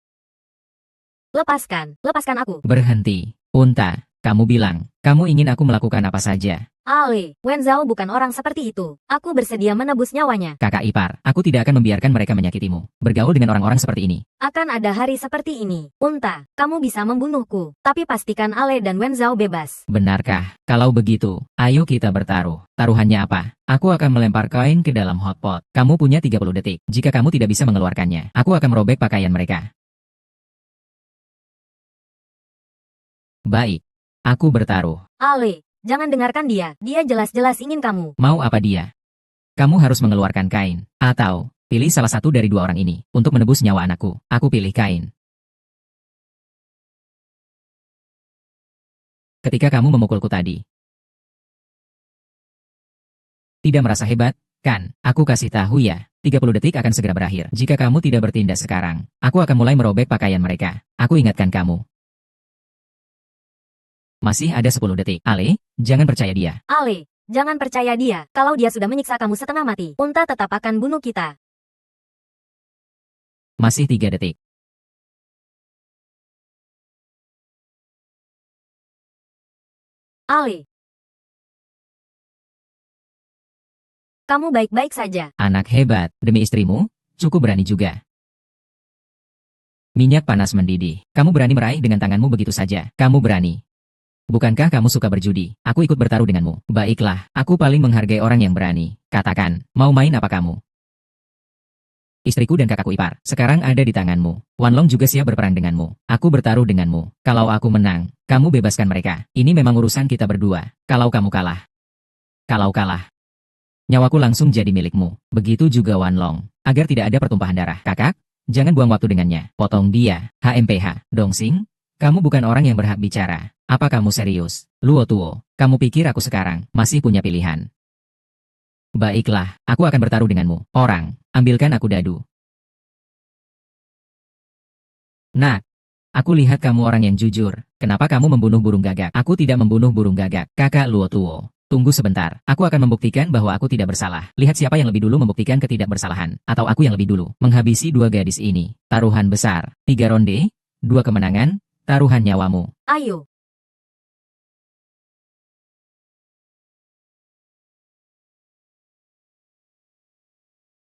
Lepaskan aku. Berhenti, Unta. Kamu bilang, kamu ingin aku melakukan apa saja. Ale, Wenzhao bukan orang seperti itu. Aku bersedia menebus nyawanya. Kakak ipar, aku tidak akan membiarkan mereka menyakitimu. Bergaul dengan orang-orang seperti ini. Akan ada hari seperti ini. Unta, kamu bisa membunuhku. Tapi pastikan Ale dan Wenzhao bebas. Benarkah? Kalau begitu, ayo kita bertaruh. Taruhannya apa? Aku akan melempar koin ke dalam hotpot. Kamu punya 30 detik. Jika kamu tidak bisa mengeluarkannya, aku akan merobek pakaian mereka. Baik. Aku bertaruh. Ale, jangan dengarkan dia. Dia jelas-jelas ingin kamu. Mau apa dia? Kamu harus mengeluarkan kain. Atau, pilih salah satu dari dua orang ini untuk menebus nyawa anakku. Aku pilih kain. Ketika kamu memukulku tadi. Tidak merasa hebat, kan? Aku kasih tahu ya. 30 detik akan segera berakhir. Jika kamu tidak bertindak sekarang, aku akan mulai merobek pakaian mereka. Aku ingatkan kamu. Masih ada 10 detik. Ale, jangan percaya dia. Ale, jangan percaya dia. Kalau dia sudah menyiksa kamu setengah mati, Unta tetap akan bunuh kita. Masih 3 detik. Ale, kamu baik-baik saja. Anak hebat, demi istrimu, cukup berani juga. Minyak panas mendidih. Kamu berani meraih dengan tanganmu begitu saja. Kamu berani. Bukankah kamu suka berjudi? Aku ikut bertaruh denganmu. Baiklah, aku paling menghargai orang yang berani. Katakan, mau main apa kamu? Istriku dan kakakku ipar, sekarang ada di tanganmu. Wanlong juga siap berperang denganmu. Aku bertaruh denganmu. Kalau aku menang, kamu bebaskan mereka. Ini memang urusan kita berdua. Kalau kamu kalah. Kalau kalah, nyawaku langsung jadi milikmu. Begitu juga Wanlong. Agar tidak ada pertumpahan darah. Kakak, jangan buang waktu dengannya. Potong dia. HMPH. Dongsing, kamu bukan orang yang berhak bicara. Apa kamu serius? Luo Tuo, kamu pikir aku sekarang masih punya pilihan? Baiklah, aku akan bertaruh denganmu. Orang, ambilkan aku dadu. Nak, aku lihat kamu orang yang jujur. Kenapa kamu membunuh burung gagak? Aku tidak membunuh burung gagak. Kakak Luo Tuo, tunggu sebentar. Aku akan membuktikan bahwa aku tidak bersalah. Lihat siapa yang lebih dulu membuktikan ketidakbersalahan. Atau aku yang lebih dulu menghabisi dua gadis ini. Taruhan besar. 3 ronde, 2 kemenangan, taruhan nyawamu. Ayo.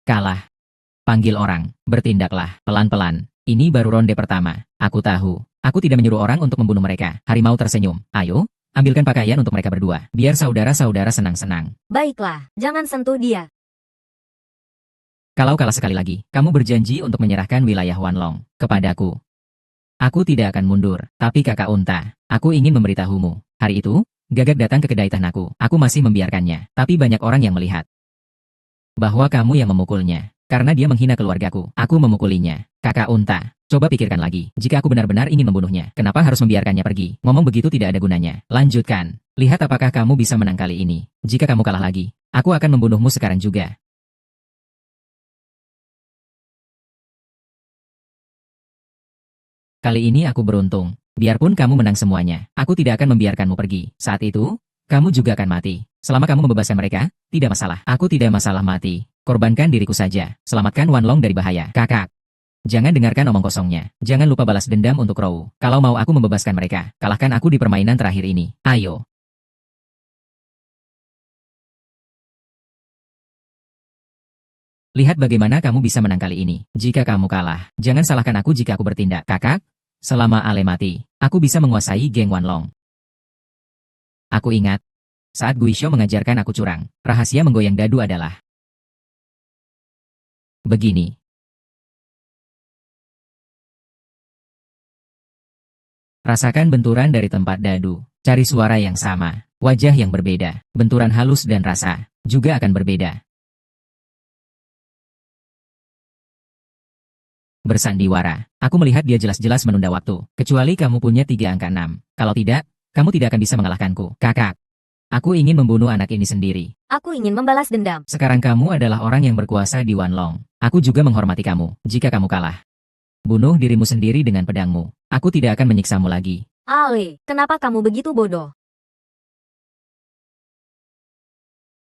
Kalah. Panggil orang, bertindaklah, pelan-pelan. Ini baru ronde pertama. Aku tahu. Aku tidak menyuruh orang untuk membunuh mereka. Harimau tersenyum. Ayo, ambilkan pakaian untuk mereka berdua. Biar saudara-saudara senang-senang. Baiklah, jangan sentuh dia. Kalau kalah sekali lagi, kamu berjanji untuk menyerahkan wilayah Wanlong kepadaku. Aku tidak akan mundur, tapi kakak Unta, aku ingin memberitahumu. Hari itu, Gagak datang ke kedai tanahku. Aku masih membiarkannya, tapi banyak orang yang melihat bahwa kamu yang memukulnya. Karena dia menghina keluargaku, aku memukulinya. Kakak Unta, coba pikirkan lagi. Jika aku benar-benar ingin membunuhnya, kenapa harus membiarkannya pergi? Ngomong begitu tidak ada gunanya. Lanjutkan. Lihat apakah kamu bisa menang kali ini. Jika kamu kalah lagi, aku akan membunuhmu sekarang juga. Kali ini aku beruntung. Biarpun kamu menang semuanya, aku tidak akan membiarkanmu pergi. Saat itu, kamu juga akan mati. Selama kamu membebaskan mereka, tidak masalah. Aku tidak masalah mati. Korbankan diriku saja. Selamatkan Wanlong dari bahaya. Kakak, jangan dengarkan omong kosongnya. Jangan lupa balas dendam untuk Rou. Kalau mau aku membebaskan mereka, kalahkan aku di permainan terakhir ini. Ayo. Lihat bagaimana kamu bisa menang kali ini. Jika kamu kalah, jangan salahkan aku jika aku bertindak. Kakak, selama Ale mati, aku bisa menguasai geng Wanlong. Aku ingat, saat Guisho mengajarkan aku curang, rahasia menggoyang dadu adalah begini. Rasakan benturan dari tempat dadu, cari suara yang sama, wajah yang berbeda, benturan halus dan rasa juga akan berbeda. bersandiwara. Aku melihat dia jelas-jelas menunda waktu. Kecuali kamu punya 3 angka 6. Kalau tidak, kamu tidak akan bisa mengalahkanku. Kakak, aku ingin membunuh anak ini sendiri. Aku ingin membalas dendam. Sekarang kamu adalah orang yang berkuasa di Wanlong. Aku juga menghormati kamu. Jika kamu kalah, bunuh dirimu sendiri dengan pedangmu. Aku tidak akan menyiksamu lagi. Ale, kenapa kamu begitu bodoh?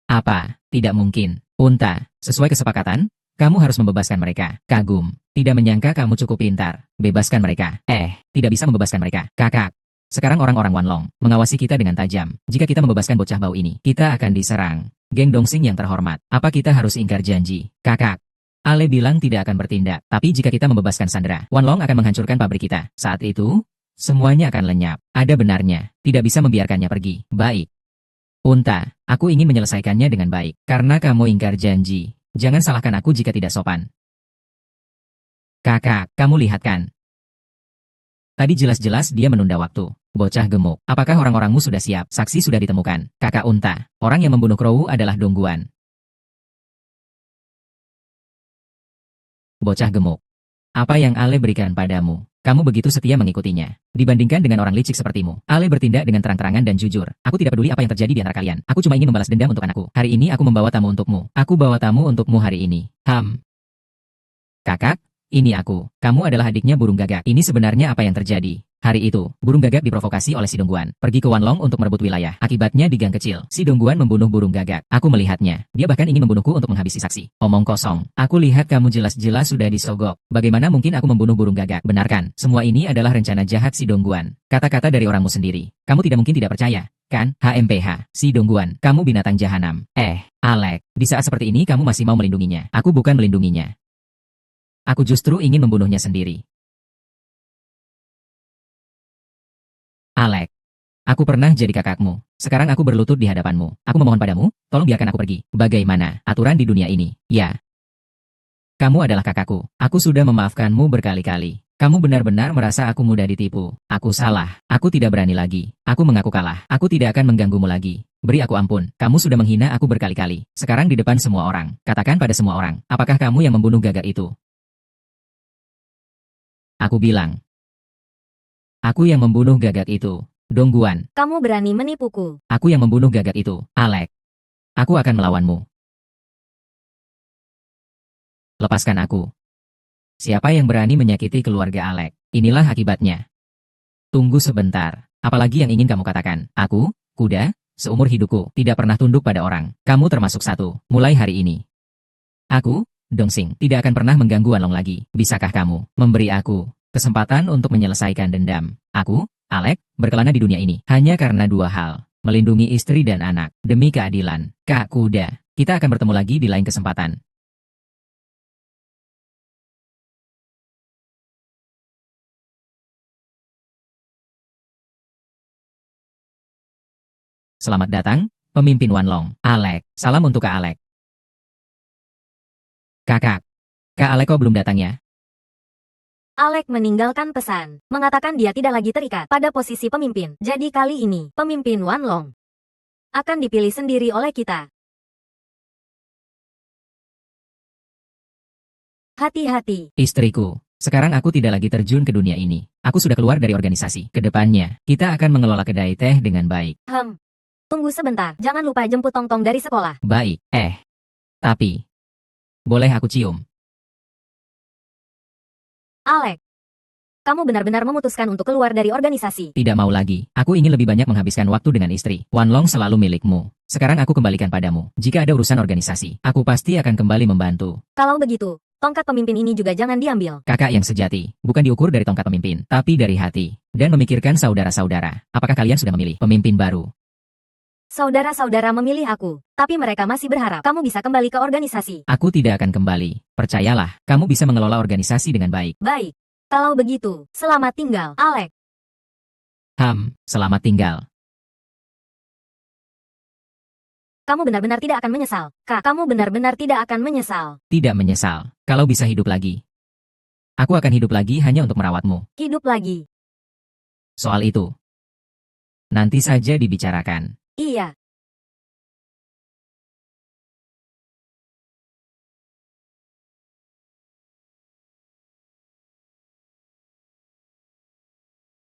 Apa? Tidak mungkin. Unta, sesuai kesepakatan, kamu harus membebaskan mereka. Kagum, tidak menyangka kamu cukup pintar. Bebaskan mereka. Tidak bisa membebaskan mereka. Kakak, sekarang orang-orang Wanlong mengawasi kita dengan tajam. Jika kita membebaskan bocah bau ini, kita akan diserang. Geng Dongsing yang terhormat, apa kita harus ingkar janji? Kakak, Ale bilang tidak akan bertindak. Tapi jika kita membebaskan Sandra, Wanlong akan menghancurkan pabrik kita. Saat itu, semuanya akan lenyap. Ada benarnya. Tidak bisa membiarkannya pergi. Baik. Unta, aku ingin menyelesaikannya dengan baik. Karena kamu ingkar janji. Jangan salahkan aku jika tidak sopan. Kakak, kamu lihat kan? Tadi jelas-jelas dia menunda waktu. Bocah gemuk. Apakah orang-orangmu sudah siap? Saksi sudah ditemukan. Kakak Unta, orang yang membunuh Crow adalah Dongguan. Bocah gemuk. Apa yang Ale berikan padamu? Kamu begitu setia mengikutinya. Dibandingkan dengan orang licik sepertimu, Ale bertindak dengan terang-terangan dan jujur. Aku tidak peduli apa yang terjadi di antara kalian. Aku cuma ingin membalas dendam untuk anakku. Hari ini aku membawa tamu untukmu. Aku bawa tamu untukmu hari ini. Kakak, ini aku. Kamu adalah adiknya burung gagak. Ini sebenarnya apa yang terjadi? Hari itu, burung gagak diprovokasi oleh si Dongguan. Pergi ke Wanlong untuk merebut wilayah. Akibatnya di gang kecil, si Dongguan membunuh burung gagak. Aku melihatnya. Dia bahkan ingin membunuhku untuk menghabisi saksi. Omong kosong. Aku lihat kamu jelas-jelas sudah disogok. Bagaimana mungkin aku membunuh burung gagak? Benarkan, semua ini adalah rencana jahat si Dongguan. Kata-kata dari orangmu sendiri. Kamu tidak mungkin tidak percaya, kan? HMPH, si Dongguan. Kamu binatang jahanam. Alek, di saat seperti ini kamu masih mau melindunginya. Aku bukan melindunginya. Aku justru ingin membunuhnya sendiri. Alek, aku pernah jadi kakakmu. Sekarang aku berlutut di hadapanmu. Aku memohon padamu, tolong biarkan aku pergi. Bagaimana aturan di dunia ini? Ya. Kamu adalah kakakku. Aku sudah memaafkanmu berkali-kali. Kamu benar-benar merasa aku mudah ditipu. Aku salah. Aku tidak berani lagi. Aku mengaku kalah. Aku tidak akan mengganggumu lagi. Beri aku ampun. Kamu sudah menghina aku berkali-kali. Sekarang di depan semua orang. Katakan pada semua orang, apakah kamu yang membunuh gagak itu? Aku bilang. Aku yang membunuh gagak itu. Dongguan. Kamu berani menipuku. Aku yang membunuh gagak itu. Alek. Aku akan melawanmu. Lepaskan aku. Siapa yang berani menyakiti keluarga Alek? Inilah akibatnya. Tunggu sebentar. Apalagi yang ingin kamu katakan? Aku, kuda, seumur hidupku, tidak pernah tunduk pada orang. Kamu termasuk satu. Mulai hari ini. Aku, Dongsing, tidak akan pernah mengganggu Wanlong lagi. Bisakah kamu memberi aku kesempatan untuk menyelesaikan dendam? Aku, Alek, berkelana di dunia ini hanya karena 2 hal. Melindungi istri dan anak. Demi keadilan. Kak Kuda, kita akan bertemu lagi di lain kesempatan. Selamat datang, pemimpin Wanlong. Alek, salam untuk Kak Alek. Kakak, Kak Alek kok belum datang ya? Alek meninggalkan pesan, mengatakan dia tidak lagi terikat pada posisi pemimpin. Jadi kali ini, pemimpin Wanlong akan dipilih sendiri oleh kita. Hati-hati. Istriku, sekarang aku tidak lagi terjun ke dunia ini. Aku sudah keluar dari organisasi. Kedepannya, kita akan mengelola kedai teh dengan baik. Tunggu sebentar. Jangan lupa jemput Tongtong dari sekolah. Baik, tapi, boleh aku cium? Alek, kamu benar-benar memutuskan untuk keluar dari organisasi. Tidak mau lagi. Aku ingin lebih banyak menghabiskan waktu dengan istri. Wanlong selalu milikmu. Sekarang aku kembalikan padamu. Jika ada urusan organisasi, aku pasti akan kembali membantu. Kalau begitu, tongkat pemimpin ini juga jangan diambil. Kakak yang sejati, bukan diukur dari tongkat pemimpin, tapi dari hati. Dan memikirkan saudara-saudara. Apakah kalian sudah memilih pemimpin baru? Saudara-saudara memilih aku, tapi mereka masih berharap kamu bisa kembali ke organisasi. Aku tidak akan kembali. Percayalah, kamu bisa mengelola organisasi dengan baik. Baik. Kalau begitu, selamat tinggal, Alek. Selamat tinggal. Kamu benar-benar tidak akan menyesal. Kak, kamu benar-benar tidak akan menyesal. Tidak menyesal. Kalau bisa hidup lagi. Aku akan hidup lagi hanya untuk merawatmu. Hidup lagi. Soal itu, nanti saja dibicarakan. Iya.